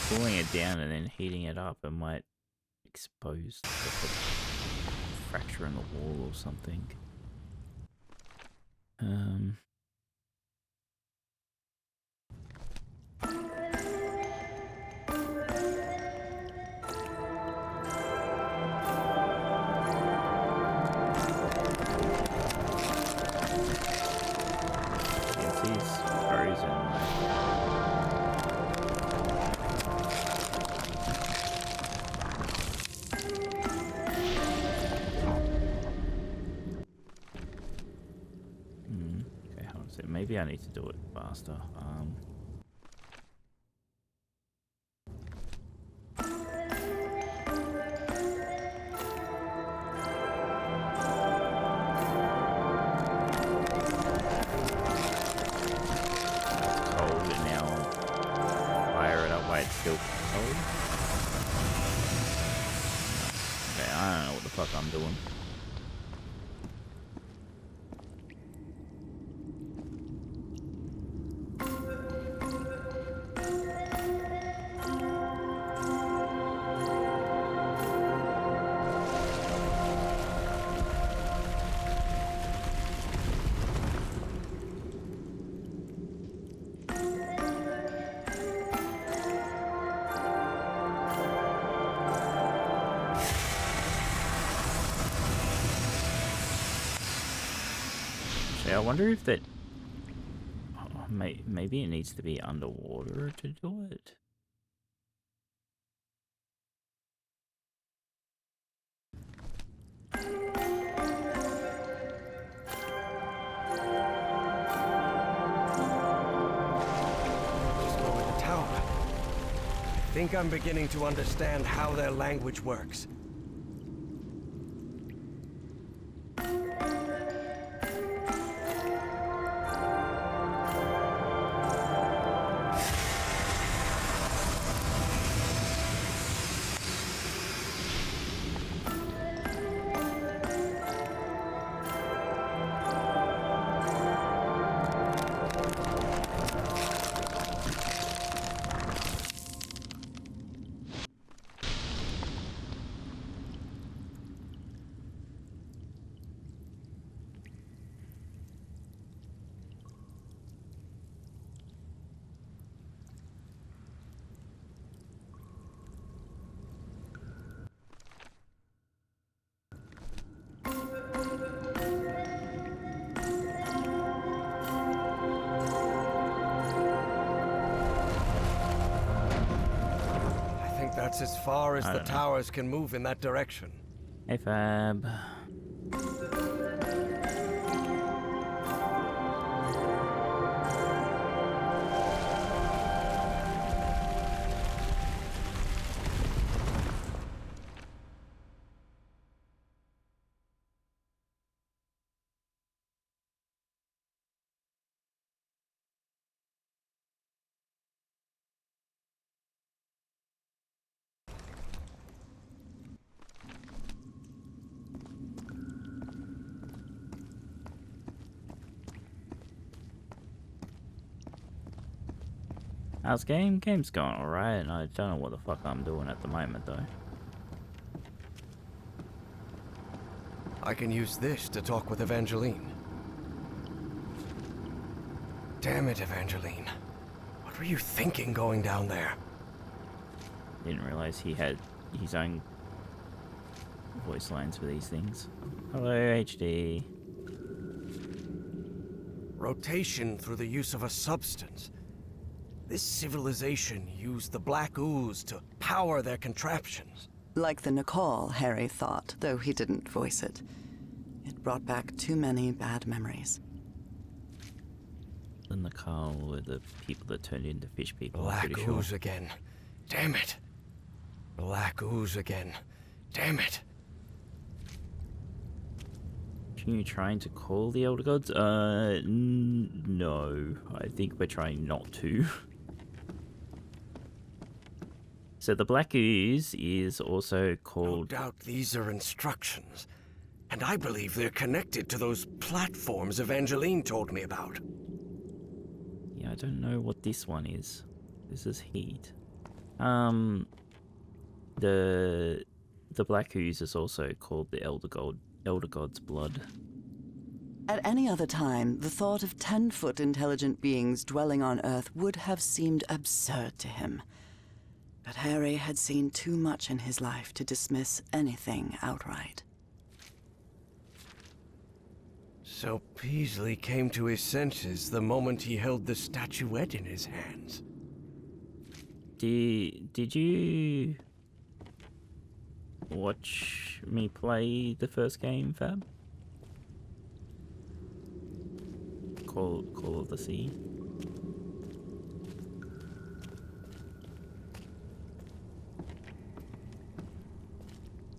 Speaker 1: cooling it down and then heating it up, it might expose the fracture in the wall or something. Okay, hold on a second. Maybe I need to do it faster. Cold and now fire it up while it's still cold. Okay, I don't know what the fuck I'm doing. I wonder if that... maybe it needs to be underwater to do it.
Speaker 5: Just lower the tower. I think I'm beginning to understand how their language works. That's as far as
Speaker 1: I
Speaker 5: the
Speaker 1: don't know.
Speaker 5: towers can move in that direction.
Speaker 1: Hey, Fab. How's game? Game's going alright. I don't know what the fuck I'm doing at the moment though.
Speaker 5: I can use this to talk with Evangeline. Damn it, Evangeline. What were you thinking going down there?
Speaker 1: Didn't realize he had his own voice lines for these things. Hello, HD.
Speaker 5: Rotation through the use of a substance. This civilization used the black ooze to power their contraptions.
Speaker 3: Like the Nicole, Harry thought, though he didn't voice it. It brought back too many bad memories.
Speaker 1: And the Carl were the people that turned into fish people. I'm
Speaker 5: Black
Speaker 1: pretty
Speaker 5: ooze
Speaker 1: sure.
Speaker 5: again. Damn it. Black ooze again. Damn it.
Speaker 1: Are you trying to call the Elder Gods? No. I think we're trying not to. So the Black Ooze is also
Speaker 5: No
Speaker 1: called...
Speaker 5: doubt these are instructions. And I believe they're connected to those platforms Evangeline told me about.
Speaker 1: Yeah, I don't know what this one is. This is heat. The Black Ooze is also called the Elder God's blood.
Speaker 3: At any other time, the thought of 10-foot intelligent beings dwelling on Earth would have seemed absurd to him. But Harry had seen too much in his life to dismiss anything outright.
Speaker 5: So Peasley came to his senses the moment he held the statuette in his hands.
Speaker 1: Did you watch me play the first game, Fab? Call of the Sea.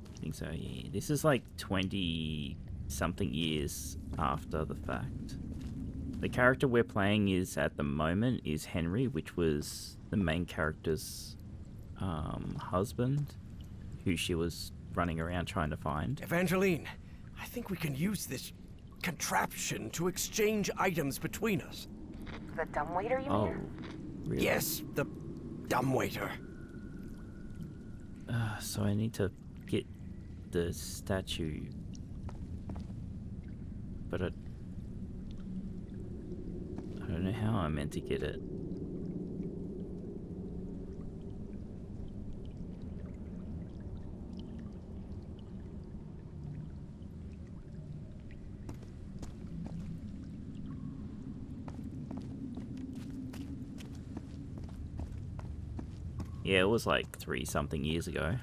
Speaker 1: I think so, yeah. This is like 20-something years after the fact. The character we're playing is, at the moment, is Henry, which was the main character's husband, who she was running around trying to find.
Speaker 5: Evangeline, I think we can use this contraption to exchange items between us.
Speaker 2: The dumbwaiter, you
Speaker 1: Oh,
Speaker 2: mean?
Speaker 1: really?
Speaker 5: Yes, the dumbwaiter.
Speaker 1: So I need to get the statue, but I don't know how I'm meant to get it. Yeah, it was like 3-something years ago.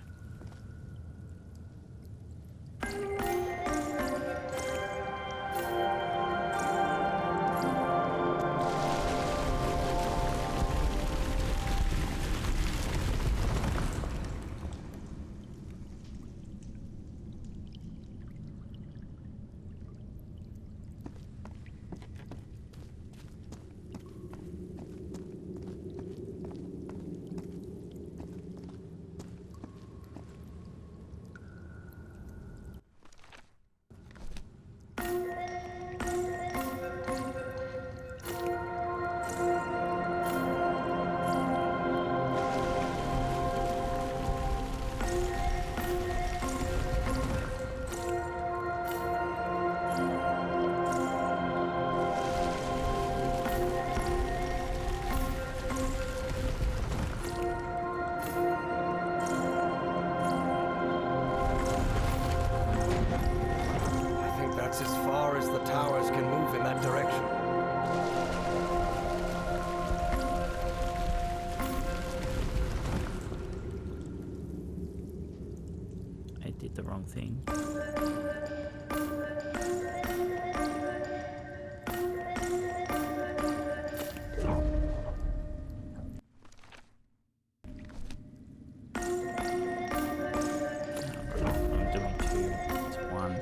Speaker 5: That's as far as the towers can move in that direction.
Speaker 1: I did the wrong thing. I'm doing 2. It's 1.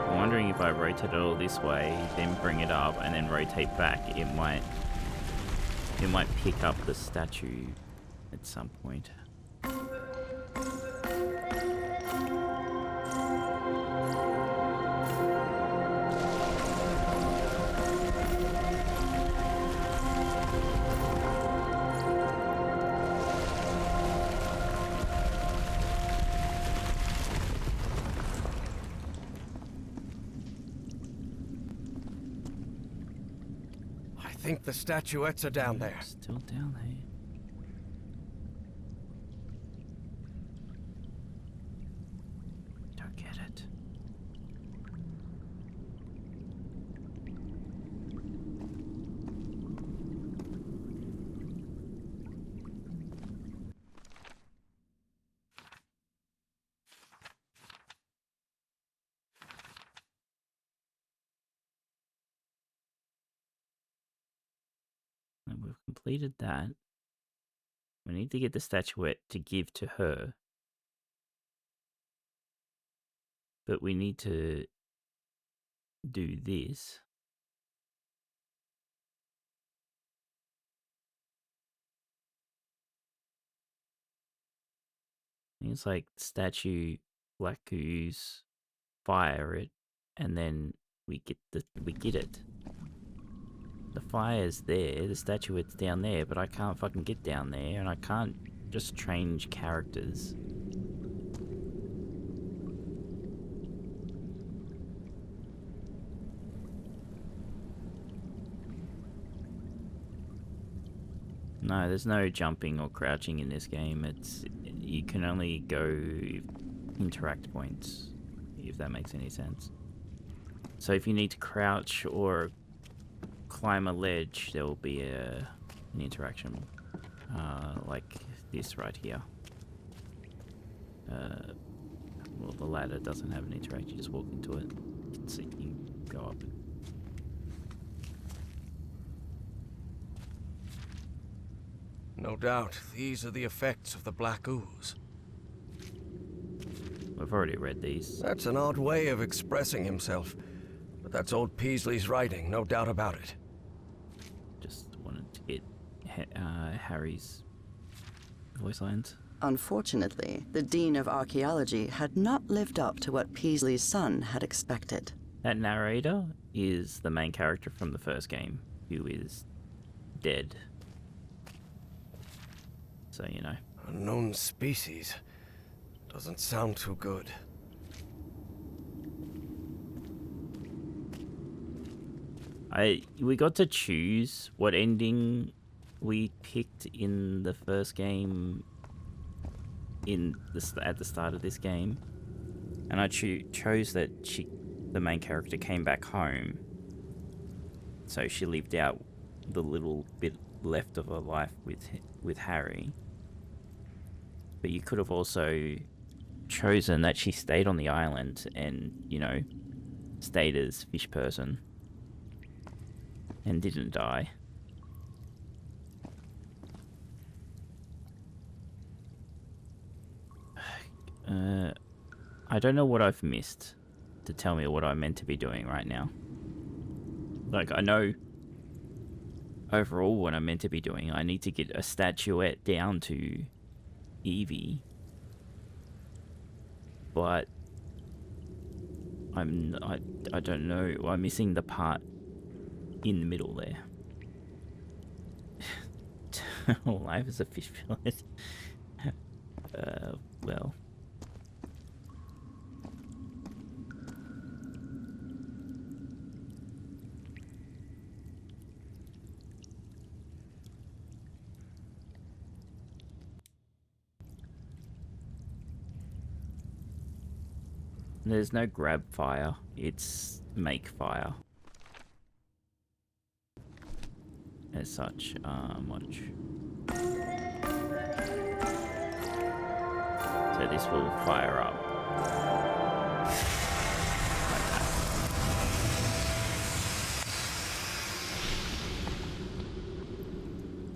Speaker 1: I'm wondering if I rotate it all this way, then bring it up, and then rotate back, it might pick up the statue at some point.
Speaker 5: I think the statuettes are down there.
Speaker 1: Still down there. Don't get it. And we've completed that. We need to get the statuette to give to her. But we need to do this. I think it's like statue, black ooze, fire it, and then we get it. The fire's there, the statuette's down there, but I can't fucking get down there, and I can't just change characters. No, there's no jumping or crouching in this game. You can only go interact points, if that makes any sense. So if you need to crouch or climb a ledge, there will be an interaction, like this right here. Well, the ladder doesn't have an interaction, you just walk into it. You can see, you can go up.
Speaker 5: No doubt, these are the effects of the black ooze.
Speaker 1: We've already read these.
Speaker 5: That's an odd way of expressing himself. But that's old Peasley's writing, no doubt about it.
Speaker 1: Just wanted to get Harry's voice lines.
Speaker 3: Unfortunately, the Dean of Archaeology had not lived up to what Peasley's son had expected.
Speaker 1: That narrator is the main character from the first game, who is dead. So, you know.
Speaker 5: Unknown species. Doesn't sound too good.
Speaker 1: We got to choose what ending we picked in the first game at the start of this game. And I chose that the main character came back home. So she lived out the little bit left of her life with Harry. But you could have also chosen that she stayed on the island and, you know, stayed as fish person and didn't die. I don't know what I've missed to tell me what I'm meant to be doing right now. Like, I know overall what I'm meant to be doing. I need to get a statuette down to Evie, but I don't know. I'm missing the part in the middle there. Life as a fish fillet. Well. There's no grab fire. It's make fire. As such, watch. So this will fire up.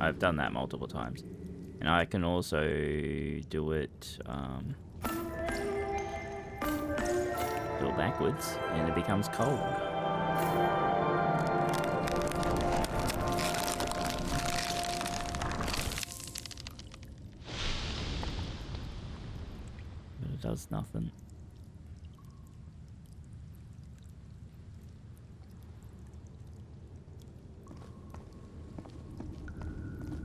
Speaker 1: I've done that multiple times. And I can also do it, go backwards, and it becomes cold. But it does nothing.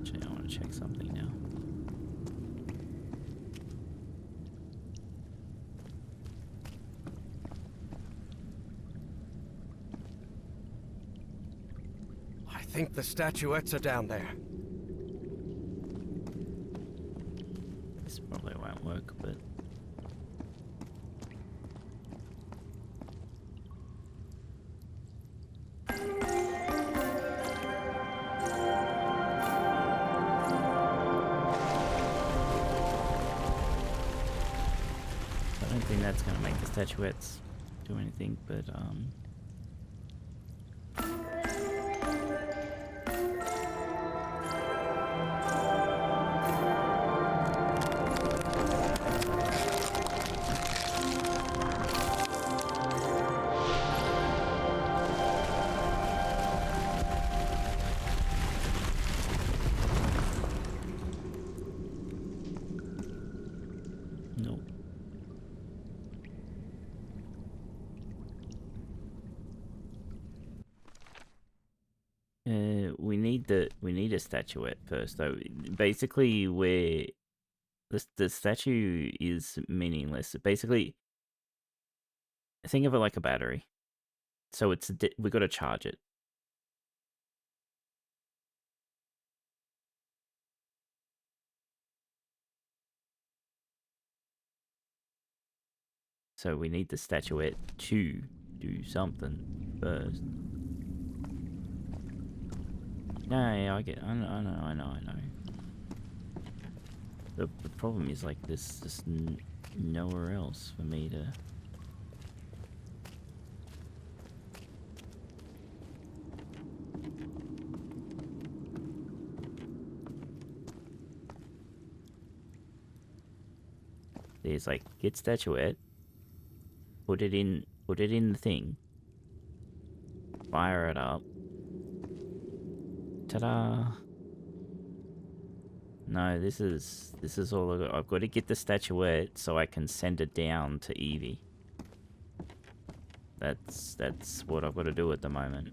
Speaker 1: Actually, I want to check something now.
Speaker 5: I think the statuettes are down there.
Speaker 1: This probably won't work, but... I don't think that's going to make the statuettes do anything, but nope. We need a statuette first, though. Basically, where the statue is meaningless. Basically, think of it like a battery. So we got to charge it. So we need the statuette to do something first. No, I know. The problem is, like, there's just nowhere else for me to... There's, like, get statuette, put it in the thing, fire it up. Ta-da! No, this is all I've got to get the statuette so I can send it down to Evie. That's what I've got to do at the moment.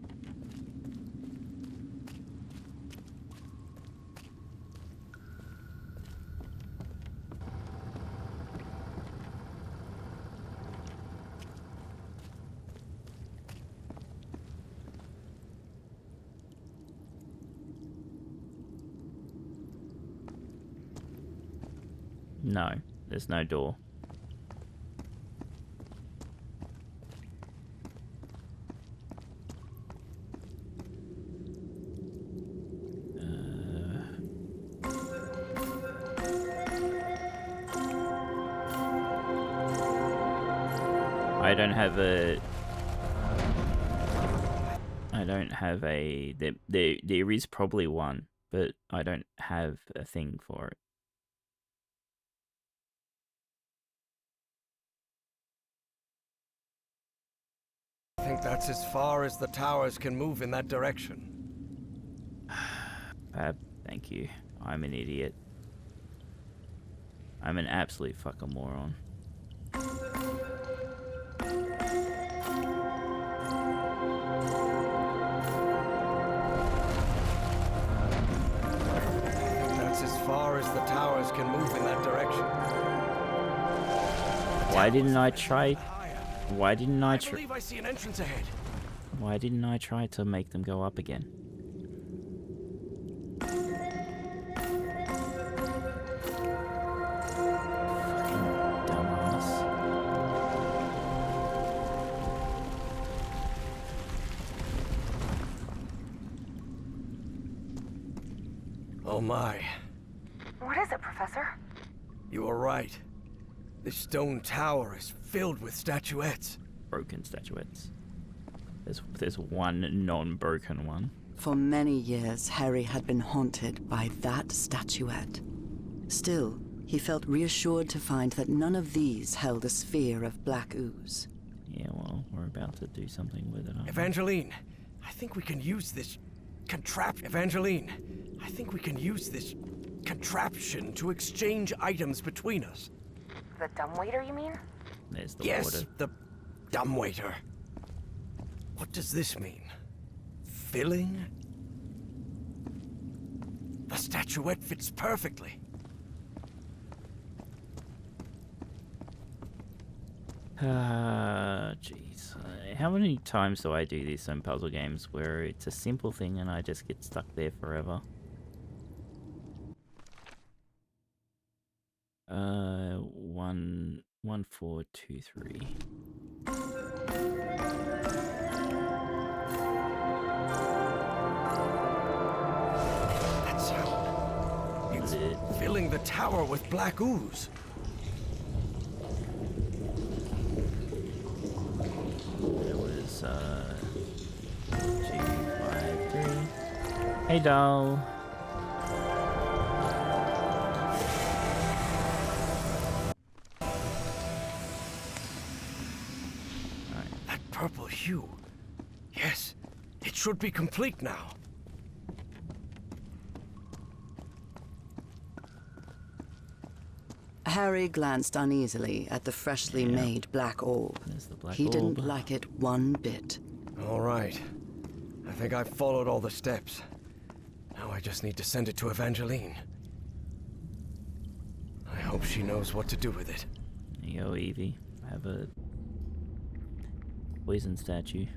Speaker 1: No, there's no door. I don't have a... There is probably one, but I don't have a thing for it.
Speaker 5: I think that's as far as the towers can move in that direction.
Speaker 1: Fab, thank you. I'm an idiot. I'm an absolute fucking moron.
Speaker 5: That's as far as the towers can move in that direction.
Speaker 1: Why didn't I try? Why didn't I try?
Speaker 5: I believe I see an entrance ahead.
Speaker 1: Why didn't I try to make them go up again? Fucking dumbass.
Speaker 5: Oh my.
Speaker 10: What is it, Professor?
Speaker 5: You are right. This stone tower is filled with statuettes.
Speaker 1: Broken statuettes. There's one non-broken one.
Speaker 3: For many years, Harry had been haunted by that statuette. Still, he felt reassured to find that none of these held a sphere of black ooze.
Speaker 1: Yeah, well, we're about to do something with it, aren't we?
Speaker 5: Evangeline, I think we can use this Evangeline, I think we can use this contraption to exchange items between us.
Speaker 10: The dumbwaiter, you mean?
Speaker 1: There's the
Speaker 5: Yes,
Speaker 1: water.
Speaker 5: the dumbwaiter. What does this mean? Filling? The statuette fits perfectly.
Speaker 1: Jeez. How many times do I do this in puzzle games where it's a simple thing and I just get stuck there forever? 1, 4, 2, 3.
Speaker 5: That sound. It's filling the tower with black ooze.
Speaker 1: It was 2, 5, 3. Hey, doll.
Speaker 5: That purple hue. Yes, it should be complete now.
Speaker 3: Harry glanced uneasily at the freshly made black orb.
Speaker 1: There's the black
Speaker 3: He didn't
Speaker 1: orb.
Speaker 3: like it one bit.
Speaker 5: All right. I think I've followed all the steps. Now I just need to send it to Evangeline. I hope she knows what to do with it.
Speaker 1: There you go, Evie. Have a poison statue.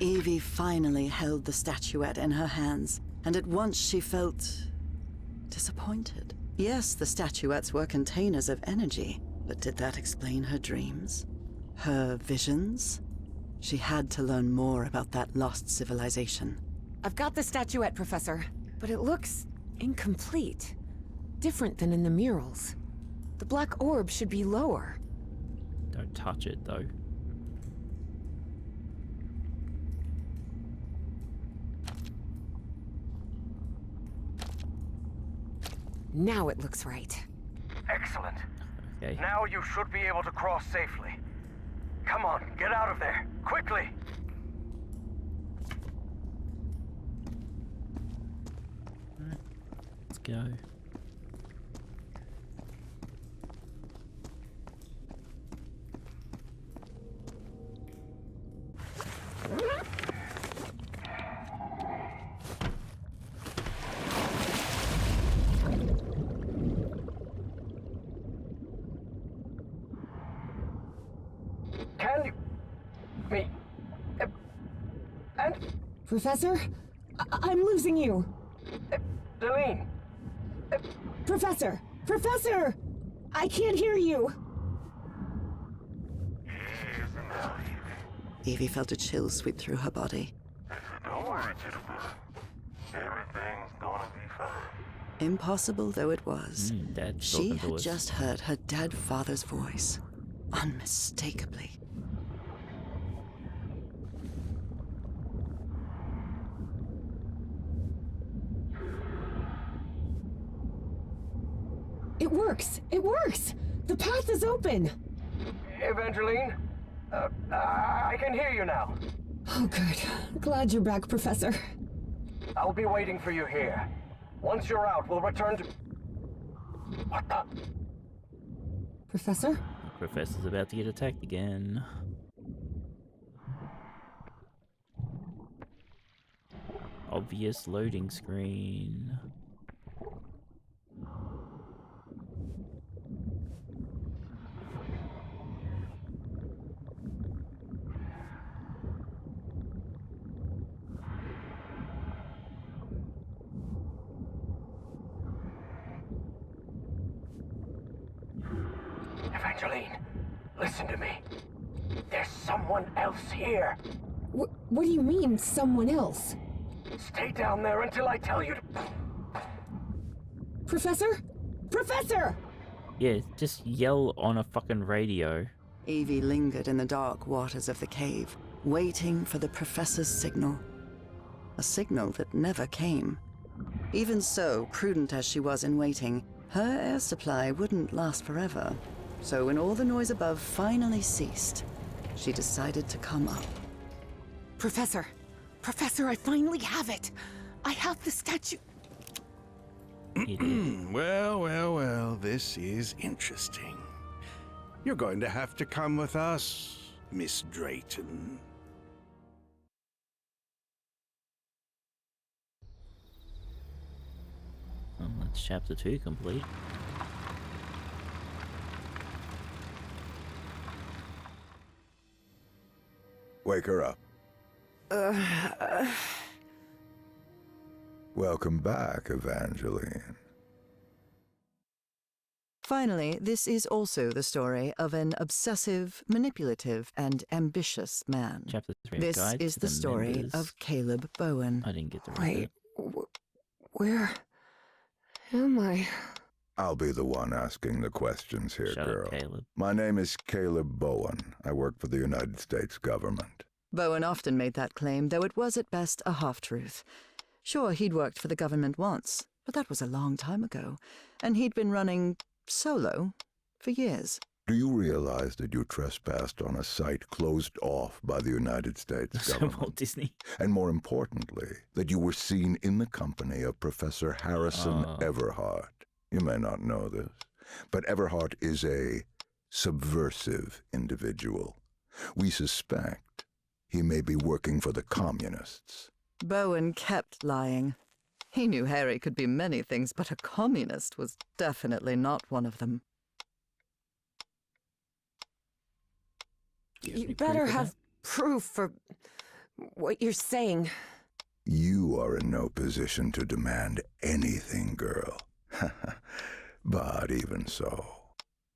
Speaker 3: Evie finally held the statuette in her hands, and at once she felt disappointed. Yes, the statuettes were containers of energy, but did that explain her dreams? Her visions? She had to learn more about that lost civilization.
Speaker 2: I've got the statuette, Professor, but it looks incomplete. Different than in the murals. The black orb should be lower.
Speaker 1: Don't touch it, though.
Speaker 2: Now it looks right.
Speaker 8: Excellent.
Speaker 1: Okay.
Speaker 8: Now you should be able to cross safely. Come on, get out of there, quickly!
Speaker 1: Let's go.
Speaker 8: Can you... me... and...
Speaker 2: Professor? I'm losing you.
Speaker 8: Delene!
Speaker 2: Professor! Professor! I can't hear you.
Speaker 3: Evie felt a chill sweep through her body.
Speaker 7: Don't worry, Jitterbug. Everything's gonna be fine.
Speaker 3: Impossible though it was,
Speaker 1: Dad's
Speaker 3: she
Speaker 1: talking to
Speaker 3: had
Speaker 1: us.
Speaker 3: just heard her dead father's voice, unmistakably.
Speaker 2: It works! It works! The path is open!
Speaker 8: Evangeline? I can hear you now.
Speaker 2: Oh, good. Glad you're back, Professor.
Speaker 8: I'll be waiting for you here. Once you're out, we'll return to... What the...
Speaker 2: Professor?
Speaker 1: The professor's about to get attacked again. Obvious loading screen.
Speaker 8: Evangeline, listen to me. There's someone else here.
Speaker 2: What do you mean, someone else?
Speaker 8: Stay down there until I tell you to...
Speaker 2: Professor? Professor!
Speaker 1: Yeah, just yell on a fucking radio.
Speaker 3: Evie lingered in the dark waters of the cave, waiting for the professor's signal. A signal that never came. Even so, prudent as she was in waiting, her air supply wouldn't last forever. So when all the noise above finally ceased, she decided to come up.
Speaker 2: Professor! Professor, I finally have it! I have the statue...
Speaker 6: Well, this is interesting. You're going to have to come with us, Miss Drayton.
Speaker 1: Well, that's chapter 2 complete.
Speaker 11: Wake her up. Welcome back, Evangeline.
Speaker 3: Finally, this is also the story of an obsessive, manipulative, and ambitious man.
Speaker 1: Chapter 3
Speaker 3: This
Speaker 1: Guide
Speaker 3: is
Speaker 1: to
Speaker 3: the story
Speaker 1: Members.
Speaker 3: of Caleb Bowen.
Speaker 1: I didn't get to read
Speaker 4: Wait,
Speaker 1: it.
Speaker 4: where am I?
Speaker 11: I'll be the one asking the questions here,
Speaker 1: Shut
Speaker 11: girl.
Speaker 1: up, Caleb.
Speaker 11: My name is Caleb Bowen. I work for the United States government.
Speaker 3: Bowen often made that claim, though it was at best a half-truth. Sure, he'd worked for the government once, but that was a long time ago, and he'd been running solo for years.
Speaker 11: Do you realize that you trespassed on a site closed off by the United States
Speaker 1: So
Speaker 11: government?
Speaker 1: Walt Disney.
Speaker 11: And more importantly, that you were seen in the company of Professor Harrison Everhart. You may not know this, but Everhart is a subversive individual. We suspect he may be working for the communists.
Speaker 3: Bowen kept lying. He knew Harry could be many things, but a communist was definitely not one of them.
Speaker 1: Do you have
Speaker 2: You
Speaker 1: any
Speaker 2: better
Speaker 1: proof of
Speaker 2: have proof for what you're saying.
Speaker 11: You are in no position to demand anything, girl. But even so,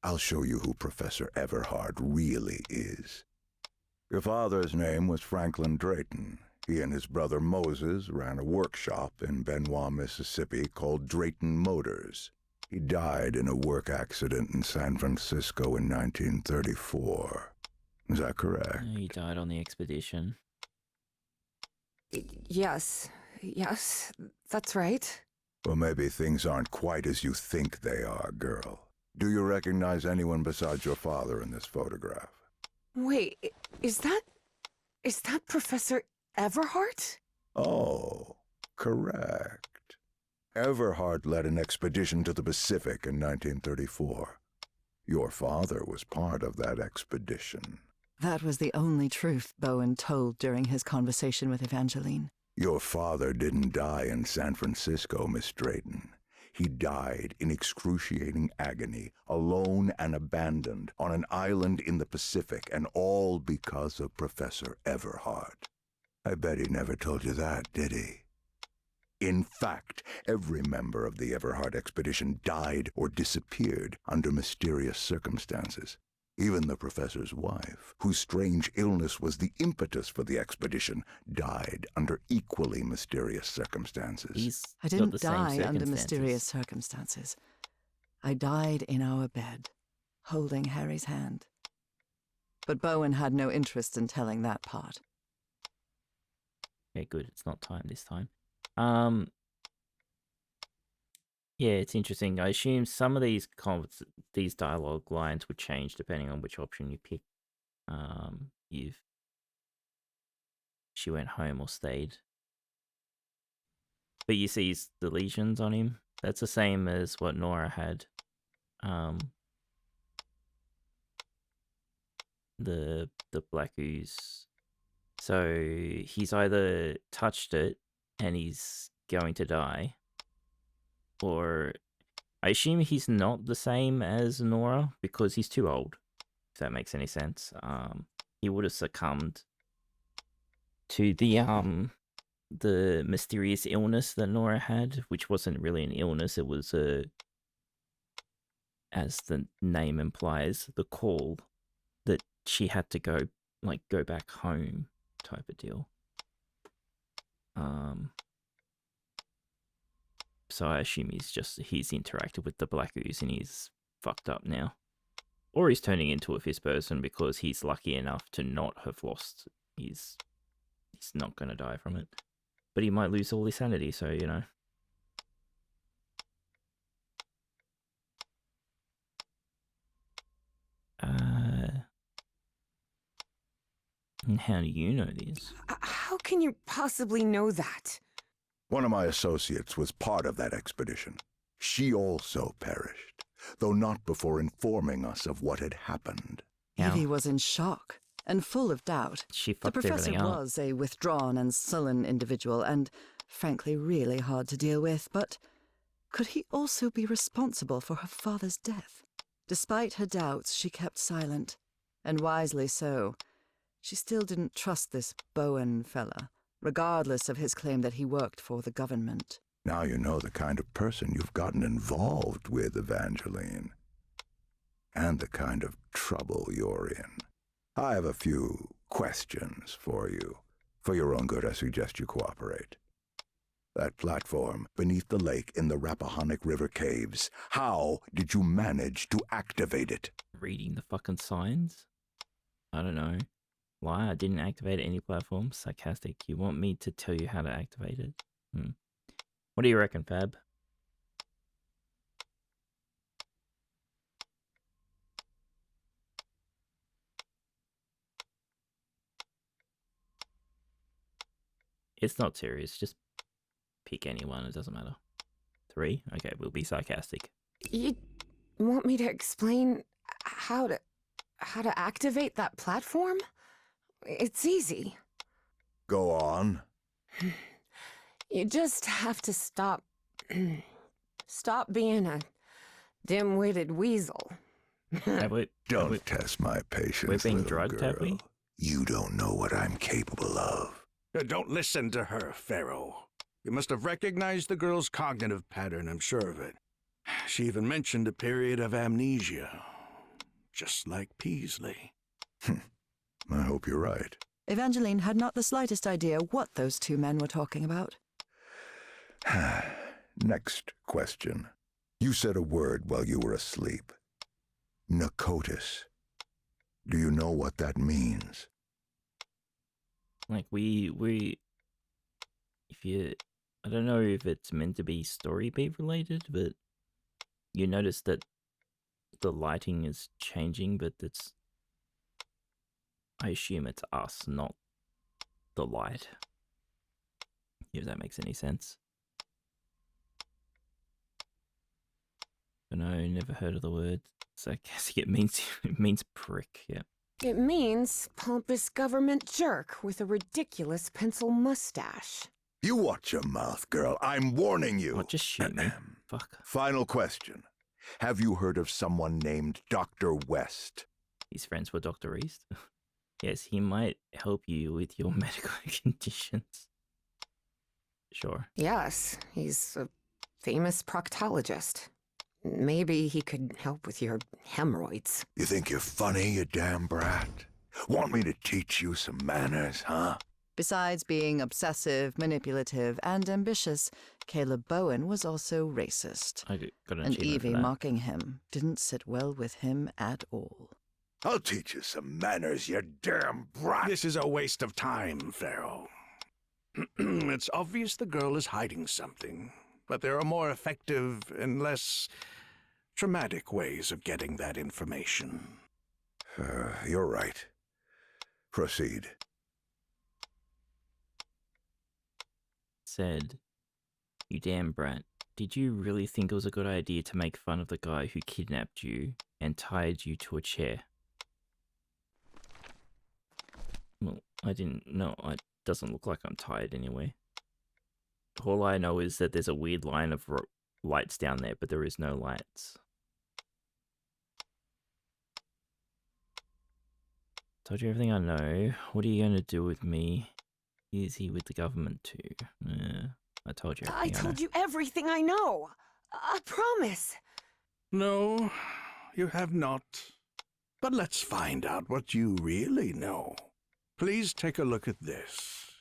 Speaker 11: I'll show you who Professor Everhart really is. Your father's name was Franklin Drayton. He and his brother Moses ran a workshop in Benoit, Mississippi called Drayton Motors. He died in a work accident in San Francisco in 1934. Is that correct?
Speaker 1: He died on the expedition.
Speaker 4: Yes, that's right.
Speaker 11: Well, maybe things aren't quite as you think they are, girl. Do you recognize anyone besides your father in this photograph?
Speaker 4: Wait, is that Professor Everhart?
Speaker 11: Oh, correct. Everhart led an expedition to the Pacific in 1934. Your father was part of that expedition.
Speaker 3: That was the only truth Bowen told during his conversation with Evangeline.
Speaker 11: Your father didn't die in San Francisco, Miss Drayton. He died in excruciating agony, alone and abandoned, on an island in the Pacific, and all because of Professor Everhart. I bet he never told you that, did he? In fact, every member of the Everhart expedition died or disappeared under mysterious circumstances. Even the professor's wife, whose strange illness was the impetus for the expedition, died under equally mysterious circumstances.
Speaker 3: I didn't die under mysterious circumstances. I died in our bed, holding Harry's hand. But Bowen had no interest in telling that part.
Speaker 1: Okay, good. It's not time this time. Yeah, it's interesting. I assume some of these dialogue lines would change depending on which option you pick. If she went home or stayed. But you see the lesions on him. That's the same as what Nora had. The black ooze. So he's either touched it and he's going to die, or I assume he's not the same as Nora because he's too old, if that makes any sense. He would have succumbed to the mysterious illness that Nora had, which wasn't really an illness. It was as the name implies, the call that she had to go back home type of deal. So I assume he's interacted with the Black Ooze and he's fucked up now. Or he's turning into a fist person because he's lucky enough to not have lost. He's not going to die from it. But he might lose all his sanity, so, you know. And how do you know this?
Speaker 4: How can you possibly know that?
Speaker 11: One of my associates was part of that expedition. She also perished, though not before informing us of what had happened.
Speaker 3: Evie was in shock and full of doubt.
Speaker 1: She
Speaker 3: The
Speaker 1: fucked
Speaker 3: professor
Speaker 1: everything up.
Speaker 3: was a withdrawn and sullen individual and, frankly, really hard to deal with, but could he also be responsible for her father's death? Despite her doubts, she kept silent, and wisely so. She still didn't trust this Bowen fella, regardless of his claim that he worked for the government.
Speaker 11: Now you know the kind of person you've gotten involved with, Evangeline. And the kind of trouble you're in. I have a few questions for you. For your own good, I suggest you cooperate. That platform beneath the lake in the Rappahannock River caves, how did you manage to activate it?
Speaker 1: Reading the fucking signs? I don't know. Why? I didn't activate any platform. Sarcastic. You want me to tell you how to activate it? What do you reckon, Fab? It's not serious. Just pick anyone. It doesn't matter. 3? Okay, we'll be sarcastic.
Speaker 4: You want me to explain how to activate that platform? It's easy.
Speaker 11: Go on.
Speaker 4: You just have to stop being a dim-witted weasel.
Speaker 11: Don't test my patience,
Speaker 1: We're being
Speaker 11: little
Speaker 1: drugged,
Speaker 11: girl.
Speaker 1: have we?
Speaker 11: You don't know what I'm capable of.
Speaker 6: Don't listen to her, Pharaoh. You must have recognized the girl's cognitive pattern, I'm sure of it. She even mentioned a period of amnesia. Just like Peasley.
Speaker 11: I hope you're right.
Speaker 3: Evangeline had not the slightest idea what those two men were talking about.
Speaker 11: Next question. You said a word while you were asleep. Nakotis. Do you know what that means?
Speaker 1: Like, I don't know if it's meant to be story beat related, but you notice that the lighting is changing, but I assume it's us, not the light. If that makes any sense. But no, never heard of the word. So I guess it means prick, yeah.
Speaker 4: It means pompous government jerk with a ridiculous pencil mustache.
Speaker 11: You watch your mouth, girl. I'm warning you.
Speaker 1: Oh, just shoot me. Fuck.
Speaker 11: Final question. Have you heard of someone named Dr. West?
Speaker 1: He's friends with Dr. East. Yes, he might help you with your medical conditions. Sure.
Speaker 4: Yes, he's a famous proctologist. Maybe he could help with your hemorrhoids.
Speaker 11: You think you're funny, you damn brat? Want me to teach you some manners, huh?
Speaker 3: Besides being obsessive, manipulative, and ambitious, Caleb Bowen was also racist.
Speaker 1: I got an
Speaker 3: And
Speaker 1: achievement for
Speaker 3: Evie
Speaker 1: that.
Speaker 3: mocking him didn't sit well with him at all.
Speaker 11: I'll teach you some manners, you damn brat.
Speaker 6: This is a waste of time, Pharaoh. It's obvious the girl is hiding something, but there are more effective and less traumatic ways of getting that information.
Speaker 11: You're right. Proceed.
Speaker 1: Said, "You damn brat. Did you really think it was a good idea to make fun of the guy who kidnapped you and tied you to a chair?" Well, I didn't know. It doesn't look like I'm tired anyway. All I know is that there's a weird line of lights down there, but there is no lights. Told you everything I know. What are you going to do with me? Is he with the government too? I told you everything
Speaker 4: I told you everything I know. I promise.
Speaker 6: No, you have not. But let's find out what you really know. Please take a look at this.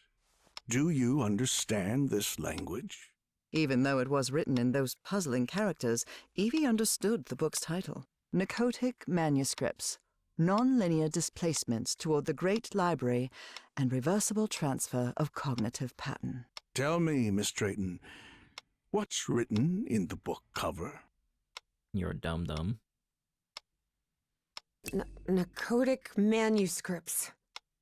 Speaker 6: Do you understand this language?
Speaker 3: Even though it was written in those puzzling characters, Evie understood the book's title. Narcotic Manuscripts. Non-linear displacements toward the Great Library and reversible transfer of cognitive pattern.
Speaker 6: Tell me, Miss Drayton, what's written in the book cover?
Speaker 1: You're a dum-dum.
Speaker 4: Narcotic manuscripts.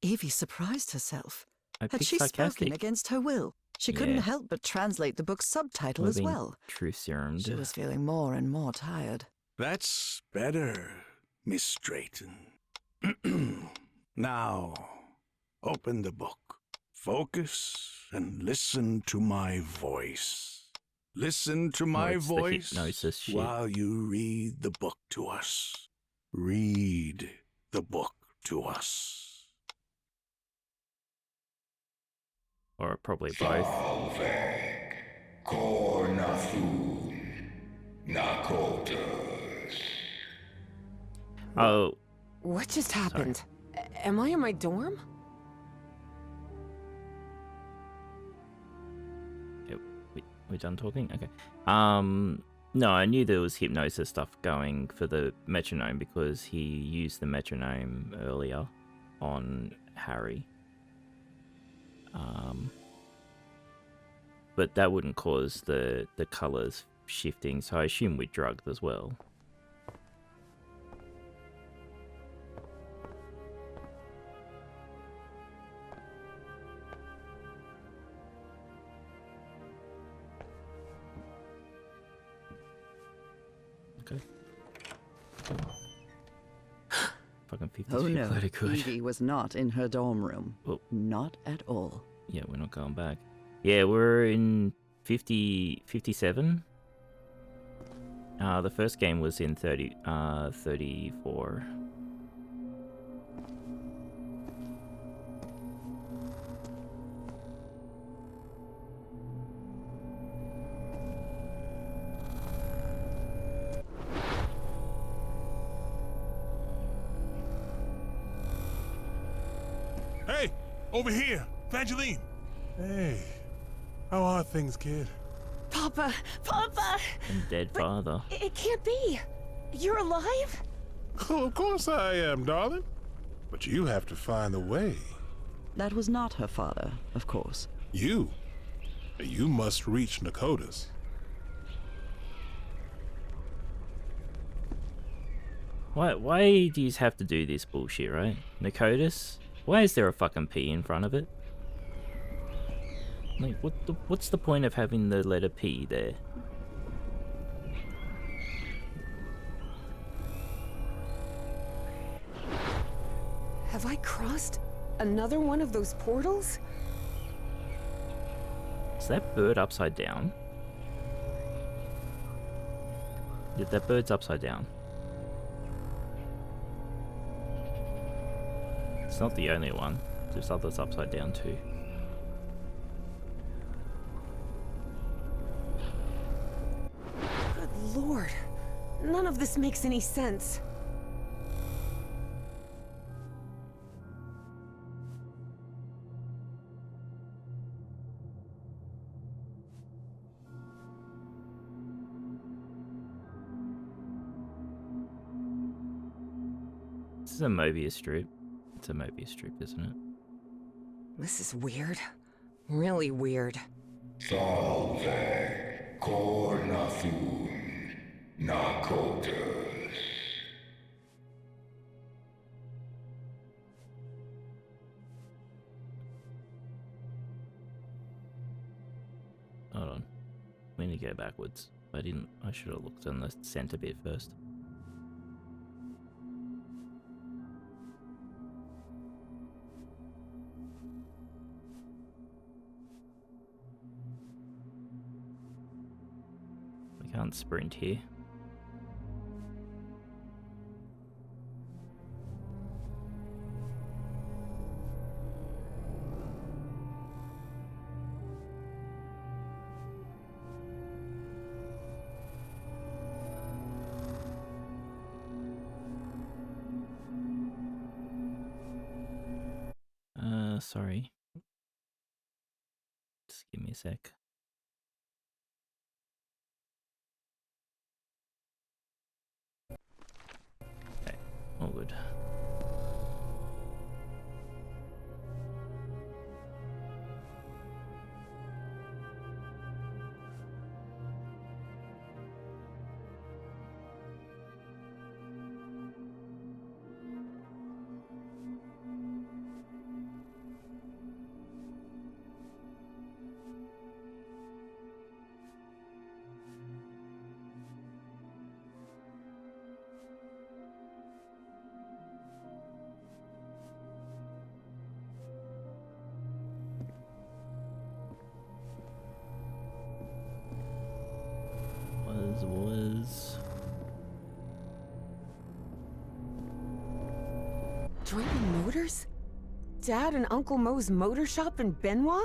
Speaker 3: Evie surprised herself.
Speaker 1: I
Speaker 3: Had
Speaker 1: picked
Speaker 3: she
Speaker 1: sarcastic.
Speaker 3: spoken against her will? She couldn't
Speaker 1: Yeah.
Speaker 3: help but translate the book's subtitle
Speaker 1: We're
Speaker 3: as
Speaker 1: being
Speaker 3: well.
Speaker 1: Truth serumed.
Speaker 3: She was feeling more and more tired.
Speaker 6: That's better, Miss Drayton. Now, open the book. Focus and listen to my voice. Listen to my
Speaker 1: it's the
Speaker 6: voice
Speaker 1: hypnosis shit.
Speaker 6: while you read the book to us. Read the book to us.
Speaker 1: Or probably both.
Speaker 11: Salvek, Kornathun, Nakotas.
Speaker 1: Oh,
Speaker 4: What just happened? Am I in my dorm?
Speaker 1: we're done talking? Okay. No, I knew there was hypnosis stuff going for the metronome because he used the metronome earlier on Harry. But that wouldn't cause the colours shifting, so I assume we're drugged as well. Okay. Fucking 50
Speaker 3: Oh
Speaker 1: feet
Speaker 3: no,
Speaker 1: bloody good.
Speaker 3: Evie was not in her dorm room.
Speaker 1: Oh.
Speaker 3: Not at all.
Speaker 1: Yeah, we're not going back. Yeah, we're in 57. The first game was in 34.
Speaker 7: Hey, over here, Evangeline. Hey, how are things, kid?
Speaker 2: Papa! Papa!
Speaker 1: And dead father.
Speaker 2: It can't be! You're alive?
Speaker 7: Oh, of course I am, darling. But you have to find the way.
Speaker 3: That was not her father, of course.
Speaker 7: You must reach Nakotas.
Speaker 1: Why do you have to do this bullshit, right? Nakotas? Why is there a fucking P in front of it? Like, what's the point of having the letter P there?
Speaker 2: Have I crossed another one of those portals?
Speaker 1: Is that bird upside down? Yeah, that bird's upside down. It's not the only one. There's others upside down too.
Speaker 2: Good lord. None of this makes any sense.
Speaker 1: This is a Mobius strip. It's a Mobius strip, isn't it?
Speaker 2: This is weird. Really weird.
Speaker 11: Salvek, Kornathun, Nakotas.
Speaker 1: Hold on. We need to go backwards. I should have looked on the center bit first. We can't sprint here. Sorry. Just give me a sec.
Speaker 4: Drayton Motors? Dad and Uncle Mo's motor shop in Benoit?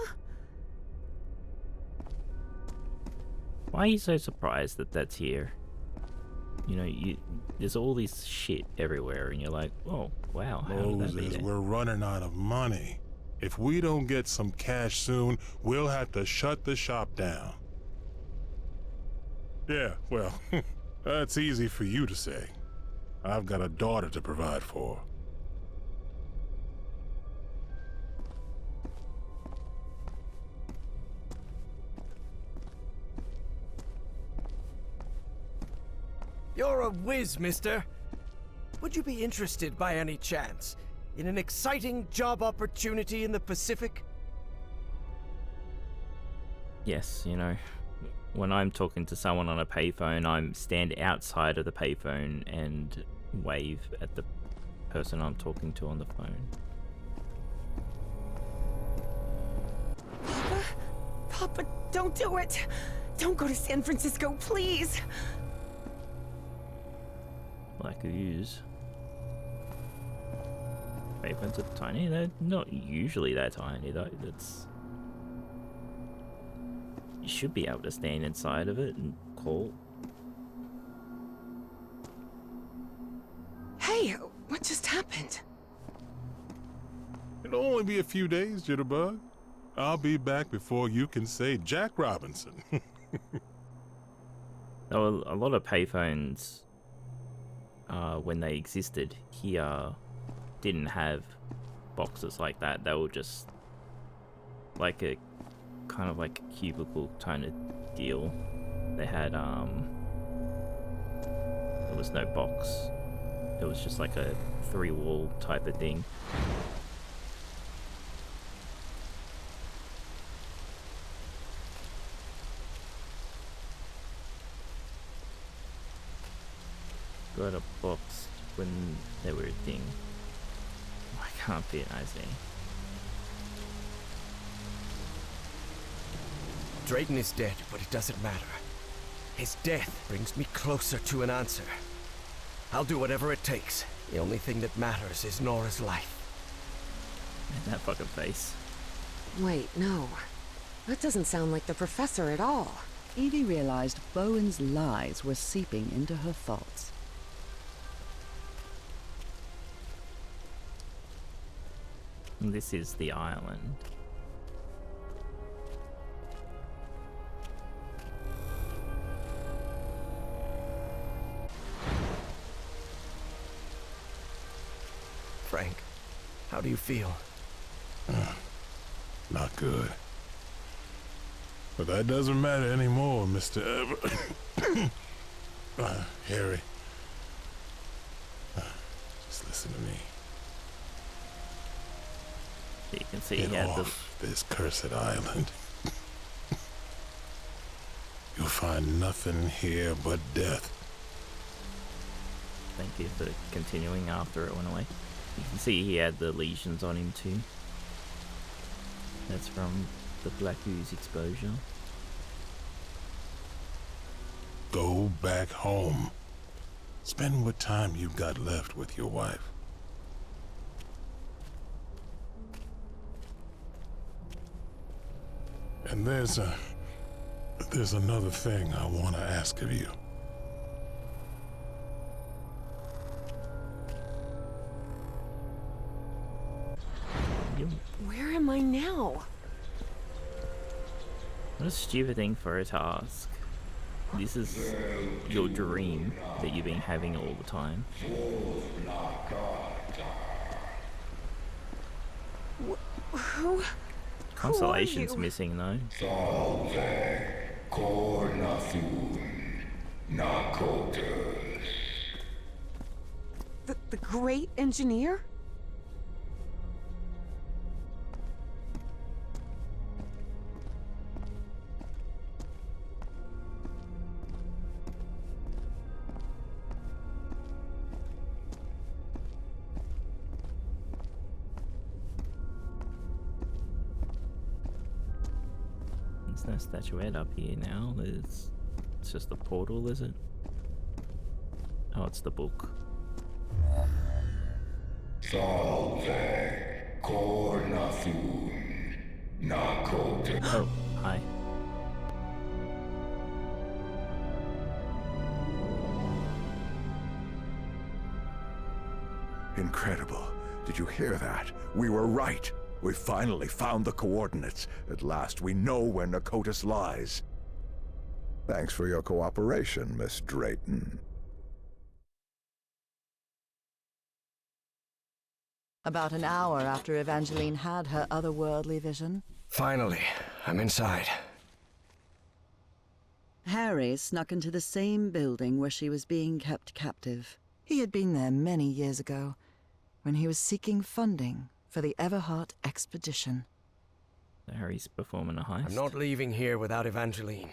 Speaker 1: Why are you so surprised that that's here? You know, there's all this shit everywhere, and you're like, oh, wow, how did that be
Speaker 12: Moses,
Speaker 1: there?
Speaker 12: we're running out of money. If we don't get some cash soon, we'll have to shut the shop down. Yeah, well, that's easy for you to say. I've got a daughter to provide for.
Speaker 5: You're a whiz, mister. Would you be interested by any chance in an exciting job opportunity in the Pacific?
Speaker 1: Yes, you know, when I'm talking to someone on a payphone, I stand outside of the payphone and wave at the person I'm talking to on the phone.
Speaker 4: Papa, don't do it! Don't go to San Francisco, please!
Speaker 1: Black ooze. Payphones are tiny. They're not usually that tiny though. You should be able to stand inside of it and call.
Speaker 4: Hey, what just happened?
Speaker 12: It'll only be a few days, Jitterbug. I'll be back before you can say Jack Robinson.
Speaker 1: There were a lot of payphones when they existed here didn't have boxes like that. They were just like a kind of like a cubicle kind of deal. They had there was no box. It was just like a 3-wall type of thing. Got a box when they were a thing. I can't fit, I see.
Speaker 5: Drayton is dead, but it doesn't matter. His death brings me closer to an answer. I'll do whatever it takes. The only thing that matters is Nora's life.
Speaker 1: And that fucking face.
Speaker 2: Wait, no. That doesn't sound like the professor at all.
Speaker 3: Evie realized Bowen's lies were seeping into her thoughts.
Speaker 1: This is the island.
Speaker 5: Frank, how do you feel?
Speaker 12: Not good. But that doesn't matter anymore, Mr. Harry. Just listen to me.
Speaker 1: You can see
Speaker 12: Get
Speaker 1: he had
Speaker 12: off this cursed island. You'll find nothing here but death.
Speaker 1: Thank you for continuing after it went away. You can see he had the lesions on him too. That's from the black ooze exposure.
Speaker 12: Go back home. Spend what time you've got left with your wife. And there's another thing I want to ask of you.
Speaker 4: Where am I now?
Speaker 1: What a stupid thing for her to ask. This is your dream that you've been having all the time.
Speaker 4: Who?
Speaker 1: Consolation's missing though.
Speaker 4: The great engineer?
Speaker 1: There's no statuette up here now. It's just a portal, is it? Oh, it's the book.
Speaker 11: Salve, cornathun, nakote.
Speaker 1: Oh, hi.
Speaker 11: Incredible. Did you hear that? We were right. We finally found the coordinates. At last we know where Nakotis lies. Thanks for your cooperation, Miss Drayton.
Speaker 3: About an hour after Evangeline had her otherworldly vision,
Speaker 5: Finally, I'm inside.
Speaker 3: Harry snuck into the same building where she was being kept captive. He had been there many years ago, when he was seeking funding for the Everhart expedition.
Speaker 1: Harry's performing a heist.
Speaker 5: I'm not leaving here without Evangeline.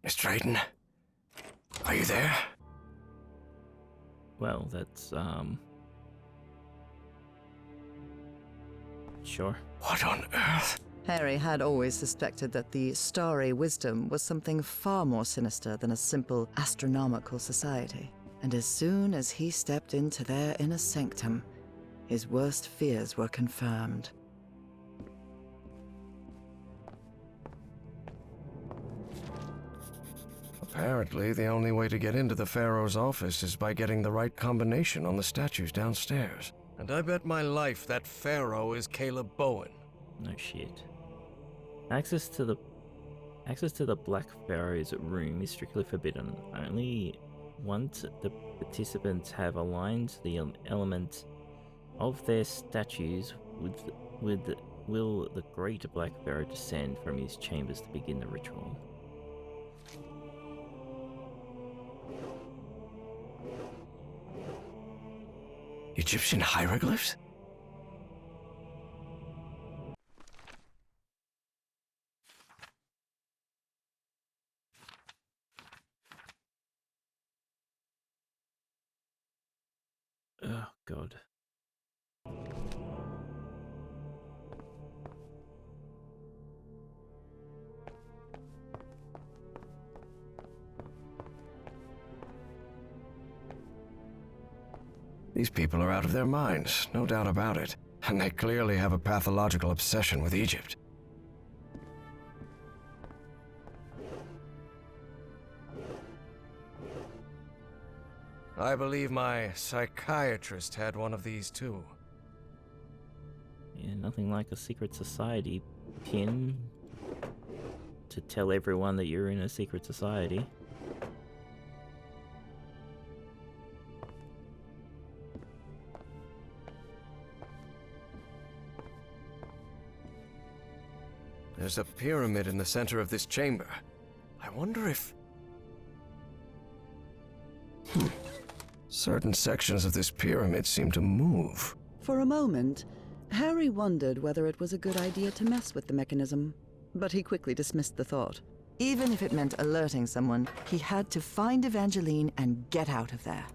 Speaker 5: Miss Drayton, are you there?
Speaker 1: Well, that's, sure.
Speaker 5: What on earth?
Speaker 3: Harry had always suspected that the starry wisdom was something far more sinister than a simple astronomical society. And as soon as he stepped into their inner sanctum, his worst fears were confirmed.
Speaker 5: Apparently, the only way to get into the Pharaoh's office is by getting the right combination on the statues downstairs. And I bet my life that Pharaoh is Caleb Bowen.
Speaker 1: No shit. Access to the Black Pharaoh's room is strictly forbidden. Only once the participants have aligned the element of their statues will the Great Black Pharaoh descend from his chambers to begin the ritual.
Speaker 5: Egyptian hieroglyphs?
Speaker 1: Oh, God.
Speaker 5: These people are out of their minds, no doubt about it. And they clearly have a pathological obsession with Egypt. I believe my psychiatrist had one of these too.
Speaker 1: Yeah, nothing like a secret society pin to tell everyone that you're in a secret society.
Speaker 5: There's a pyramid in the center of this chamber. I wonder if... Certain sections of this pyramid seem to move.
Speaker 3: For a moment, Harry wondered whether it was a good idea to mess with the mechanism, but he quickly dismissed the thought. Even if it meant alerting someone, he had to find Evangeline and get out of there.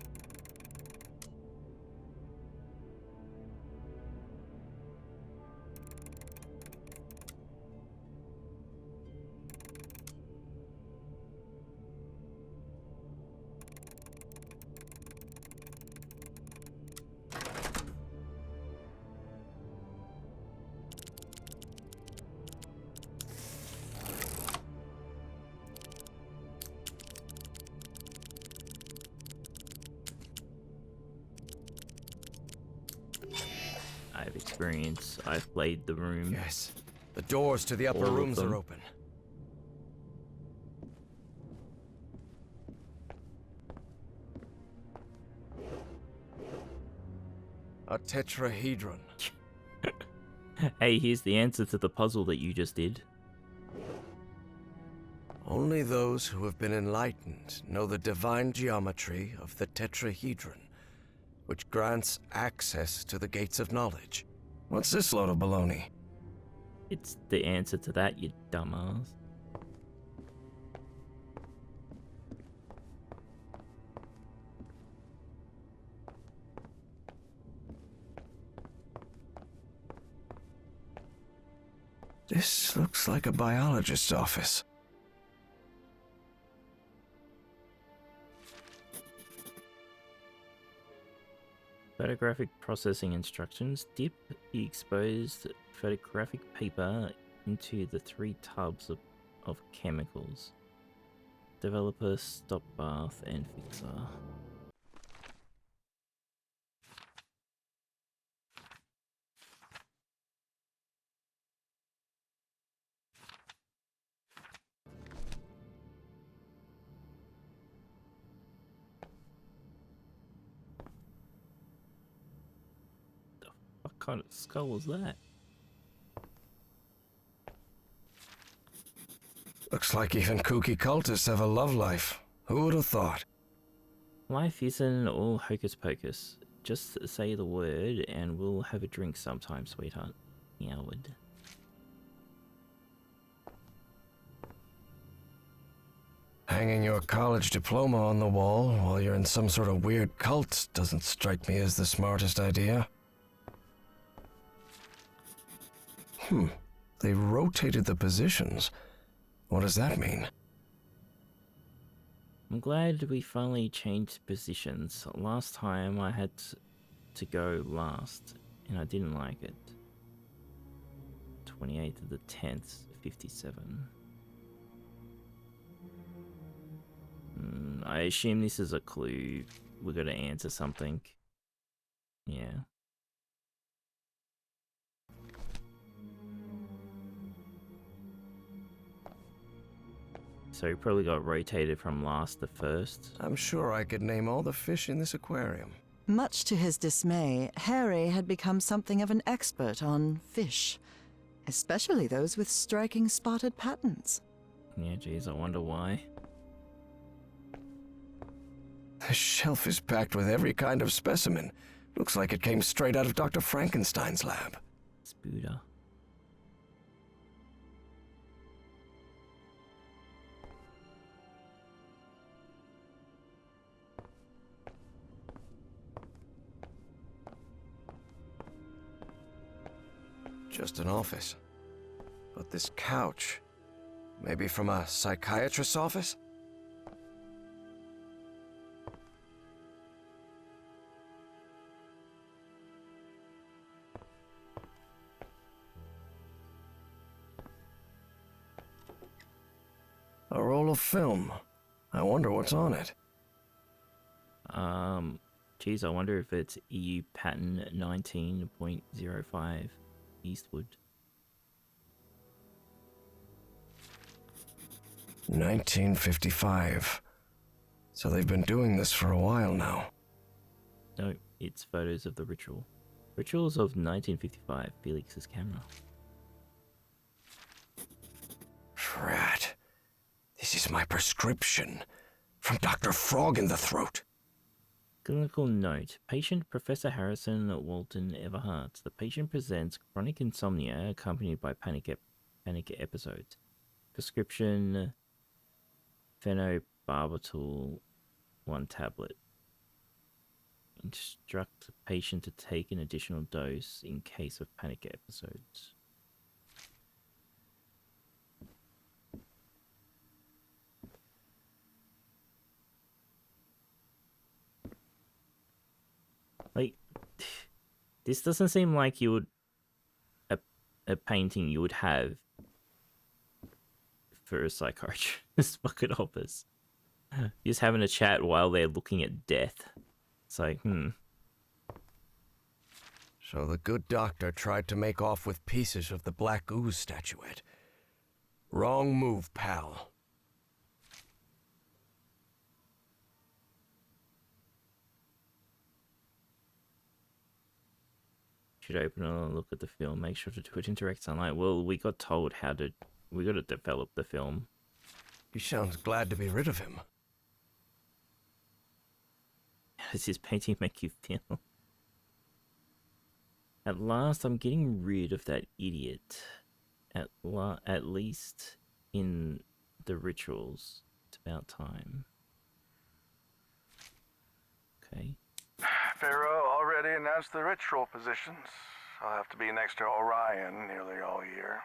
Speaker 1: I have experience. I've played the room.
Speaker 5: Yes. The doors to the upper
Speaker 1: All of
Speaker 5: rooms
Speaker 1: them.
Speaker 5: are open. A tetrahedron.
Speaker 1: Hey, here's the answer to the puzzle that you just did.
Speaker 5: Only those who have been enlightened know the divine geometry of the tetrahedron, which grants access to the gates of knowledge. What's this load of baloney?
Speaker 1: It's the answer to that, you dumbass.
Speaker 5: This looks like a biologist's office.
Speaker 1: Photographic processing instructions. Dip the exposed photographic paper into the 3 tubs of chemicals. Developer, stop bath, and fixer. What kind of skull was that?
Speaker 5: Looks like even kooky cultists have a love life. Who would have thought?
Speaker 1: Life isn't all hocus pocus. Just say the word and we'll have a drink sometime, sweetheart. Meowwood.
Speaker 5: Hanging your college diploma on the wall while you're in some sort of weird cult doesn't strike me as the smartest idea. They rotated the positions. What does that mean?
Speaker 1: I'm glad we finally changed positions. Last time I had to go last, and I didn't like it. 28th of the 10th, 57. I assume this is a clue. We're gonna answer something. Yeah. So he probably got rotated from last to first.
Speaker 5: I'm sure I could name all the fish in this aquarium.
Speaker 3: Much to his dismay, Harry had become something of an expert on fish, especially those with striking spotted patterns.
Speaker 1: Yeah, geez, I wonder why.
Speaker 5: The shelf is packed with every kind of specimen. Looks like it came straight out of Dr. Frankenstein's lab.
Speaker 1: Spooder.
Speaker 5: Just an office. But this couch, maybe from a psychiatrist's office? A roll of film. I wonder what's on it.
Speaker 1: Geez, I wonder if it's EU patent 19.05 Eastwood.
Speaker 5: 1955. So they've been doing this for a while now.
Speaker 1: No, it's photos of the ritual. Rituals of 1955, Felix's camera.
Speaker 5: Drat. This is my prescription. From Dr. Frog in the Throat.
Speaker 1: Clinical note. Patient Professor Harrison Walton Everhart. The patient presents chronic insomnia accompanied by panic episodes. Prescription phenobarbital 1 tablet. Instruct the patient to take an additional dose in case of panic episodes. Like, this doesn't seem like you would a painting you would have for a psychiatrist bucket office. Just having a chat while they're looking at death. It's like,
Speaker 5: So the good doctor tried to make off with pieces of the Black Ooze statuette. Wrong move, pal.
Speaker 1: Should open a look at the film. Make sure to do it in direct sunlight. Well, we got told how to. We got to develop the film.
Speaker 5: He sounds glad to be rid of him.
Speaker 1: How does this painting make you feel? At last, I'm getting rid of that idiot. At least in the rituals. It's about time. Okay.
Speaker 13: Pharaoh already announced the ritual positions. I'll have to be next to Orion nearly all year.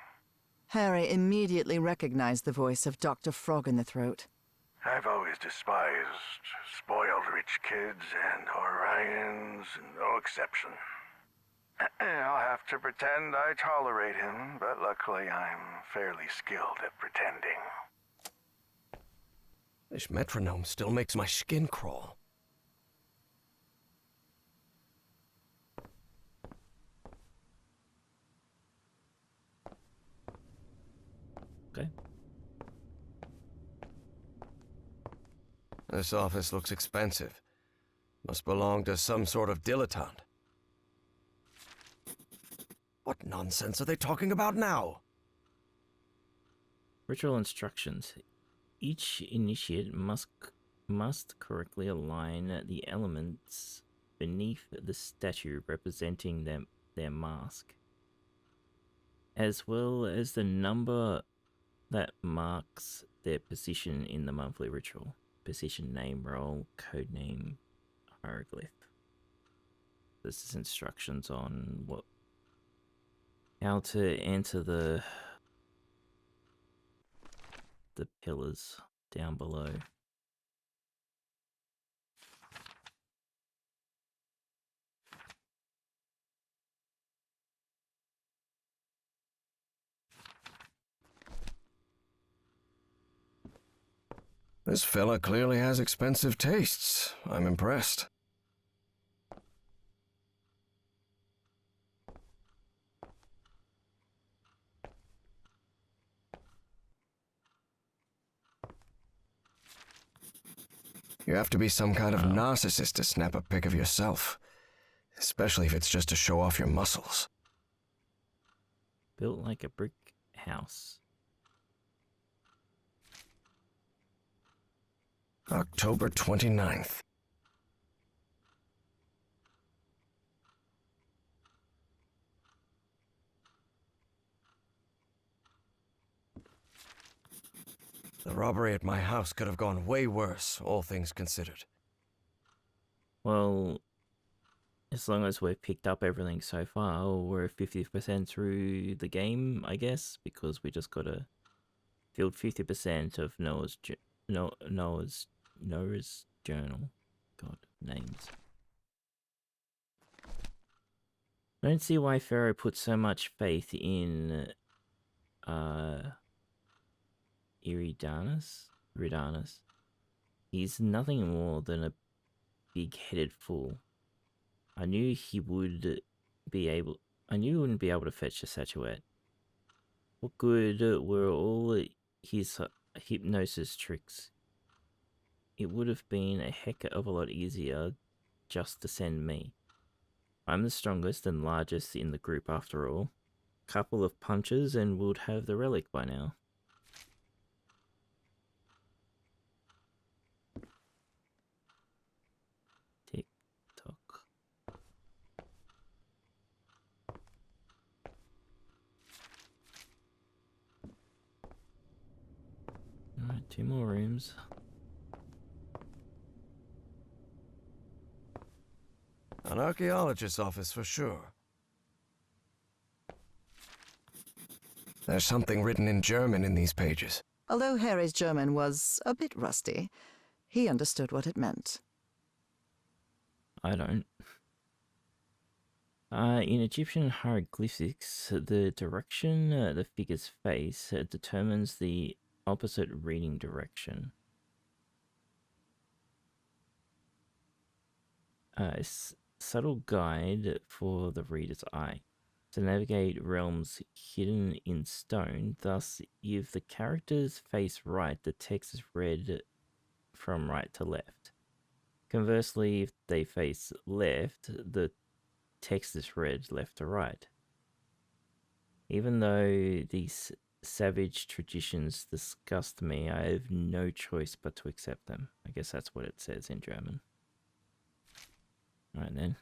Speaker 3: Harry immediately recognized the voice of Dr. Frog in the Throat.
Speaker 13: I've always despised spoiled rich kids and Orions, no exception. I'll have to pretend I tolerate him, but luckily I'm fairly skilled at pretending.
Speaker 5: This metronome still makes my skin crawl.
Speaker 1: Okay.
Speaker 5: This office looks expensive. Must belong to some sort of dilettante. What nonsense are they talking about now?
Speaker 1: Ritual instructions. Each initiate must correctly align the elements beneath the statue representing their mask, as well as the number that marks their position in the monthly ritual. Position, name, role, code name, hieroglyph. This is instructions on how to enter the pillars down below.
Speaker 5: This fella clearly has expensive tastes. I'm impressed. You have to be some kind of narcissist to snap a pic of yourself. Especially if it's just to show off your muscles.
Speaker 1: Built like a brick house.
Speaker 5: October 29th. The robbery at my house could have gone way worse, all things considered.
Speaker 1: Well, as long as we've picked up everything so far, we're 50% through the game, I guess, because we just gotta fill 50% of Noah's journal. God, names. I don't see why Pharaoh put so much faith in Eridanus. He's nothing more than a big-headed fool. I knew he wouldn't be able to fetch the statuette. What good were all his hypnosis tricks? It would have been a heck of a lot easier just to send me. I'm the strongest and largest in the group after all. Couple of punches and we'd have the relic by now. Tick tock. Alright, 2 more rooms.
Speaker 5: An archaeologist's office for sure. There's something written in German in these pages.
Speaker 3: Although Harry's German was a bit rusty, he understood what it meant.
Speaker 1: I don't. In Egyptian hieroglyphics, the direction the figures face determines the opposite reading direction. Subtle guide for the reader's eye to navigate realms hidden in stone. Thus, if the characters face right, the text is read from right to left. Conversely, if they face left, the text is read left to right. Even though these savage traditions disgust me, I have no choice but to accept them. I guess that's what it says in German. Right then.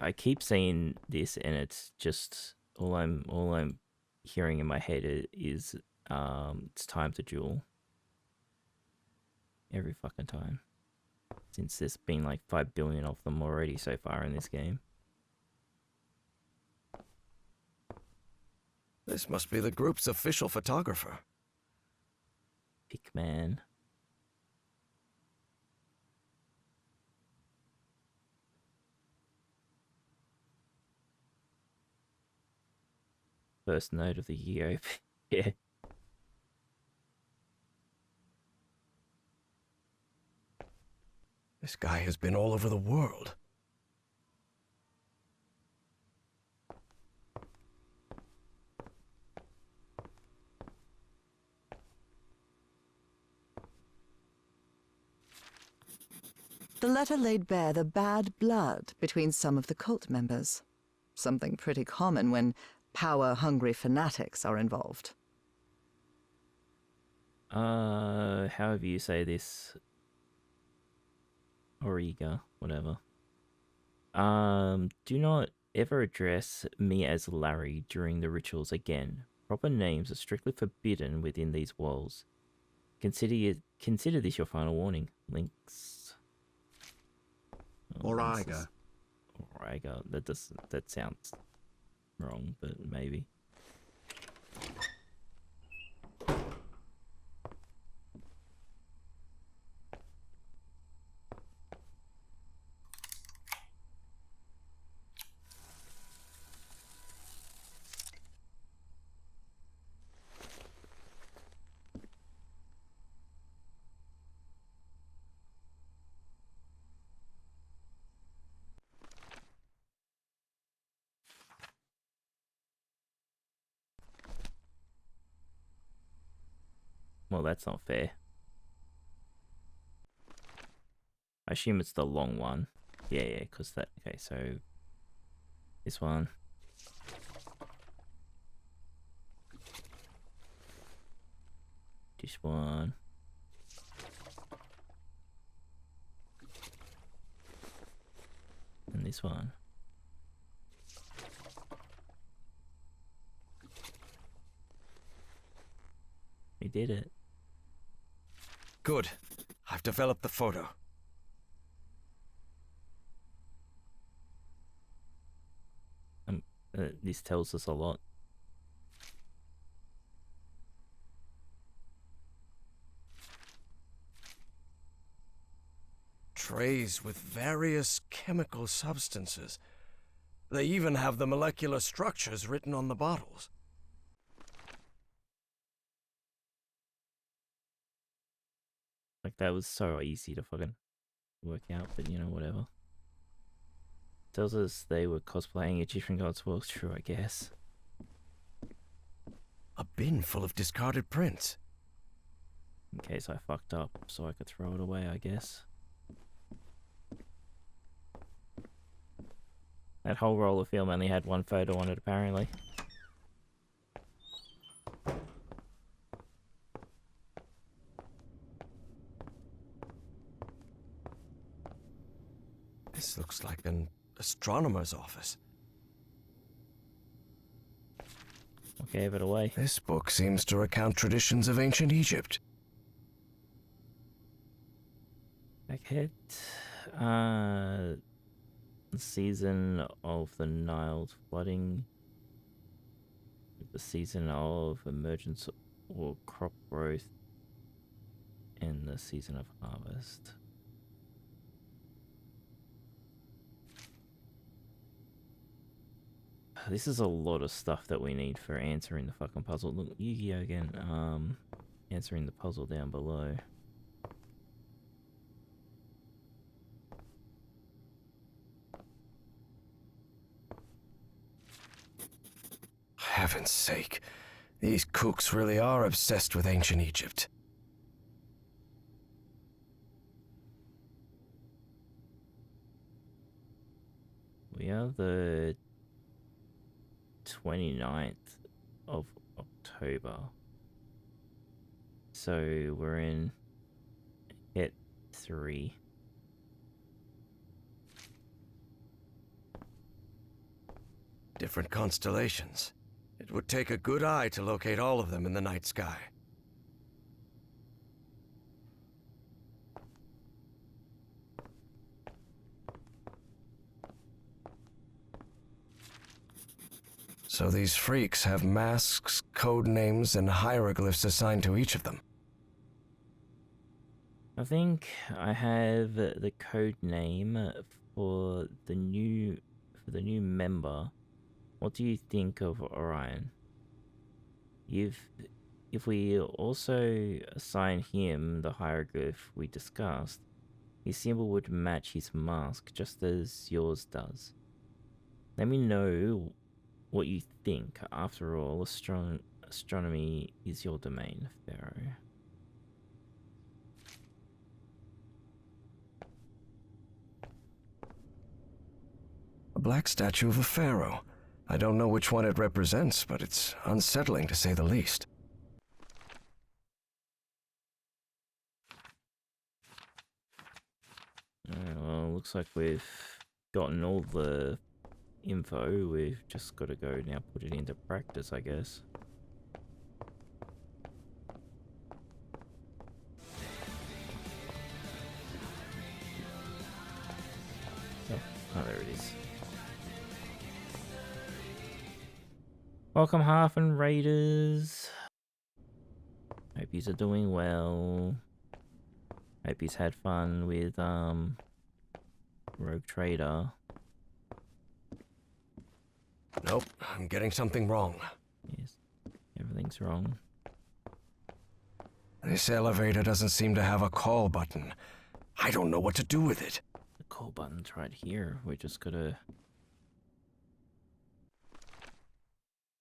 Speaker 1: I keep saying this, and it's just all I'm hearing in my head is it's time to duel. Every fucking time. Since there's been like 5 billion of them already so far in this game.
Speaker 5: This must be the group's official photographer.
Speaker 1: Pickman. First note of the year. Yeah.
Speaker 5: This guy has been all over the world.
Speaker 3: The letter laid bare the bad blood between some of the cult members. Something pretty common when power-hungry fanatics are involved.
Speaker 1: However you say this. Origa, whatever. Do not ever address me as Larry during the rituals again. Proper names are strictly forbidden within these walls. Consider this your final warning. Links.
Speaker 6: Origa.
Speaker 1: Origa. That sounds wrong, but maybe. Well, that's not fair. I assume it's the long one. Yeah, because that... Okay, so... This one. This one. And this one. We did it.
Speaker 5: Good. I've developed the photo.
Speaker 1: This tells us a lot.
Speaker 5: Trays with various chemical substances. They even have the molecular structures written on the bottles.
Speaker 1: Like, that was so easy to fucking work out, but you know, whatever. Tells us they were cosplaying Egyptian gods. Well, true, I guess.
Speaker 5: A bin full of discarded prints.
Speaker 1: In case I fucked up, so I could throw it away, I guess. That whole roll of film only had one photo on it, apparently.
Speaker 5: This looks like an astronomer's office.
Speaker 1: What gave it away?
Speaker 5: This book seems to recount traditions of ancient Egypt.
Speaker 1: Backhead. The season of the Nile flooding. The season of emergence or crop growth. And the season of harvest. This is a lot of stuff that we need for answering the fucking puzzle. Look, Yu-Gi-Oh again. Answering the puzzle down below.
Speaker 5: Heaven's sake, these kooks really are obsessed with ancient Egypt.
Speaker 1: We are the 29th of October. So we're in hit 3.
Speaker 5: Different constellations. It would take a good eye to locate all of them in the night sky. So these freaks have masks, code names, and hieroglyphs assigned to each of them.
Speaker 1: I think I have the code name for the new member. What do you think of Orion? If we also assign him the hieroglyph we discussed, his symbol would match his mask just as yours does. Let me know what you think. After all, astronomy is your domain, Pharaoh.
Speaker 5: A black statue of a pharaoh. I don't know which one it represents, but it's unsettling to say the least.
Speaker 1: Well, looks like we've gotten all the info. We've just got to go now put it into practice, I guess. Oh, there it is. Welcome, Halfen Raiders. Hope yous are doing well. Hope he's had fun with Rogue Trader.
Speaker 5: Nope, I'm getting something wrong.
Speaker 1: Yes, everything's wrong.
Speaker 5: This elevator doesn't seem to have a call button. I don't know what to do with it.
Speaker 1: The call button's right here. We're just gotta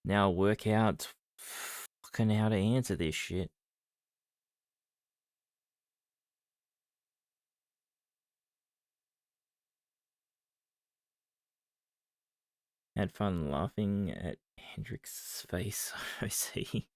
Speaker 1: now work out fucking how to answer this shit. Had fun laughing at Hendrix's face, I see.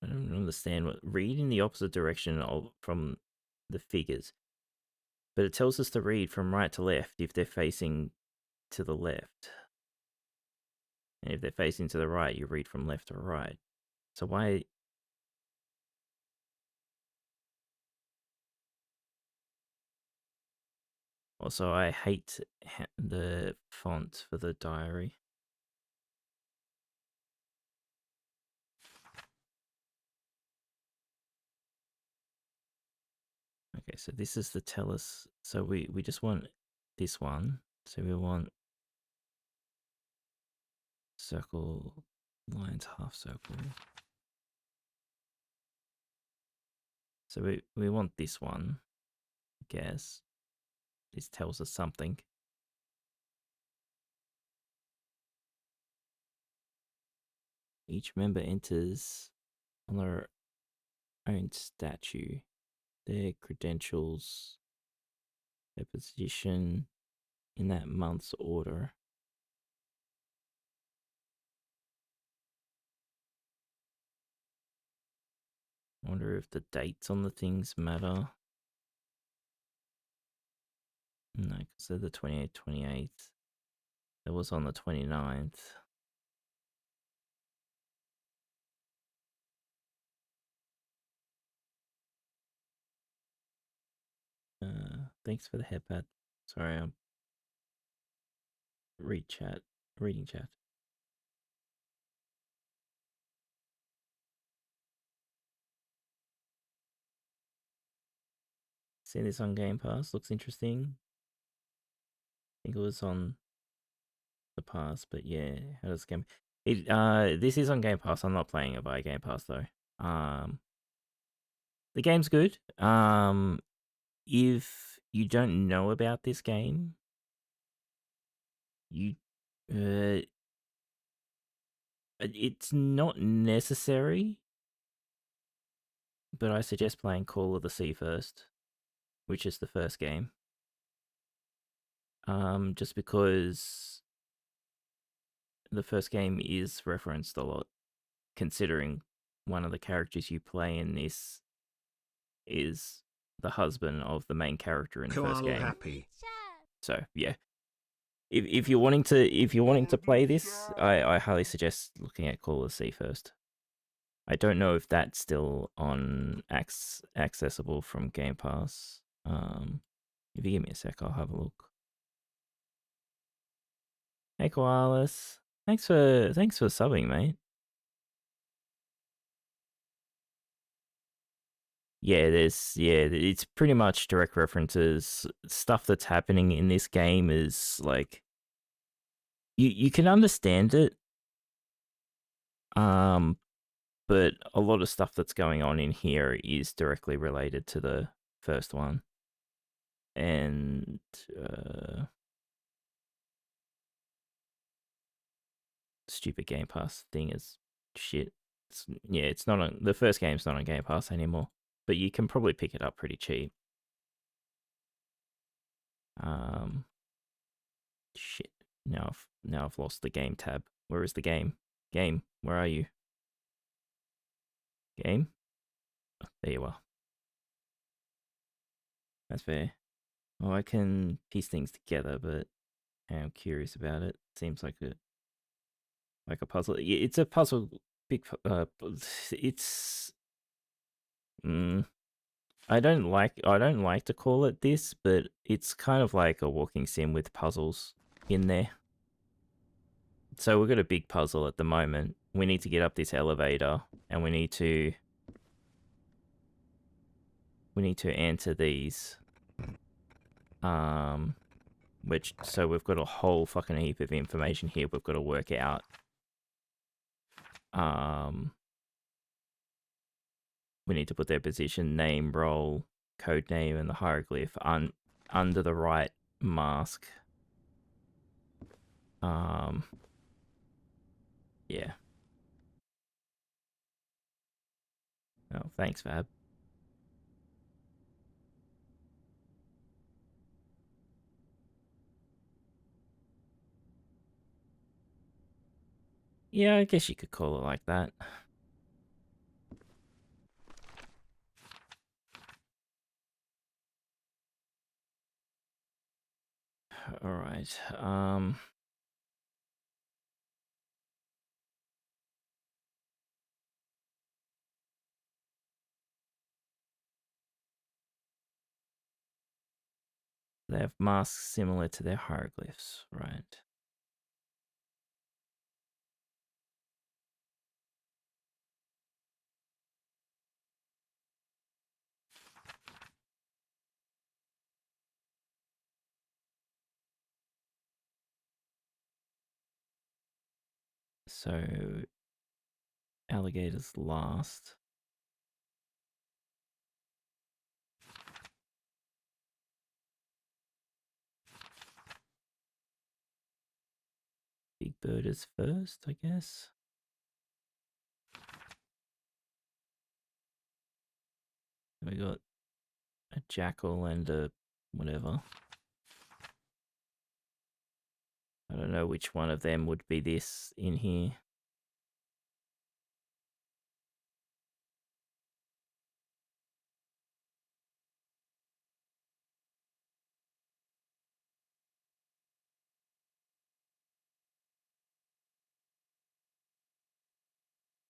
Speaker 1: I don't understand what read in the opposite direction from the figures. But it tells us to read from right to left if they're facing to the left. And if they're facing to the right, you read from left to right. So why... Also, I hate the font for the diary. Okay, so this is the tell us. So we just want this one. So we want circle, lines, half circle. So we want this one, I guess. This tells us something. Each member enters on their own statue, their credentials, their position in that month's order. I wonder if the dates on the things matter. No, because they're the 28th, 28th. That was on the 29th. Thanks for the headpad. Sorry, I'm reading chat. Seen this on Game Pass, looks interesting. I think it was on the Pass, but yeah, how does Game... this is on Game Pass. I'm not playing it via Game Pass though. The game's good. If you don't know about this game, it's not necessary, but I suggest playing Call of the Sea first, which is the first game. Just because the first game is referenced a lot, considering one of the characters you play in this is the husband of the main character in the first game.
Speaker 14: Happy.
Speaker 1: So yeah, if you're wanting to play this, I highly suggest looking at Call of the Sea first. I don't know if that's still on accessible from Game Pass. If you give me a sec, I'll have a look. Hey Koalas, thanks for subbing, mate. Yeah, it's pretty much direct references. Stuff that's happening in this game is like you can understand it, but a lot of stuff that's going on in here is directly related to the first one, and stupid Game Pass thing is shit. It's not on the first game's not on Game Pass anymore, but you can probably pick it up pretty cheap. Shit. Now I've lost the game tab. Where is the game? Game, where are you? Game? Oh, there you are. That's fair. Oh, I can piece things together, but I'm curious about it. Seems like a puzzle. It's a puzzle. It's. I don't like to call it this, but it's kind of like a walking sim with puzzles in there. So we've got a big puzzle at the moment. We need to get up this elevator, and we need to enter these. So we've got a whole fucking heap of information here we've got to work out. We need to put their position, name, role, code name, and the hieroglyph under the right mask. Yeah. Oh, thanks, Fab. Yeah, I guess you could call it like that. All right. They have masks similar to their hieroglyphs, right? So, alligators last. Big bird is first, I guess. We got a jackal and a whatever. I don't know which one of them would be this in here.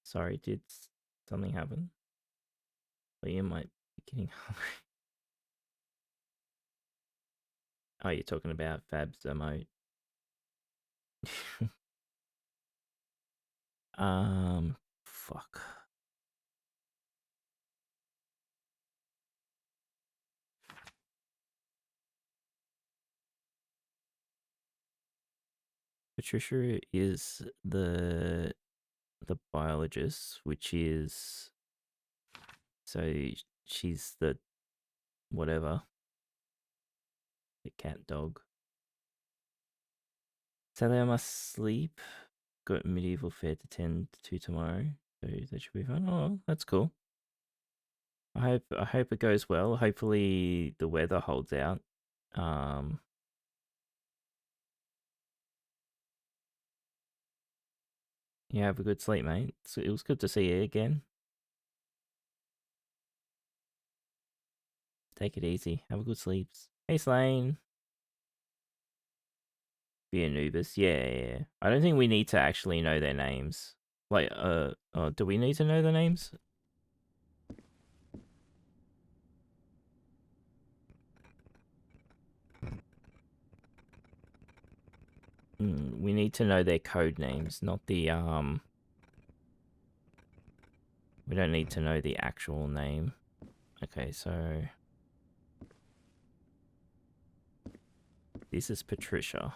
Speaker 1: Sorry, did something happen? Liam might be getting hungry. Oh, you're talking about Fab's emote. Fuck. Patricia is the biologist, which is so she's the whatever, the cat dog. Sadly, I must sleep. Got medieval fair to tend to tomorrow, so that should be fun. Oh, that's cool. I hope it goes well. Hopefully the weather holds out. Yeah, have a good sleep, mate. It was good to see you again. Take it easy. Have a good sleeps. Hey, Slane. Be Anubis. Yeah. I don't think we need to actually know their names. Like, do we need to know the names? We need to know their code names, not the, we don't need to know the actual name. Okay, so... This is Patricia.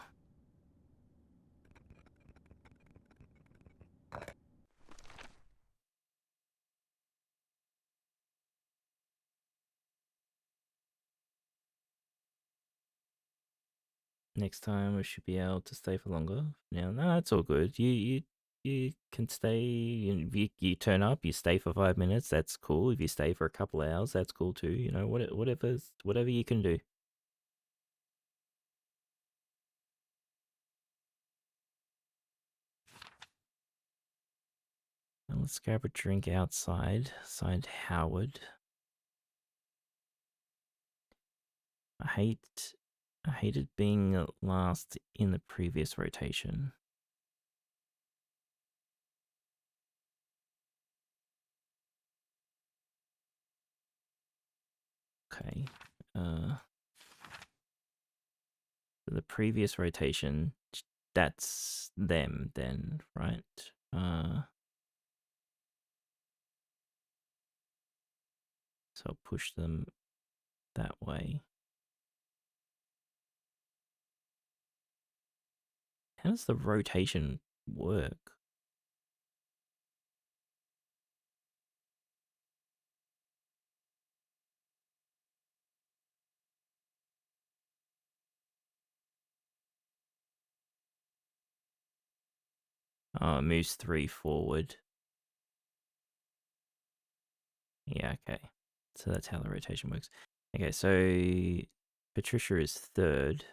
Speaker 1: Next time we should be able to stay for longer. Now, no, that's all good. You can stay. You turn up. You stay for 5 minutes. That's cool. If you stay for a couple of hours, that's cool too. You know, whatever you can do. Now let's grab a drink outside. Signed Howard. I hated being last in the previous rotation. Okay. The previous rotation, that's them then, right? So I'll push them that way. How does the rotation work? Oh, it moves 3 forward. Yeah, okay. So that's how the rotation works. Okay, so Patricia is third.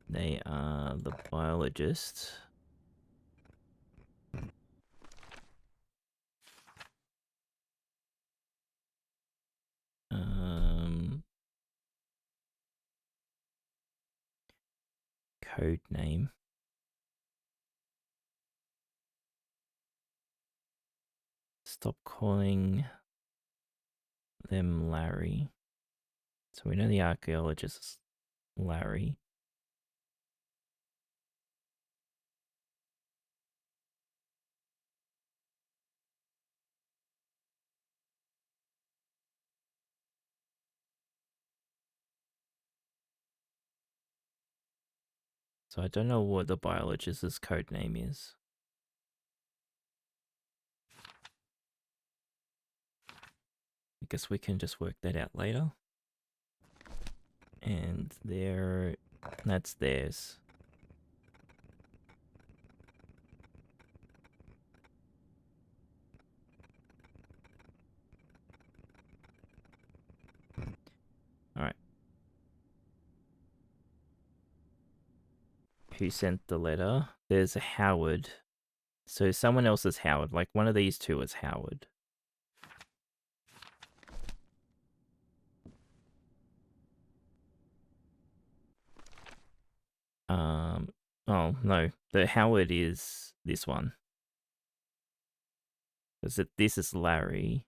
Speaker 1: They are the biologist. Code name. Stop calling them Larry. So we know the archaeologist is Larry. So I don't know what the biologist's code name is. I guess we can just work that out later. And that's theirs. Alright. Who sent the letter? There's a Howard. So someone else is Howard. Like one of these two is Howard. Oh no, the Howard is this one. Because this is Larry,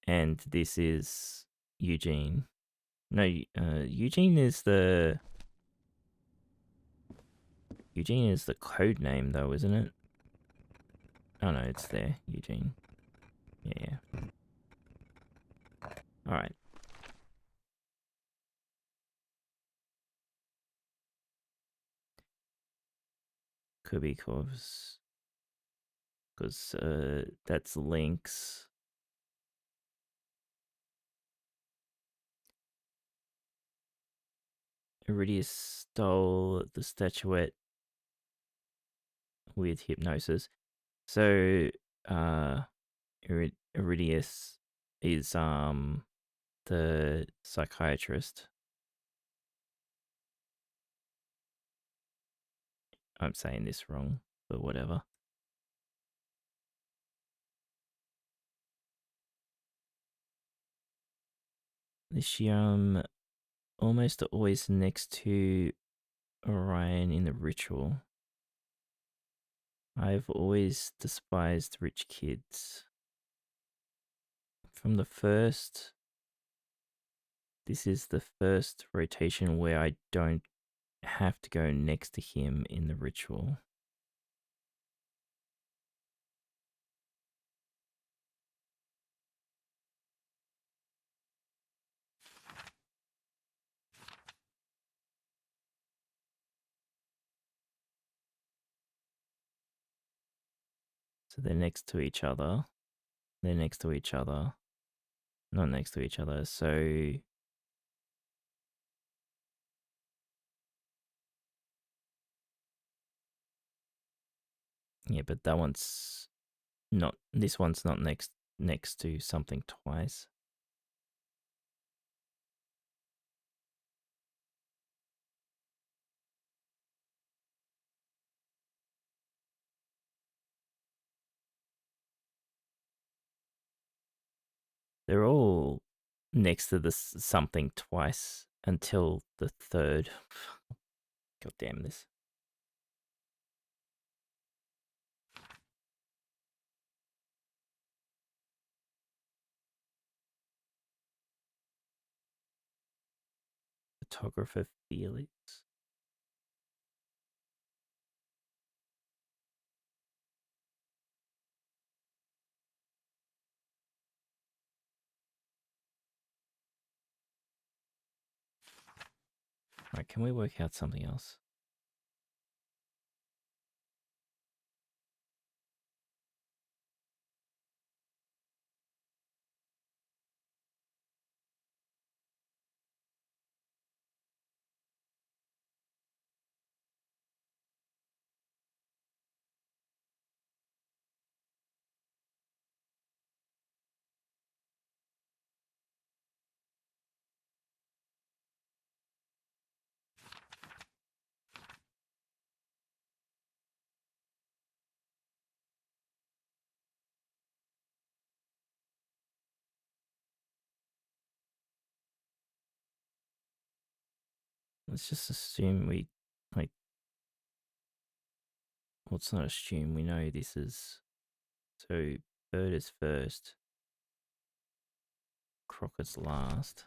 Speaker 1: and this is Eugene. No, Eugene is the code name though, isn't it? Oh no, it's there, Eugene. Yeah. All right. Could be because that's Lynx. Iridius stole the statuette with hypnosis. So, Iridius is the psychiatrist. I'm saying this wrong, but whatever. She almost always next to Orion in the ritual. I've always despised rich kids. From the first, this is the first rotation where I don't have to go next to him in the ritual. So they're next to each other. They're next to each other. Not next to each other. So yeah, but that one's not. This one's not next to something twice. They're all next to this something twice until the third. God damn this. Photographer Felix. Alright, can we work out something else? Let's just assume we, like, let's not assume, we know this is, so bird is first, Crockett's last,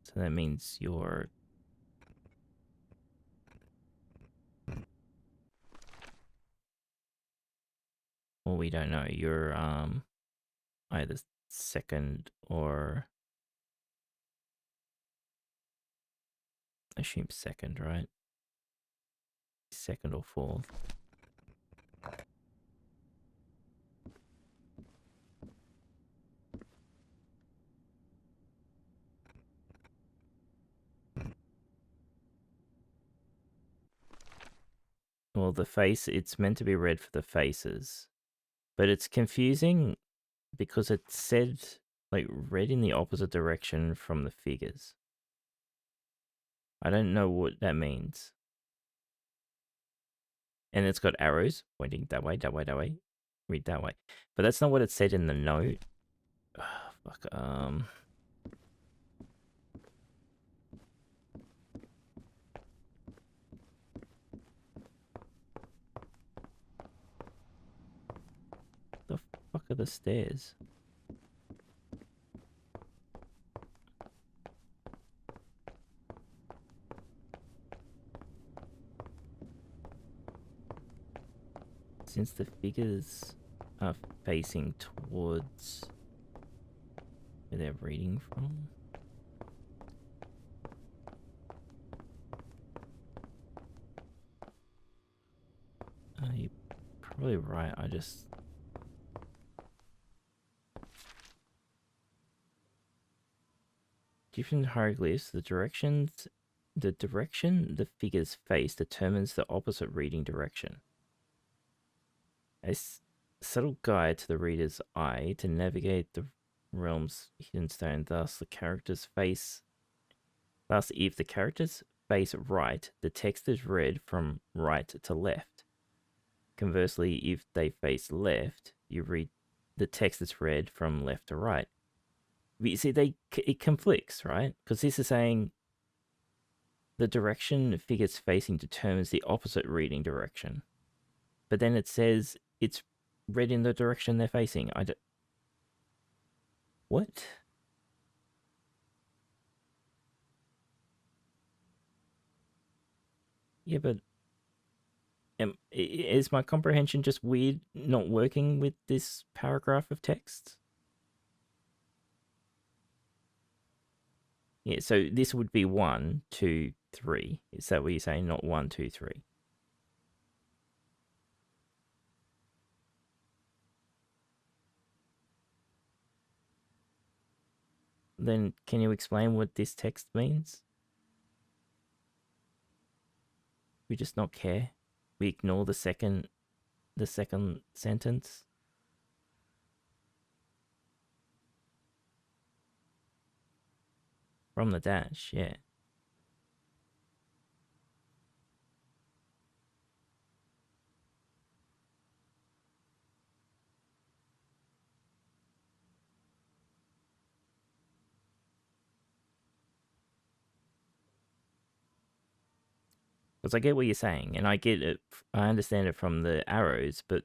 Speaker 1: so that means you're, well, we don't know, you're either second or, assume second, right? Second or fourth. Well, the face, it's meant to be read for the faces, but it's confusing because it said, like, read in the opposite direction from the figures. I don't know what that means. And it's got arrows pointing that way, that way, that way. Read that way. But that's not what it said in the note. Oh, fuck, the fuck are the stairs? Since the figures are facing towards where they're reading from. You're probably right, I just... Different hieroglyphs, the direction the figures face determines the opposite reading direction. A subtle guide to the reader's eye to navigate the realm's hidden stone. Thus, if the characters face right, the text is read from right to left. Conversely, if they face left, the text is read from left to right. You see, it conflicts, right? Because this is saying the direction figure's facing determines the opposite reading direction. But then it says it's read in the direction they're facing. What? Yeah, but is my comprehension just weird, not working with this paragraph of text? Yeah, so this would be 1, 2, 3. Is that what you're saying? Not 1, 2, 3. Then can you explain what this text means? We just not care. We ignore the second sentence. From the dash, yeah. Because I get what you're saying, and I get it. I understand it from the arrows, but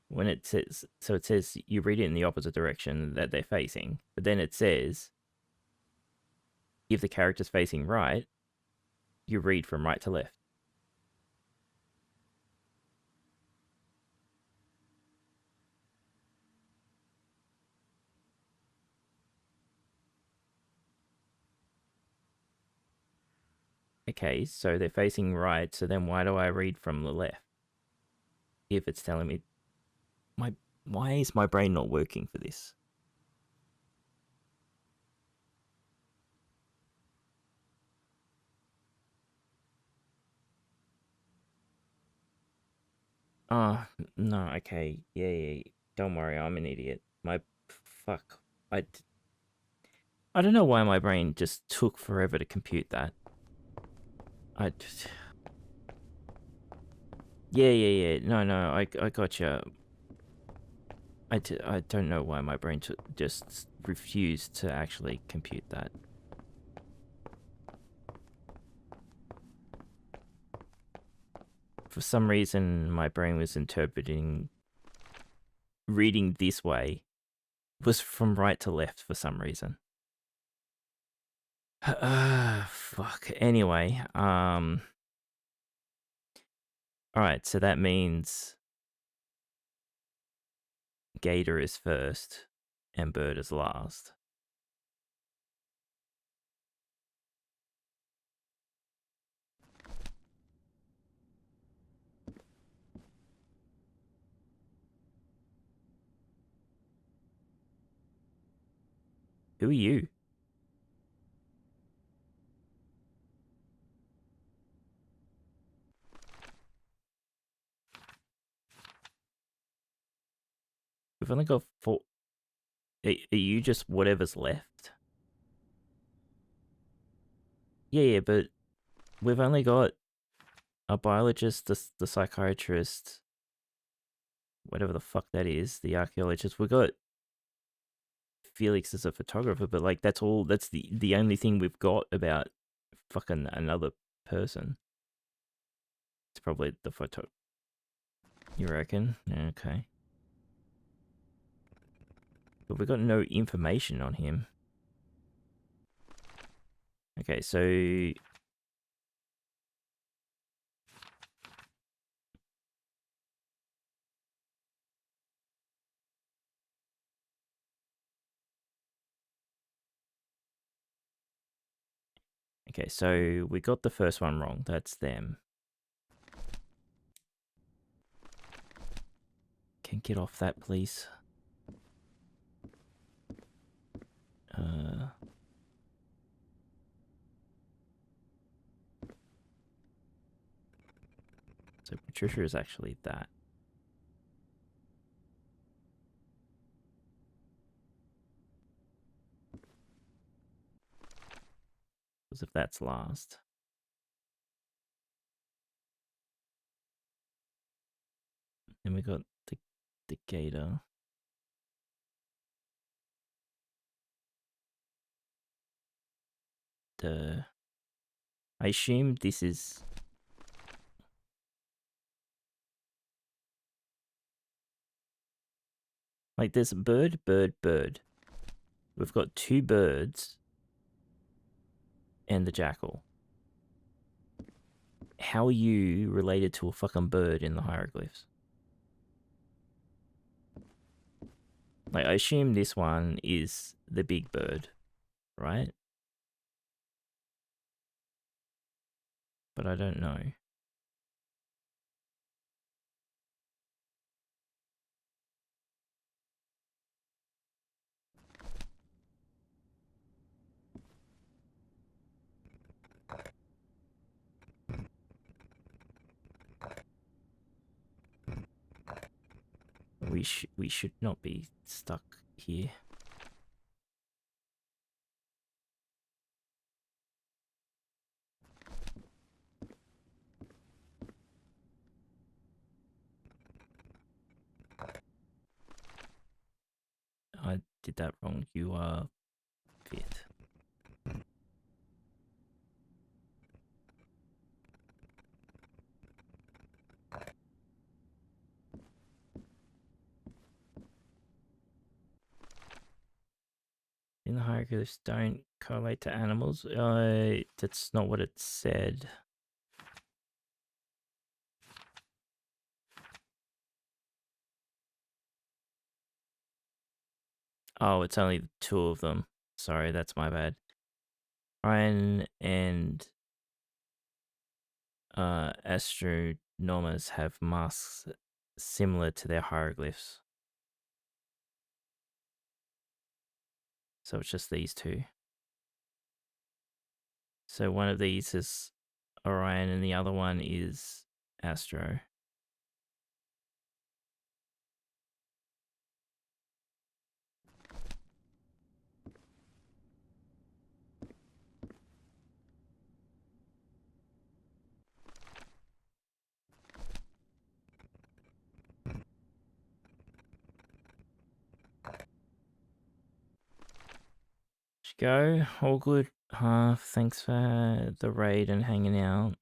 Speaker 1: when it says, so it says you read it in the opposite direction that they're facing, but then it says if the character's facing right, you read from right to left. Okay, so they're facing right, so then why do I read from the left? If it's telling me why is my brain not working for this? Oh, no, okay. Yeah. Don't worry, I'm an idiot. Fuck. I don't know why my brain just took forever to compute that. Yeah. No, I gotcha. I don't know why my brain just refused to actually compute that. For some reason, my brain was interpreting reading this way was from right to left for some reason. Fuck. Anyway, alright, so that means Gator is first and Bird is last. Who are you? We've only got 4. Are you just whatever's left? Yeah, but we've only got a biologist, the psychiatrist, whatever the fuck that is, the archaeologist. We got Felix as a photographer, but like that's all. That's the only thing we've got about fucking another person. It's probably the photo. You reckon? Okay. But we got no information on him. Okay, so we got the first one wrong. That's them. Can get off that, please. So Patricia is actually that. Because if that's last. Then we got the gator. I assume this is... Like, there's bird, bird, bird. We've got 2 birds and the jackal. How are you related to a fucking bird in the hieroglyphs? Like, I assume this one is the big bird, right? But I don't know. We should not be stuck here. I did that wrong. You are 5th. In the hieroglyphs don't correlate to animals. That's not what it said. Oh, it's only 2 of them. Sorry, that's my bad. Ryan and astronomers have masks similar to their hieroglyphs. So it's just these 2. So one of these is Orion and the other one is Astro. Go, all good. Thanks for the raid and hanging out.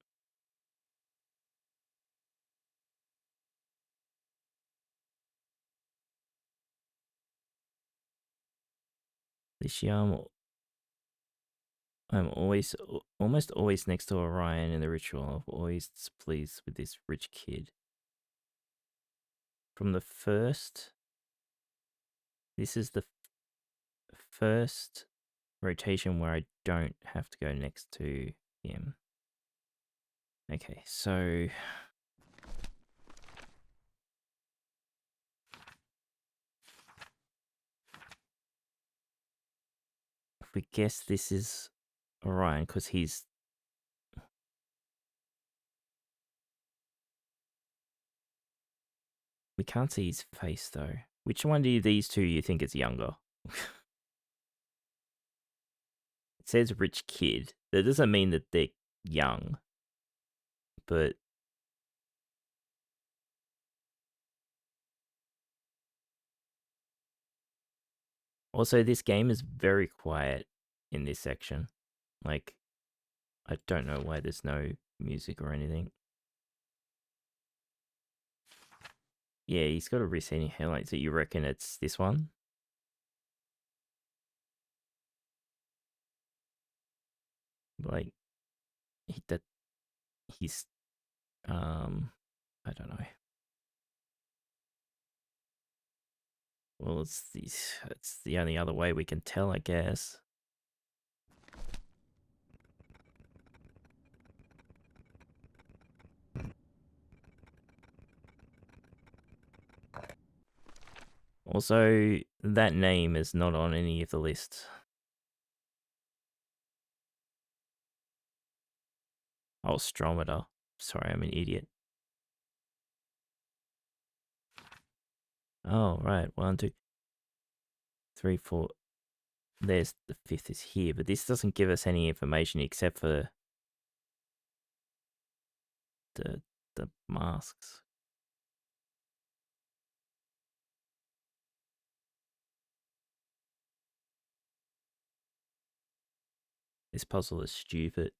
Speaker 1: This year I'm almost always next to Orion in the ritual. I'm always pleased with this rich kid. From the first, this is the first rotation where I don't have to go next to him. Okay, so if we guess this is Orion, because he's... We can't see his face though. Which one do these 2 you think is younger? It says rich kid. That doesn't mean that they're young. But also this game is very quiet in this section. Like, I don't know why there's no music or anything. Yeah, he's got a receding hairline. So you reckon it's this one? Like, he's I don't know. Well, it's the only other way we can tell, I guess. Also, that name is not on any of the lists. Oh, Strometer. Sorry, I'm an idiot. Oh, right. 1, 2, 3, 4. There's the 5th is here, but this doesn't give us any information except for the masks. This puzzle is stupid.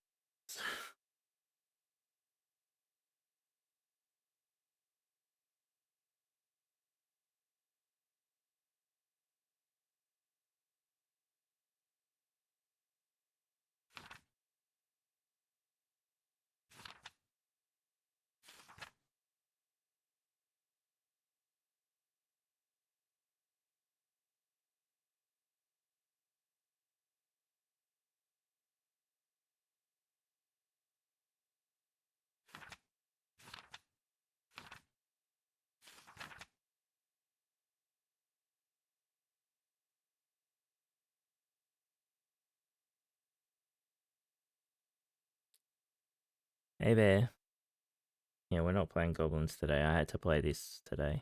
Speaker 1: Hey there. Yeah, we're not playing goblins today. I had to play this today.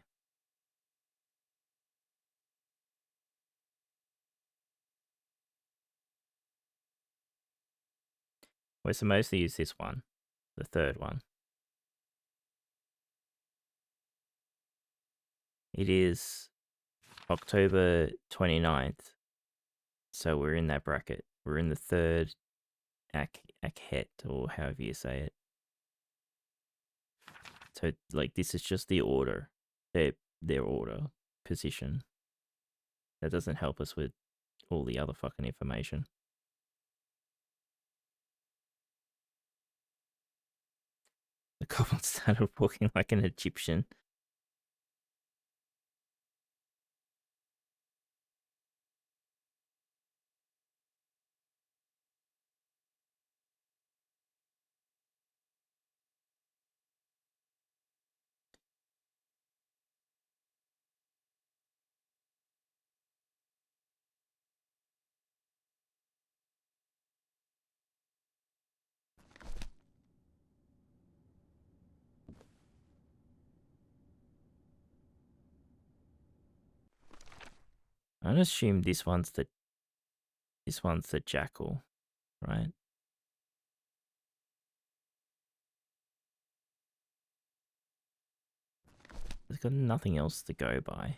Speaker 1: We're supposed to use this one, the third one. It is October 29th, so we're in that bracket. We're in the third Akhet, or however you say it. So, like, this is just the order, their order, position. That doesn't help us with all the other fucking information. The goblin started walking like an Egyptian. I assume this one's the jackal, right? There's got nothing else to go by.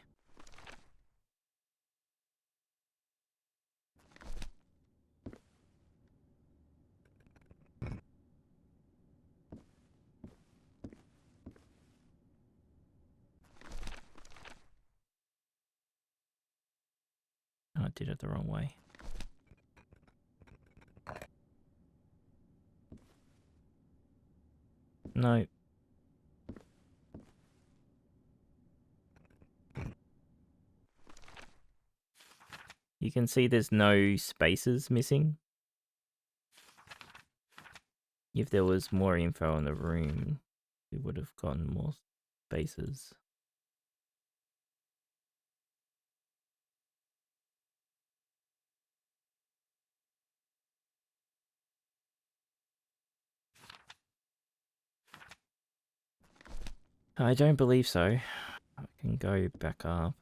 Speaker 1: Oh, I did it the wrong way. No. You can see there's no spaces missing. If there was more info in the room, we would have gotten more spaces. I don't believe so. I can go back up.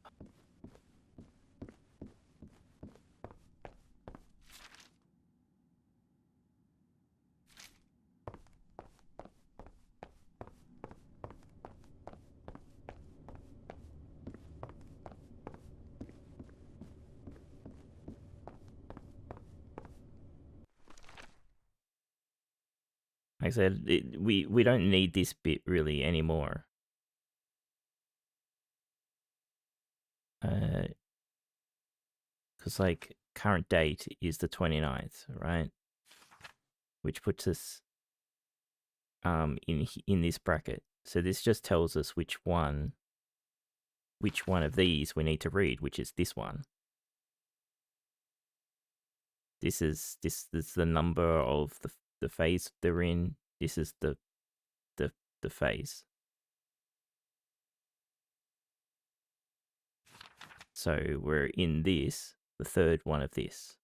Speaker 1: Like I said, we don't need this bit really anymore. Because like current date is the 29th, right? Which puts us in this bracket. So this just tells us which one of these we need to read, which is this one. This is the number of the phase they're in. This is the phase. So we're in this, the third one of this.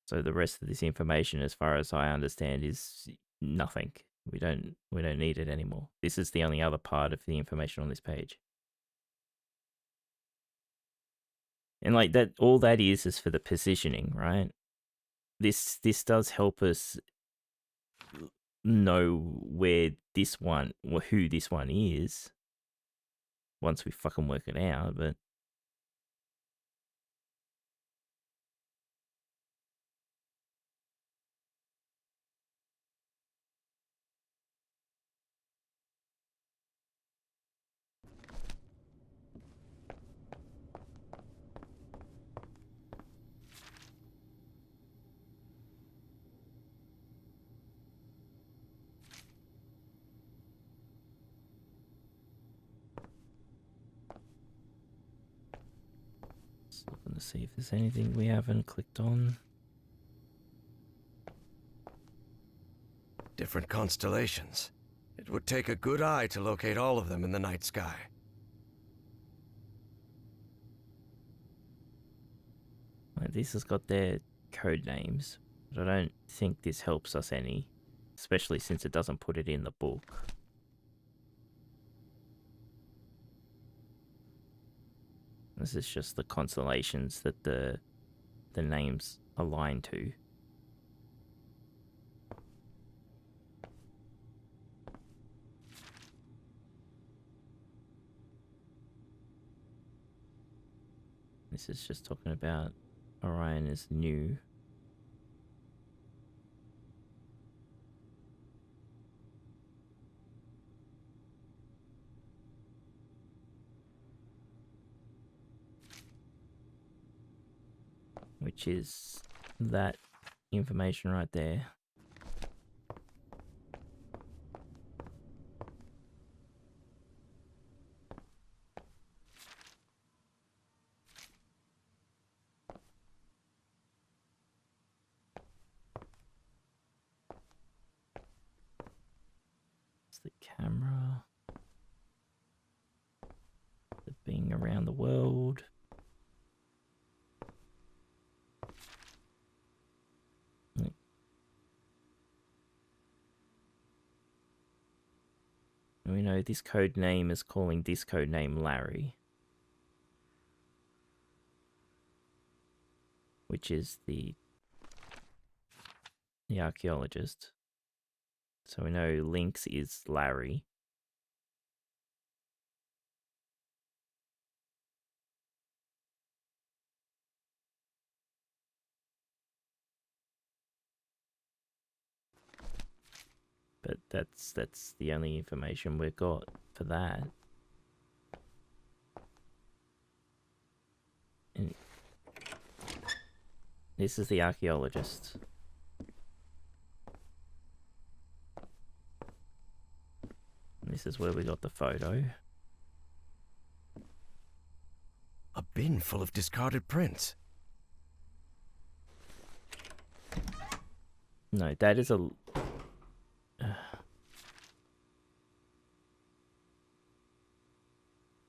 Speaker 1: So the rest of this information, as far as I understand, is nothing. We don't need it anymore. This is the only other part of the information on this page. And like that, all that is for the positioning, right? This does help us know where this one, or who this one is, once we fucking work it out. But Let's see if there's anything we haven't clicked on.
Speaker 5: Different constellations. It would take a good eye to locate all of them in the night sky.
Speaker 1: Like, this has got their code names, but I don't think this helps us any, especially since it doesn't put it in the book. This is just the constellations that the names align to. This is just talking about Orion is new. Which is that information right there. It's the camera. The being around the world. We know this code name is calling this code name Larry, which is the archaeologist. So we know Lynx is Larry. But that's the only information we've got for that. And this is the archaeologist. And this is where we got the photo.
Speaker 5: A bin full of discarded prints.
Speaker 1: No, that is a...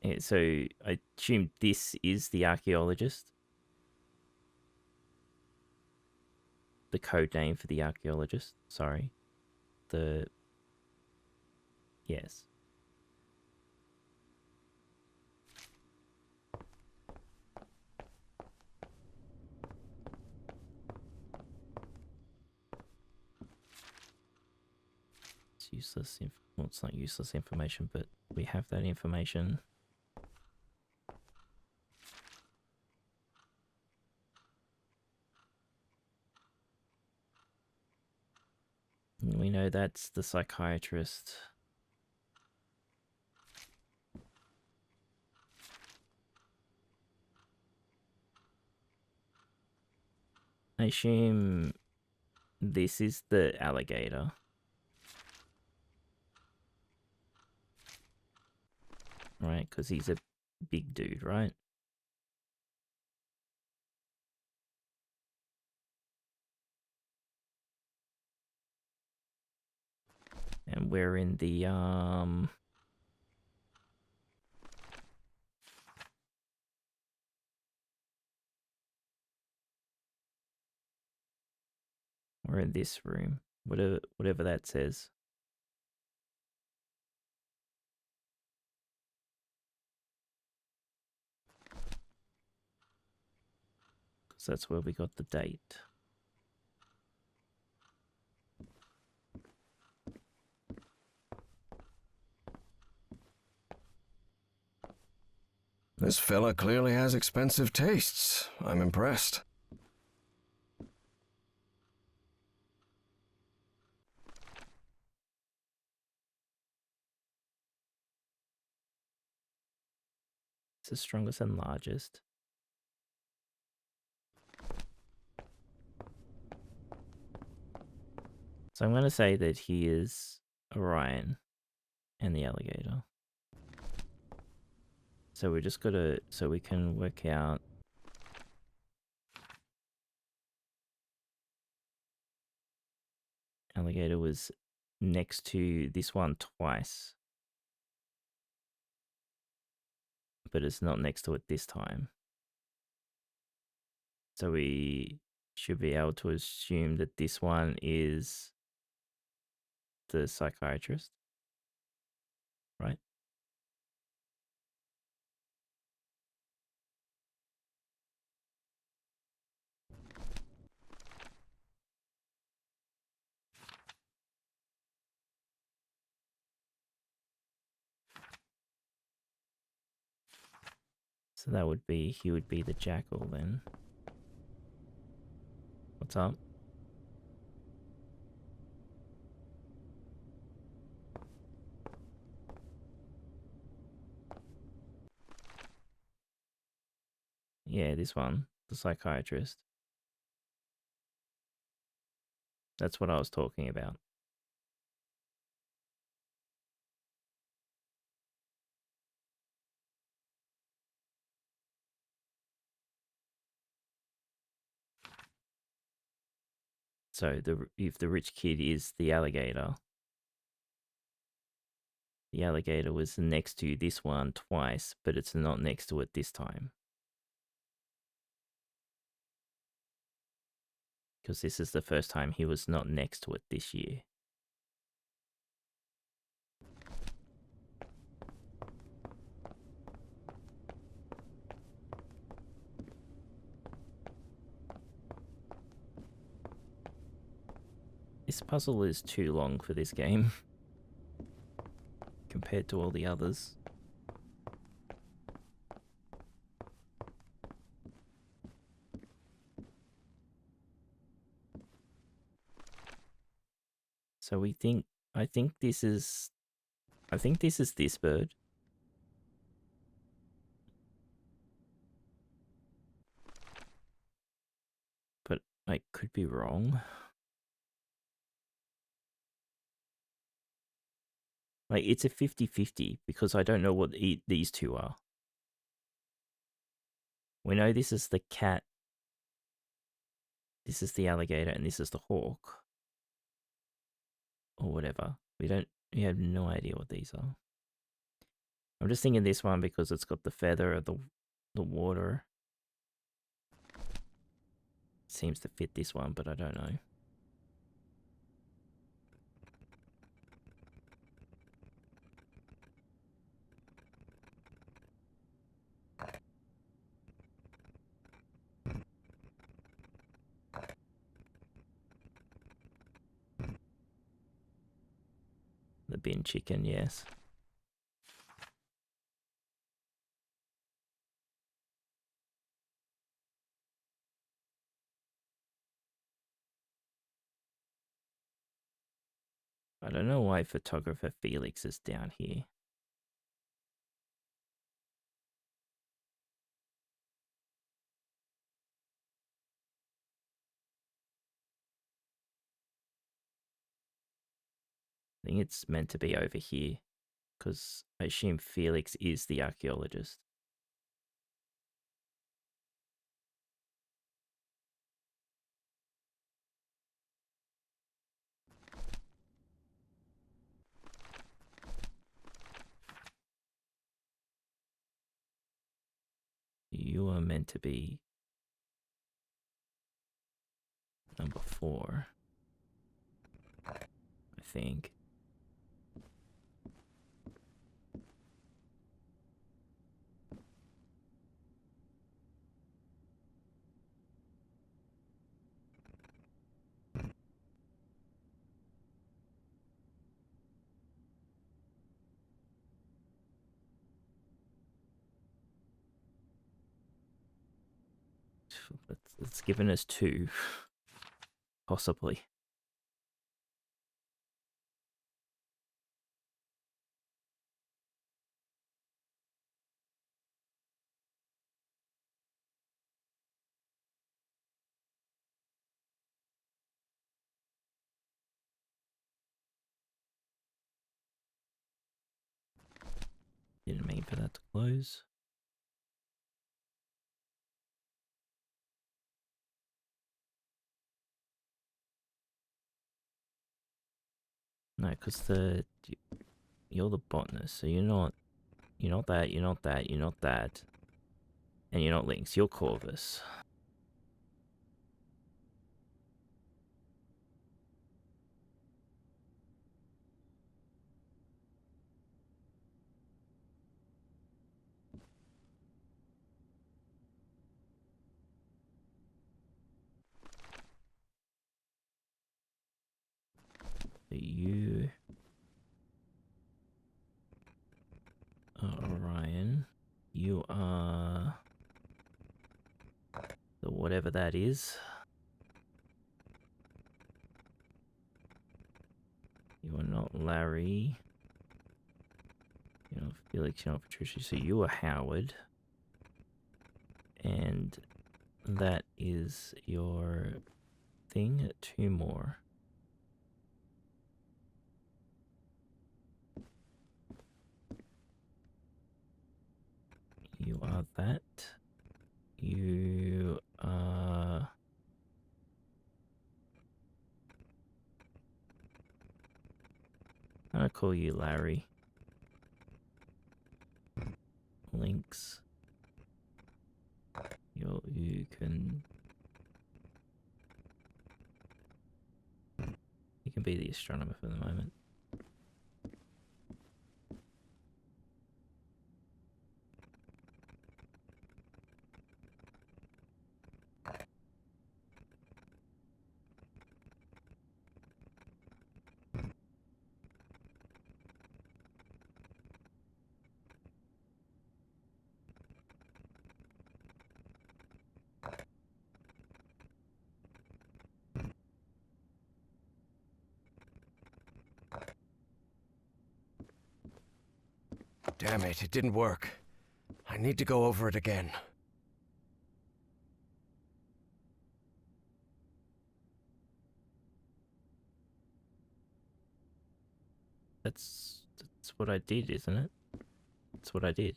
Speaker 1: Yeah, so I assume this is the archaeologist. The code name for the archaeologist, sorry. Yes. It's useless, well, it's not useless information, but we have that information. We know that's the psychiatrist. I assume this is the alligator. Right, because he's a big dude, right? And we're in the, we're in this room, whatever that says. Because that's where we got the date.
Speaker 5: This fella clearly has expensive tastes. I'm impressed.
Speaker 1: It's the strongest and largest. So I'm going to say that he is Orion and the alligator. So we just got to, so we can work out alligator was next to this one twice. But it's not next to it this time. So we should be able to assume that this one is the psychiatrist, right? So that would be, he would be the jackal then. What's up? Yeah, this one, the psychiatrist. That's what I was talking about. So if the rich kid is the alligator was next to this one twice, but it's not next to it this time. Because this is the first time he was not next to it this year. This puzzle is too long for this game compared to all the others. So I think this is this bird. But I could be wrong. Like, it's a 50-50 because I don't know what these two are. We know this is the cat, this is the alligator, and this is the hawk. Or whatever. We have no idea what these are. I'm just thinking this one because it's got the feather of the water. Seems to fit this one, but I don't know. The bin chicken, yes. I don't know why photographer Felix is down here. I think it's meant to be over here, because I assume Felix is the archaeologist. You are meant to be number 4, I think. It's given us 2, possibly. Didn't mean for that to close. No, because you're the botanist, so you're not that, you're not that, you're not that. And you're not Lynx, you're Corvus. You are Orion. You are the whatever that is. You are not Larry. You're not Felix, you're not Patricia, so you are Howard. And that is your thing. 2 more. You are that. You are... I'm gonna call you Larry. Lynx. You can be the astronomer for the moment.
Speaker 5: Damn it didn't work. I need to go over it again.
Speaker 1: That's what I did, isn't it? That's what I did.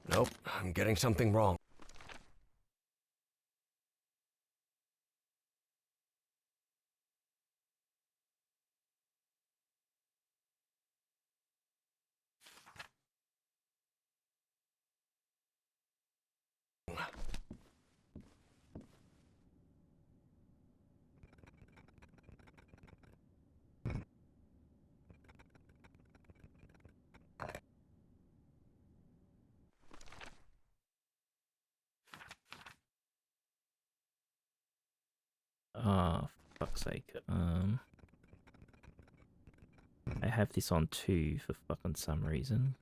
Speaker 5: Nope, I'm getting something wrong.
Speaker 1: Oh, fuck's sake. I have this on 2 for fucking some reason.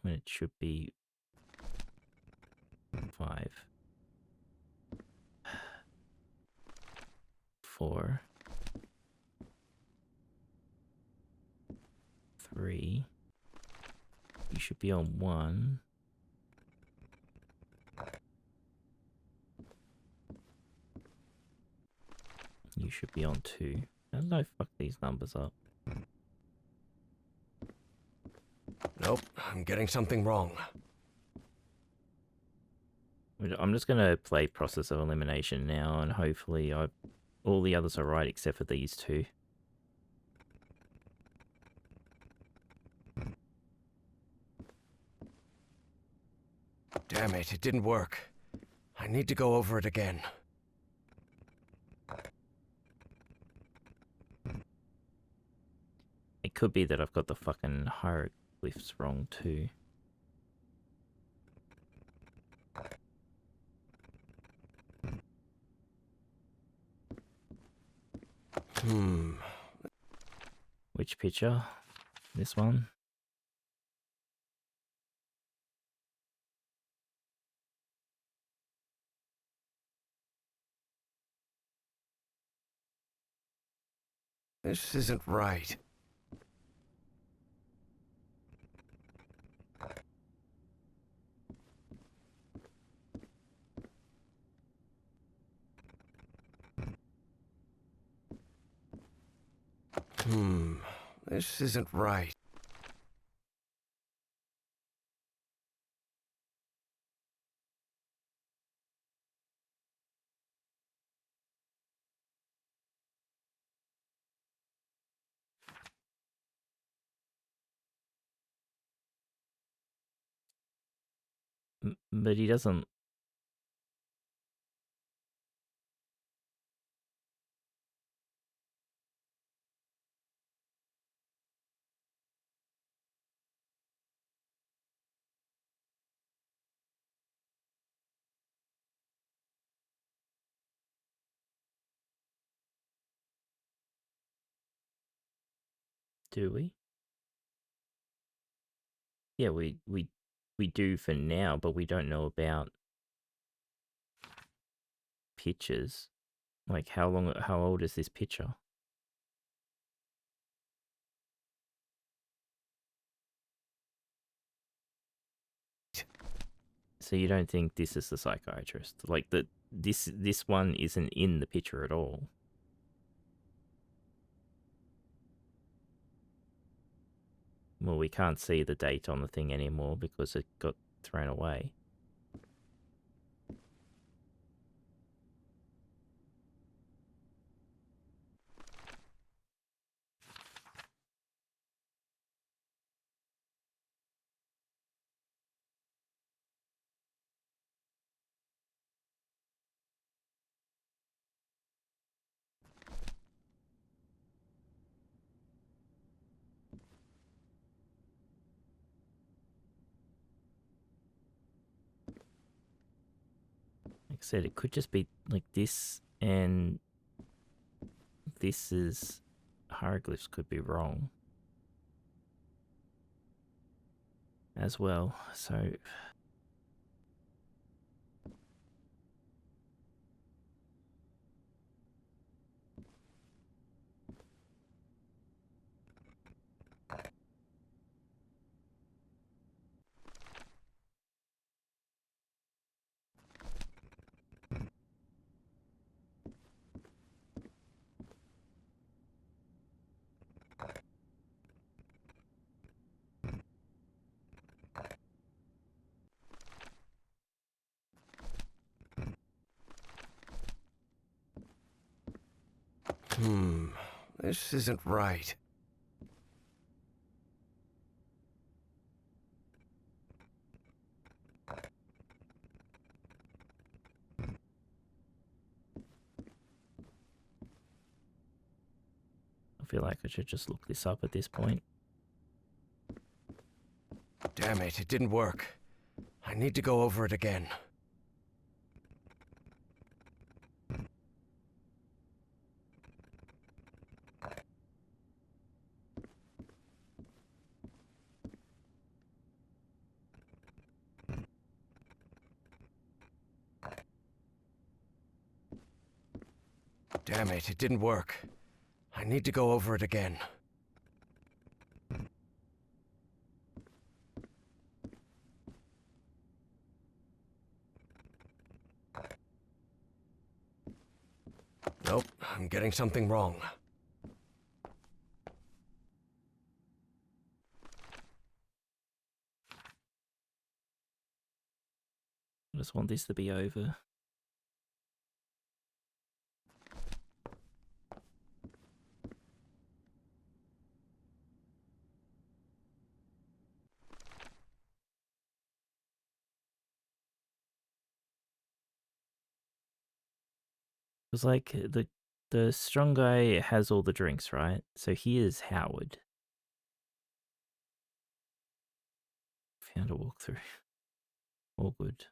Speaker 1: When it should be 5. 4. 3. You should be on 1. You should be on 2. How did I fuck these numbers up?
Speaker 5: Nope, I'm getting something wrong.
Speaker 1: I'm just gonna play process of elimination now, and hopefully all the others are right except for these 2.
Speaker 5: Damn it didn't work. I need to go over it again.
Speaker 1: It could be that I've got the fucking hieroglyphs wrong too. Which picture? This one?
Speaker 5: This isn't right. This isn't right.
Speaker 1: But he doesn't. Do we? Yeah, we do for now, but we don't know about pictures. Like how old is this picture? So you don't think this is the psychiatrist? Like this one isn't in the picture at all. Well, we can't see the date on the thing anymore because it got thrown away. Like I said, it could just be like this, and this is hieroglyphs could be wrong as well. So
Speaker 5: This isn't right.
Speaker 1: I feel like I should just look this up at this point.
Speaker 5: Damn it, it didn't work. I need to go over it again. Damn it, it didn't work. I need to go over it again. Nope, I'm getting something wrong.
Speaker 1: I just want this to be over. Because like the strong guy has all the drinks, right? So he is Howard. Found a walkthrough. All good.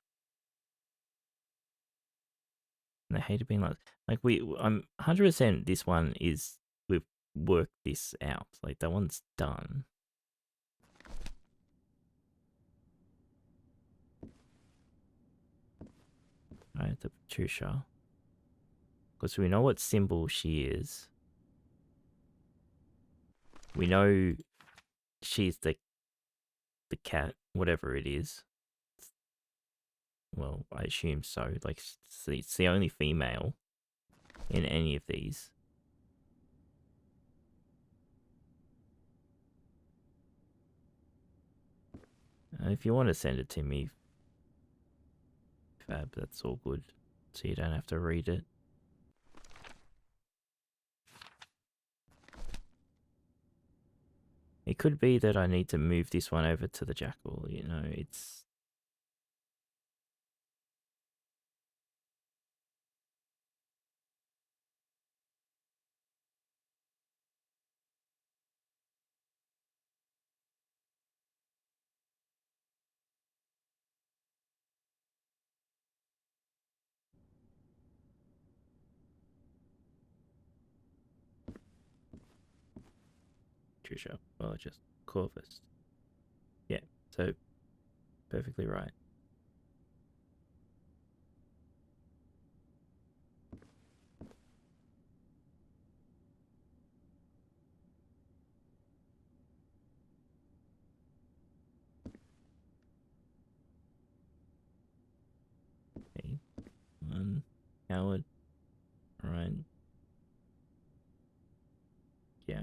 Speaker 1: And I hate it being like I'm 100% this one is we've worked this out. Like that one's done. Right, the Patricia. Because we know what symbol she is. We know she's the cat, whatever it is. Well, I assume so. Like, it's the only female in any of these. If you want to send it to me, Fab, that's all good. So you don't have to read it. It could be that I need to move this one over to the jackal, you know, it's... Trisha, well, just Corvus. Yeah, so perfectly right. Okay, Howard, Ryan, yeah.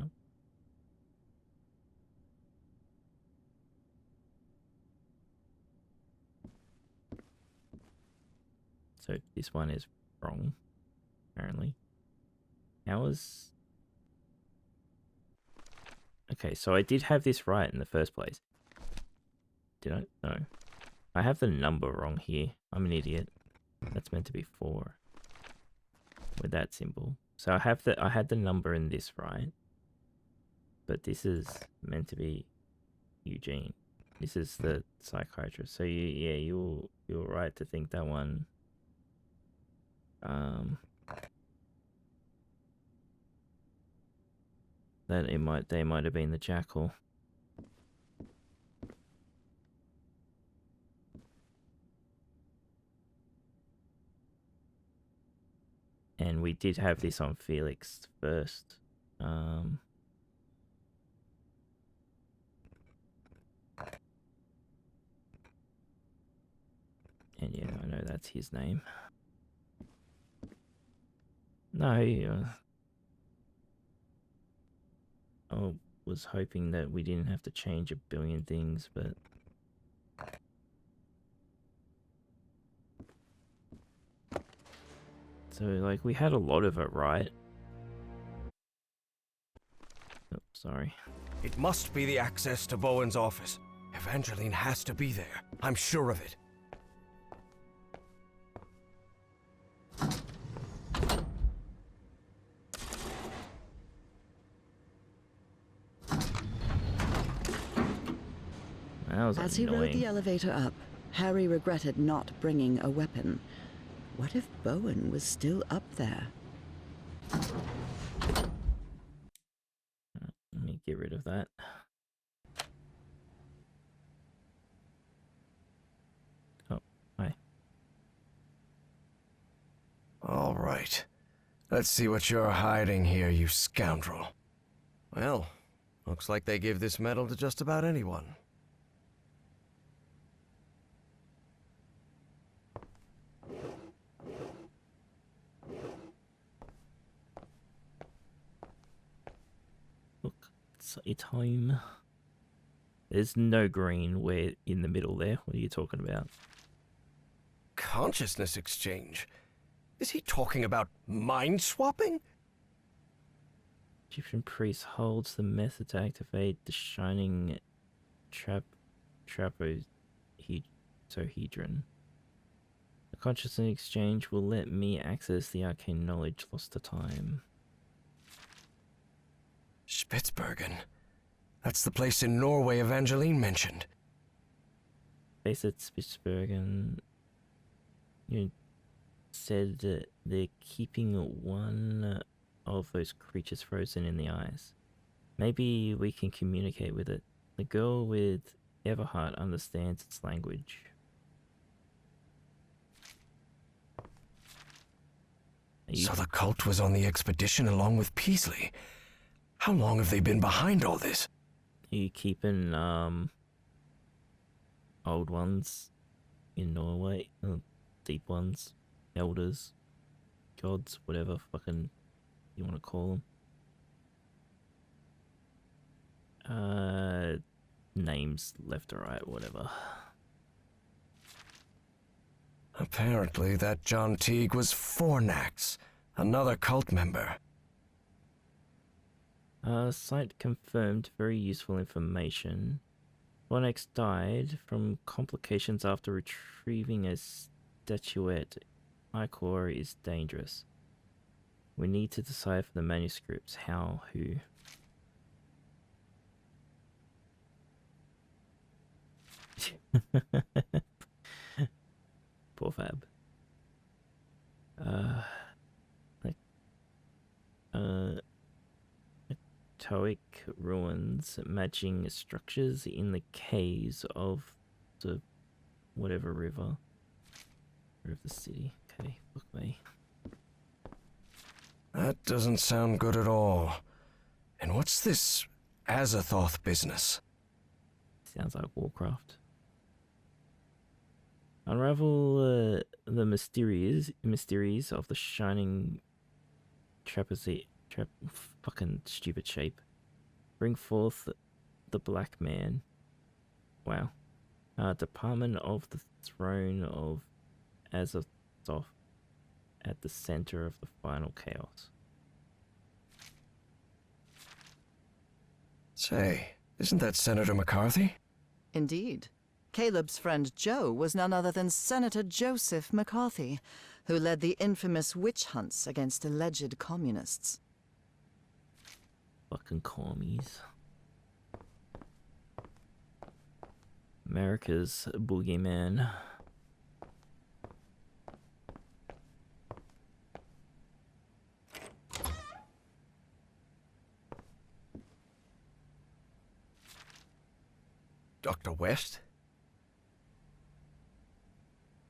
Speaker 1: So this one is wrong, apparently. How was... Okay, so I did have this right in the first place. Did I? No. I have the number wrong here. I'm an idiot. That's meant to be 4. With that symbol. So I had the number in this right. But this is meant to be Eugene. This is the psychiatrist. So you're right to think that one. That they might have been the jackal. And we did have this on Felix first. And yeah, I know that's his name. No, I was hoping that we didn't have to change a billion things, but... So, like, we had a lot of it right. Oh, sorry.
Speaker 5: It must be the access to Bowen's office. Evangeline has to be there. I'm sure of it.
Speaker 3: As he rode the elevator up, Harry regretted not bringing a weapon. What if Bowen was still up there?
Speaker 1: Let me get rid of that. Oh, hi.
Speaker 5: All right. Let's see what you're hiding here, you scoundrel. Well, looks like they give this medal to just about anyone.
Speaker 1: Look, it's home. There's no green. We're in the middle there. What are you talking about?
Speaker 5: Consciousness exchange? Is he talking about mind swapping?
Speaker 1: Egyptian priest holds the method to activate the shining trapezohedron. The consciousness exchange will let me access the arcane knowledge lost to time.
Speaker 5: Spitsbergen. That's the place in Norway Evangeline mentioned.
Speaker 1: Base at Spitsbergen. You said that they're keeping one of those creatures frozen in the ice. Maybe we can communicate with it. The girl with Everhart understands its language.
Speaker 5: So the cult was on the expedition along with Peasley. How long have they been behind all this?
Speaker 1: Are you keeping old ones in Norway? Deep ones? Elders? Gods? Whatever fucking you want to call them? names left or right, whatever.
Speaker 5: Apparently that John Teague was Fornax, another cult member.
Speaker 1: Site confirmed very useful information. Fornax died from complications after retrieving a statuette. Ichor is dangerous. We need to decipher the manuscripts. How? Who? Poor Fab. Toic ruins matching structures in the caves of the whatever river. River City. Okay, book me.
Speaker 5: That doesn't sound good at all. And what's this Azathoth business?
Speaker 1: Sounds like Warcraft. Unravel the mysteries of the shining fucking stupid shape. Bring forth the black man. Wow. Department of the Throne of Azathoth at the center of the final chaos.
Speaker 5: Say, isn't that Senator McCarthy?
Speaker 3: Indeed. Caleb's friend Joe was none other than Senator Joseph McCarthy, who led the infamous witch hunts against alleged communists.
Speaker 1: Fucking commies. America's boogeyman.
Speaker 5: Dr. West?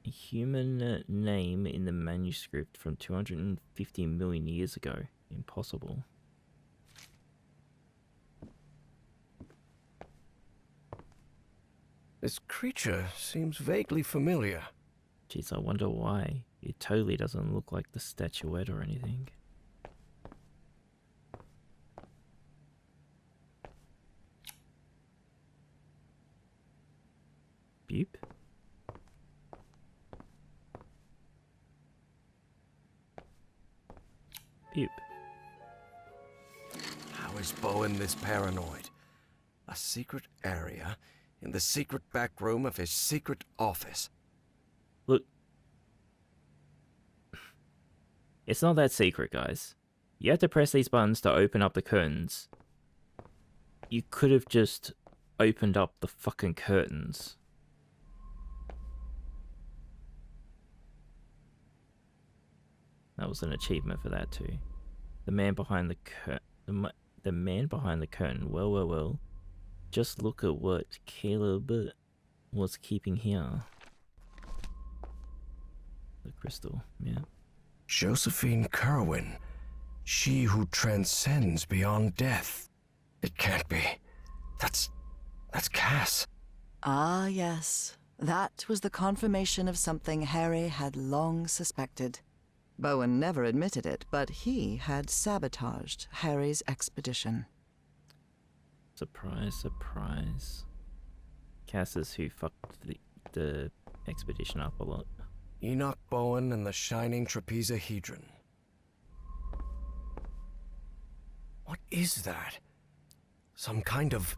Speaker 1: A human name in the manuscript from 250 million years ago. Impossible.
Speaker 5: This creature seems vaguely familiar.
Speaker 1: Jeez, I wonder why. It totally doesn't look like the statuette or anything. Beep. Beep.
Speaker 5: How is Bowen this paranoid? A secret area in the secret back room of his secret office.
Speaker 1: Look. It's not that secret, guys. You have to press these buttons to open up the curtains. You could have just opened up the fucking curtains. That was an achievement for that too. The man behind the the man behind the curtain. Well. Just look at what Caleb was keeping here. The crystal, yeah.
Speaker 5: Josephine Kerwin. She who transcends beyond death. It can't be. That's Cass.
Speaker 3: Ah, yes. That was the confirmation of something Harry had long suspected. Bowen never admitted it, but he had sabotaged Harry's expedition.
Speaker 1: Surprise, surprise. Cass is who fucked the expedition up a lot.
Speaker 5: Enoch Bowen and the shining trapezahedron. What is that? Some kind of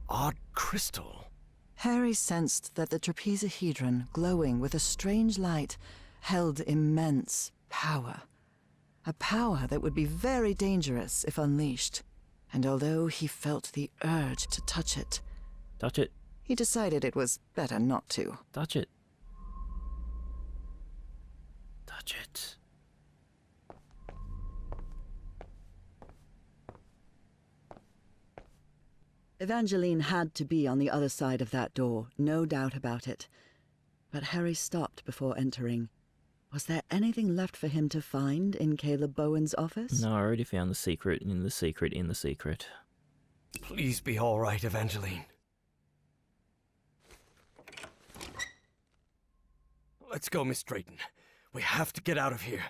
Speaker 5: odd crystal.
Speaker 3: Harry sensed that the trapezahedron, glowing with a strange light, held immense power. A power that would be very dangerous if unleashed. And although he felt the urge to touch it...
Speaker 1: Touch it.
Speaker 3: He decided it was better not to.
Speaker 1: Touch it. Touch it.
Speaker 3: Evangeline had to be on the other side of that door, no doubt about it. But Harry stopped before entering. Was there anything left for him to find in Caleb Bowen's office?
Speaker 1: No, I already found the secret in the secret in the secret.
Speaker 5: Please be all right, Evangeline. Let's go, Miss Drayton. We have to get out of here.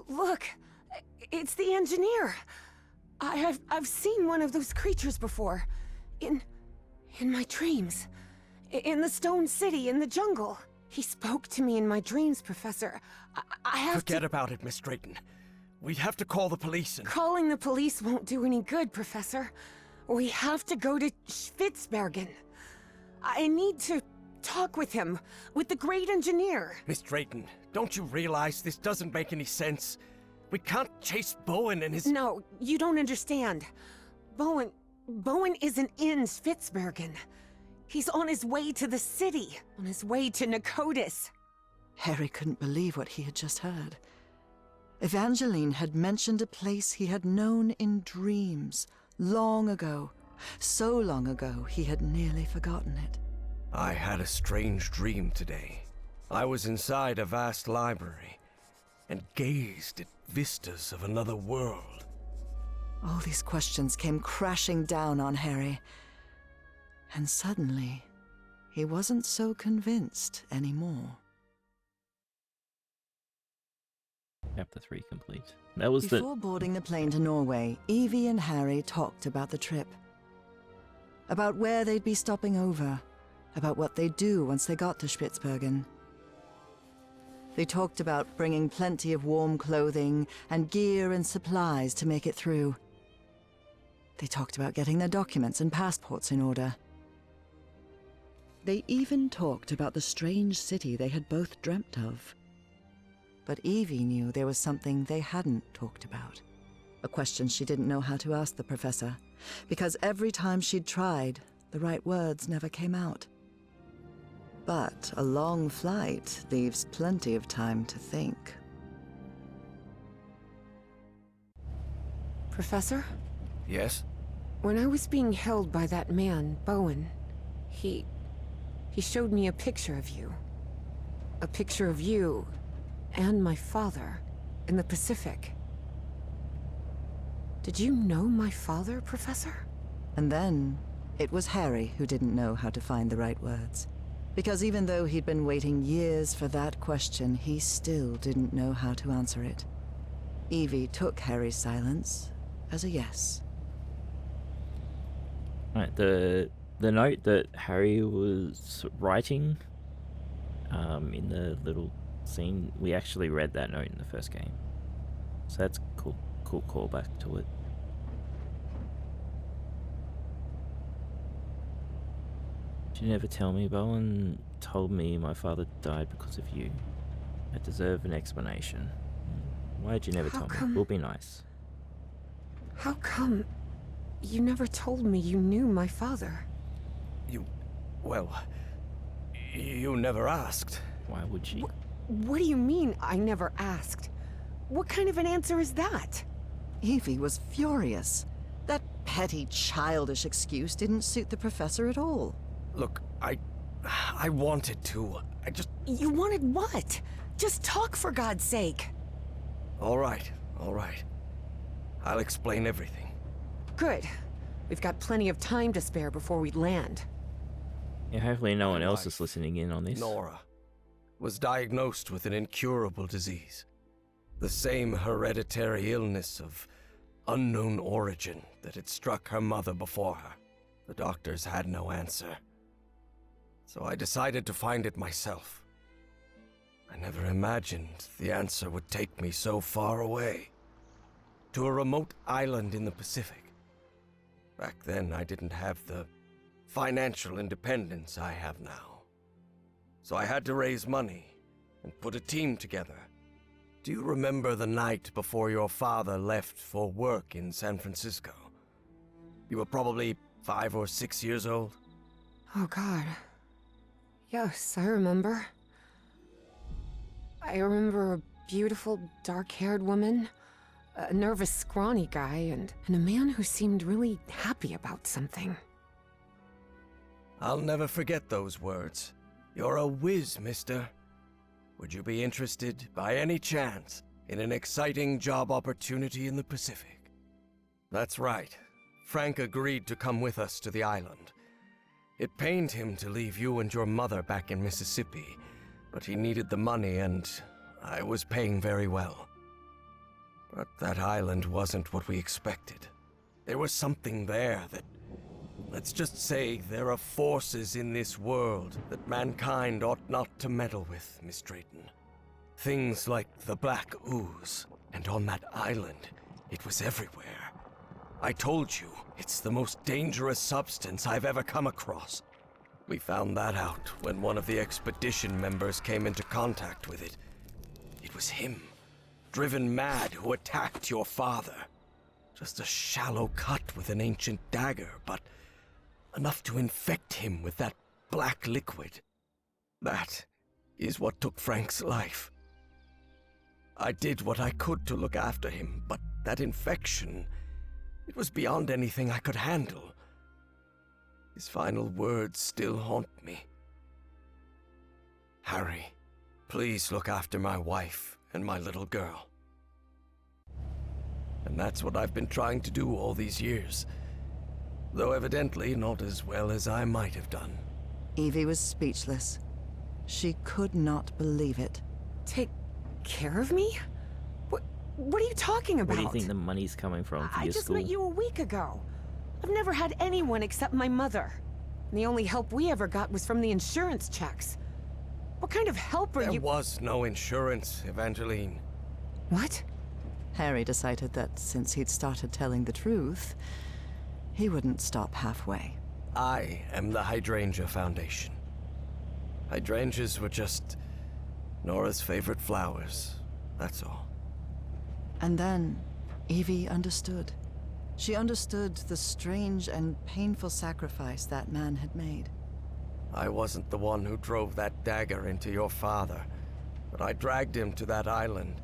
Speaker 10: Look!
Speaker 2: It's the engineer. I've seen one of those creatures before. In my dreams. In the stone city, in the jungle. He spoke to me in my dreams, Professor. I have
Speaker 5: Forget about it, Miss Drayton. We'd have to call the police and...
Speaker 2: Calling the police won't do any good, Professor. We have to go to Spitzbergen. I need to talk with him, with the great engineer.
Speaker 5: Miss Drayton, don't you realize this doesn't make any sense? We can't chase Bowen and his...
Speaker 2: No, you don't understand. Bowen isn't in Spitzbergen. He's on his way to the city, on his way to Nicotis.
Speaker 3: Harry couldn't believe what he had just heard. Evangeline had mentioned a place he had known in dreams, long ago. So long ago, he had nearly forgotten it.
Speaker 5: I had a strange dream today. I was inside a vast library and gazed at vistas of another world.
Speaker 3: All these questions came crashing down on Harry. And suddenly, he wasn't so convinced anymore.
Speaker 1: Chapter 3 complete. That was
Speaker 3: Before boarding the plane to Norway, Evie and Harry talked about the trip. About where they'd be stopping over. About what they'd do once they got to Spitzbergen. They talked about bringing plenty of warm clothing and gear and supplies to make it through. They talked about getting their documents and passports in order. They even talked about the strange city they had both dreamt of. But Evie knew there was something they hadn't talked about. A question she didn't know how to ask the professor, because every time she'd tried, the right words never came out. But a long flight leaves plenty of time to think.
Speaker 2: Professor?
Speaker 5: Yes?
Speaker 2: When I was being held by that man, Bowen, he showed me a picture of you. A picture of you and my father in the Pacific. Did you know my father, Professor?
Speaker 3: And then, it was Harry who didn't know how to find the right words. Because even though he'd been waiting years for that question, he still didn't know how to answer it. Evie took Harry's silence as a yes.
Speaker 1: Right, the note that Harry was writing in the little scene, we actually read that note in the first game. So that's cool callback to it. Did you never tell me? Bowen told me my father died because of you. I deserve an explanation. Why'd you never tell me? We'll be nice.
Speaker 2: How come you never told me you knew my father?
Speaker 5: You never asked.
Speaker 1: Why would she?
Speaker 2: What do you mean, I never asked? What kind of an answer is that?
Speaker 3: Evie was furious. That petty, childish excuse didn't suit the professor at all.
Speaker 5: Look, I wanted to.
Speaker 2: You wanted what? Just talk, for God's sake.
Speaker 5: All right. I'll explain everything.
Speaker 2: Good. We've got plenty of time to spare before we land.
Speaker 1: Yeah, hopefully no one else is listening in on this.
Speaker 5: Nora was diagnosed with an incurable disease. The same hereditary illness of unknown origin that had struck her mother before her. The doctors had no answer. So I decided to find it myself. I never imagined the answer would take me so far away. To a remote island in the Pacific. Back then, I didn't have the financial independence I have now. So I had to raise money and put a team together. Do you remember the night before your father left for work in San Francisco? You were probably 5 or 6 years old.
Speaker 2: Oh, God. Yes, I remember. I remember a beautiful, dark-haired woman, a nervous, scrawny guy, and a man who seemed really happy about something.
Speaker 5: I'll never forget those words. You're a whiz, mister. Would you be interested, by any chance, in an exciting job opportunity in the Pacific? That's right. Frank agreed to come with us to the island. It pained him to leave you and your mother back in Mississippi, but he needed the money and I was paying very well. But that island wasn't what we expected. There was something there that... Let's just say there are forces in this world that mankind ought not to meddle with, Miss Drayton. Things like the Black Ooze, and on that island, it was everywhere. I told you, it's the most dangerous substance I've ever come across. We found that out when one of the expedition members came into contact with it. It was him, driven mad, who attacked your father. Just a shallow cut with an ancient dagger, but enough to infect him with that black liquid. That is what took Frank's life. I did what I could to look after him, but that infection, it was beyond anything I could handle. His final words still haunt me. Harry, please look after my wife and my little girl. And that's what I've been trying to do all these years, though evidently not as well as I might have done.
Speaker 3: Evie was speechless. She could not believe it.
Speaker 2: Take care of me? What are you talking about?
Speaker 1: Where do you think the money's coming from for
Speaker 2: I
Speaker 1: your
Speaker 2: just
Speaker 1: school?
Speaker 2: met you a week ago. I've never had anyone except my mother. And the only help we ever got was from the insurance checks. What kind of help are you—
Speaker 5: There was no insurance, Evangeline.
Speaker 2: What?
Speaker 3: Harry decided that since he'd started telling the truth, he wouldn't stop halfway.
Speaker 5: I am the Hydrangea Foundation. Hydrangeas were just Nora's favorite flowers, that's all.
Speaker 3: And then, Evie understood. She understood the strange and painful sacrifice that man had made.
Speaker 5: I wasn't the one who drove that dagger into your father, but I dragged him to that island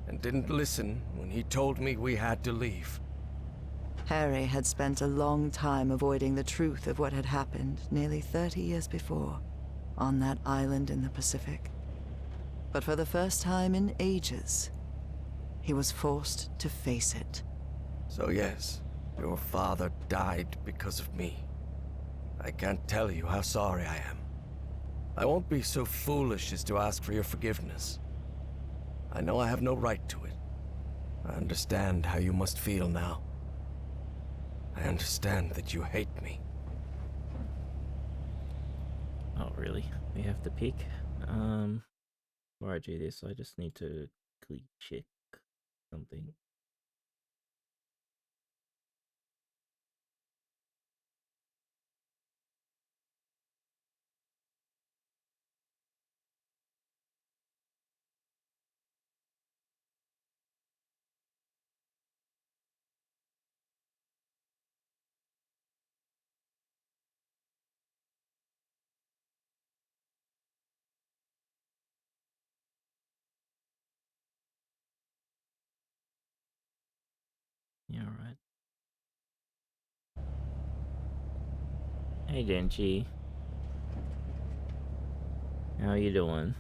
Speaker 5: and didn't listen when he told me we had to leave.
Speaker 3: Harry had spent a long time avoiding the truth of what had happened nearly 30 years before, on that island in the Pacific. But for the first time in ages, he was forced to face it.
Speaker 5: So yes, your father died because of me. I can't tell you how sorry I am. I won't be so foolish as to ask for your forgiveness. I know I have no right to it. I understand how you must feel now. I understand that you hate me.
Speaker 1: Oh, really? We have to pick? Before I do this, I just need to quickly check something. Yeah, alright. Hey, Denchi. How you doing?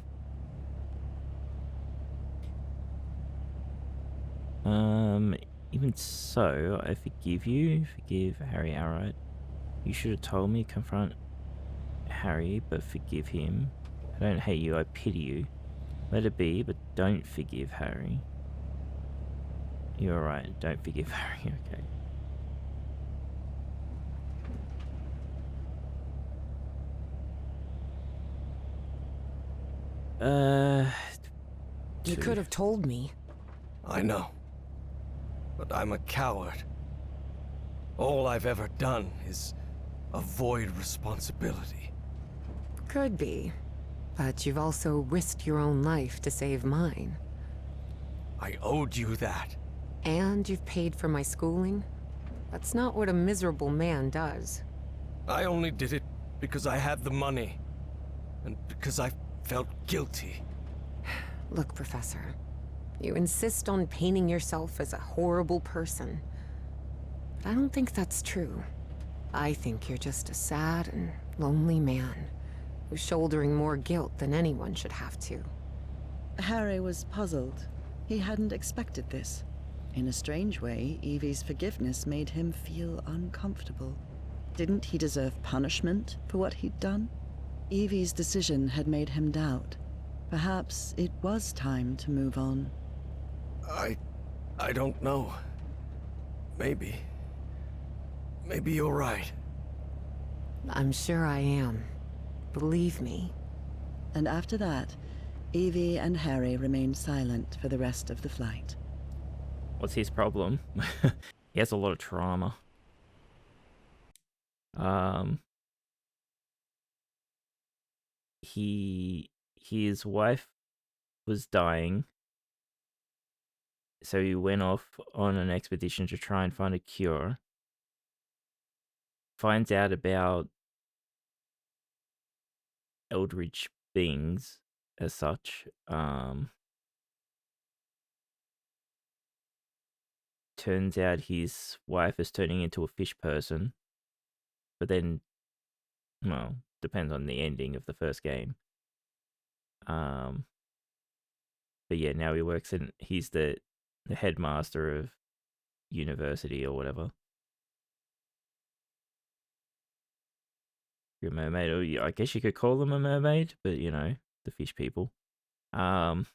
Speaker 1: Even so, I forgive you. Forgive Harry Everhart. You should have told me to confront Harry, but forgive him. I don't hate you, I pity you. Let it be, but don't forgive Harry. You're right, don't forgive Harry, okay.
Speaker 2: You could have told me.
Speaker 5: I know. But I'm a coward. All I've ever done is avoid responsibility.
Speaker 2: Could be. But you've also risked your own life to save mine.
Speaker 5: I owed you that.
Speaker 2: And you've paid for my schooling? That's not what a miserable man does.
Speaker 5: I only did it because I had the money. And because I felt guilty.
Speaker 2: Look, Professor. You insist on painting yourself as a horrible person. But I don't think that's true. I think you're just a sad and lonely man who's shouldering more guilt than anyone should have to.
Speaker 3: Harry was puzzled. He hadn't expected this. In a strange way, Evie's forgiveness made him feel uncomfortable. Didn't he deserve punishment for what he'd done? Evie's decision had made him doubt. Perhaps it was time to move on.
Speaker 5: I don't know. Maybe. Maybe you're right.
Speaker 2: I'm sure I am. Believe me.
Speaker 3: And after that, Evie and Harry remained silent for the rest of the flight.
Speaker 1: What's his problem? He has a lot of trauma. His wife was dying, so he went off on an expedition to try and find a cure. Finds out about eldritch beings as such. Turns out his wife is turning into a fish person, but then, well, depends on the ending of the first game. But yeah, now he works in, he's the headmaster of university or whatever. You're a mermaid, or I guess you could call them a mermaid, but you know, the fish people. And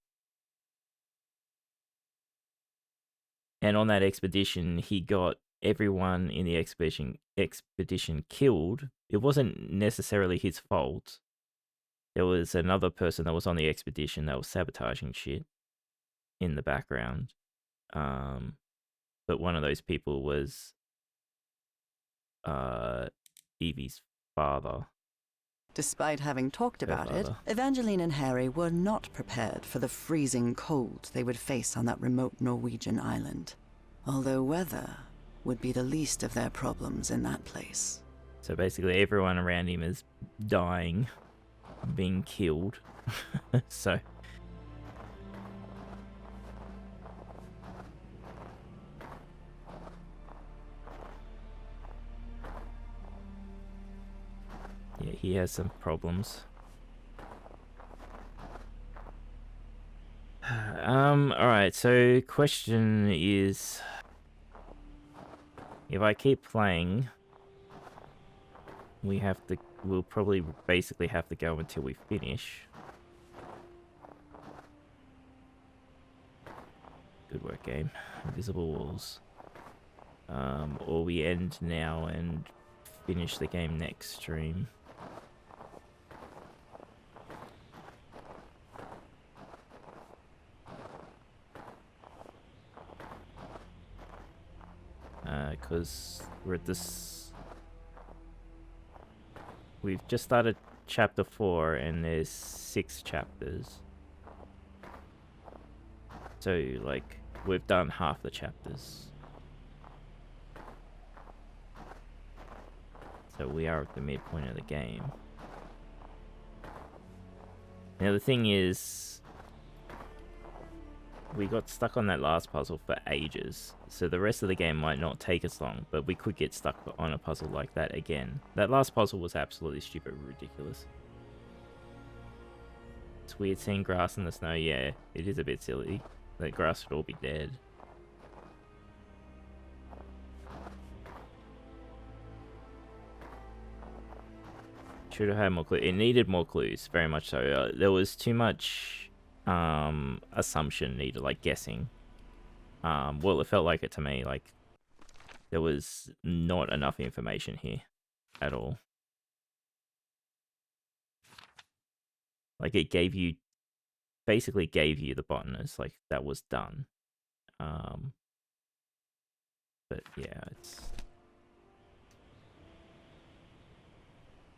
Speaker 1: on that expedition, he got everyone in the expedition killed. It wasn't necessarily his fault. There was another person that was on the expedition that was sabotaging shit in the background. But one of those people was Evie's father.
Speaker 3: Despite having talked about it, Evangeline and Harry were not prepared for the freezing cold they would face on that remote Norwegian island. Although weather would be the least of their problems in that place.
Speaker 1: So basically everyone around him is dying, being killed. So... yeah, he has some problems. Alright, so question is... if I keep playing, we'll probably basically have to go until we finish. Good work, game. Invisible walls. Or we end now and finish the game next stream. Because we're at this... we've just started chapter 4 and there's 6 chapters. So, like, we've done half the chapters. So we are at the midpoint of the game. Now the thing is... we got stuck on that last puzzle for ages, so the rest of the game might not take us long, but we could get stuck on a puzzle like that again. That last puzzle was absolutely stupid, ridiculous. It's weird seeing grass in the snow, yeah, it is a bit silly. That grass would all be dead. Should have had more clues. It needed more clues, very much so. There was too much... assumption needed, like guessing. Well, it felt like it to me, like there was not enough information here at all. Like it basically gave you the botanist, like that was done. But yeah, it's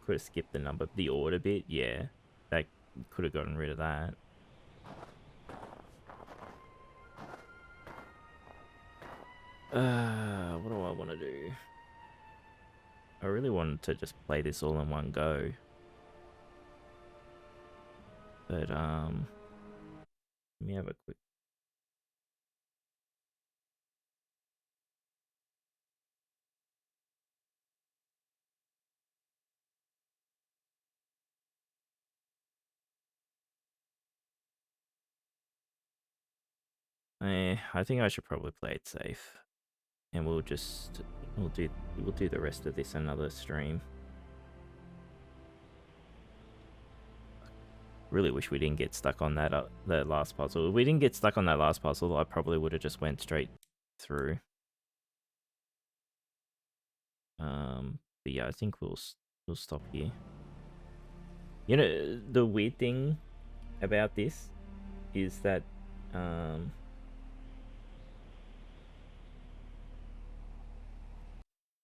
Speaker 1: could have skipped the order bit, yeah. That could have gotten rid of that. What do I want to do? I really wanted to just play this all in one go. But, let me have a quick... I think I should probably play it safe. And we'll do the rest of this another stream. Really wish we didn't get stuck on that last puzzle. If we didn't get stuck on that last puzzle, I probably would have just went straight through. But yeah, I think we'll stop here. You know, the weird thing about this is that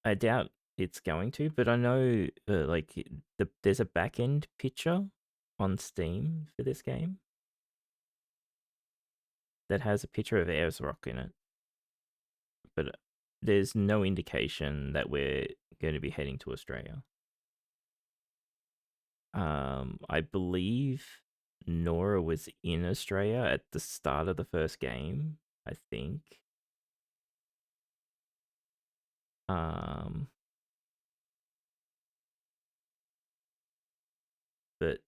Speaker 1: I doubt it's going to, but I know like there's a back end picture on Steam for this game that has a picture of Everhart in it, but there's no indication that we're going to be heading to Australia. I believe Nora was in Australia at the start of the first game, I think. But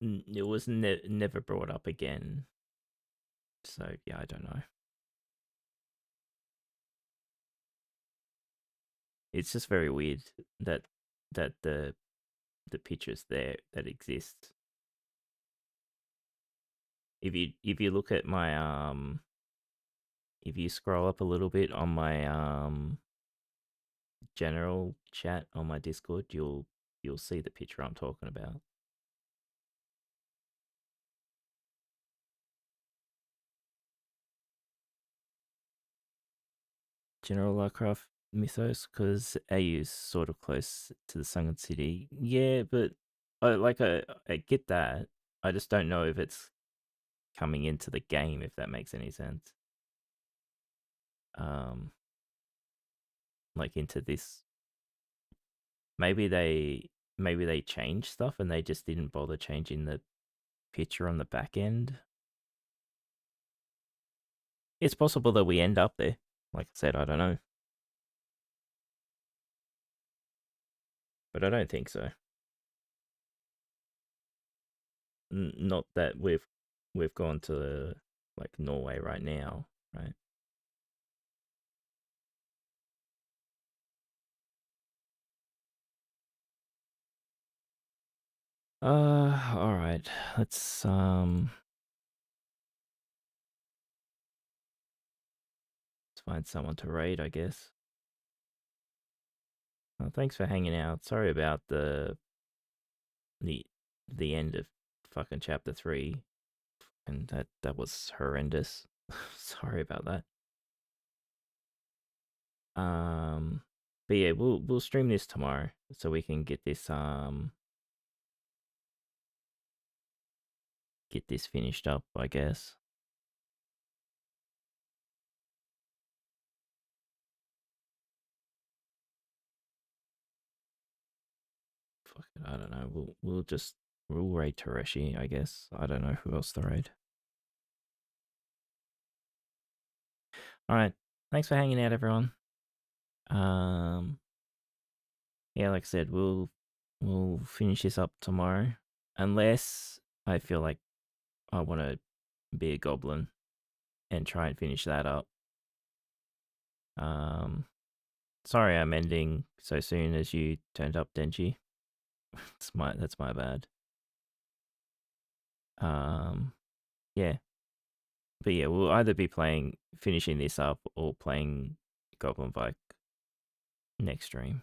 Speaker 1: it was never brought up again. So yeah, I don't know. It's just very weird that the pictures there that exist. If you look at my if you scroll up a little bit on my general chat on my Discord, you'll see the picture I'm talking about. General Lovecraft mythos, because AU's sort of close to the Sunken City. Yeah, but I get that. I just don't know if it's coming into the game, if that makes any sense. Like into this. Maybe they changed stuff and they just didn't bother changing the picture on the back end. It's possible that we end up there. Like I said, I don't know. But I don't think so. Not that we've gone to like Norway right now, right? All right. Let's find someone to raid, I guess. Well, thanks for hanging out. Sorry about the end of fucking chapter 3, and that was horrendous. Sorry about that. But yeah, we'll stream this tomorrow so we can get this finished up, I guess. Fuck it, I don't know. We'll raid Tereshi, I guess. I don't know who else to raid. Alright. Thanks for hanging out, everyone. Yeah, like I said, we'll finish this up tomorrow. Unless I feel like I want to be a goblin and try and finish that up. Sorry I'm ending so soon as you turned up, Denji. That's my bad. Yeah. But yeah, we'll either be finishing this up or playing Goblin Bike next stream.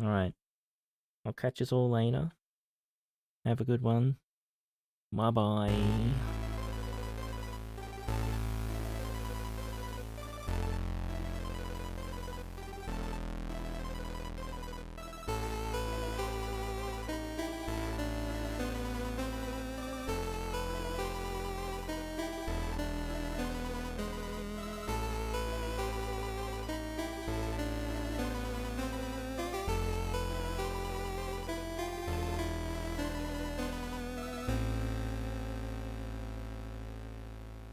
Speaker 1: Alright. I'll catch us all later. Have a good one. Bye bye.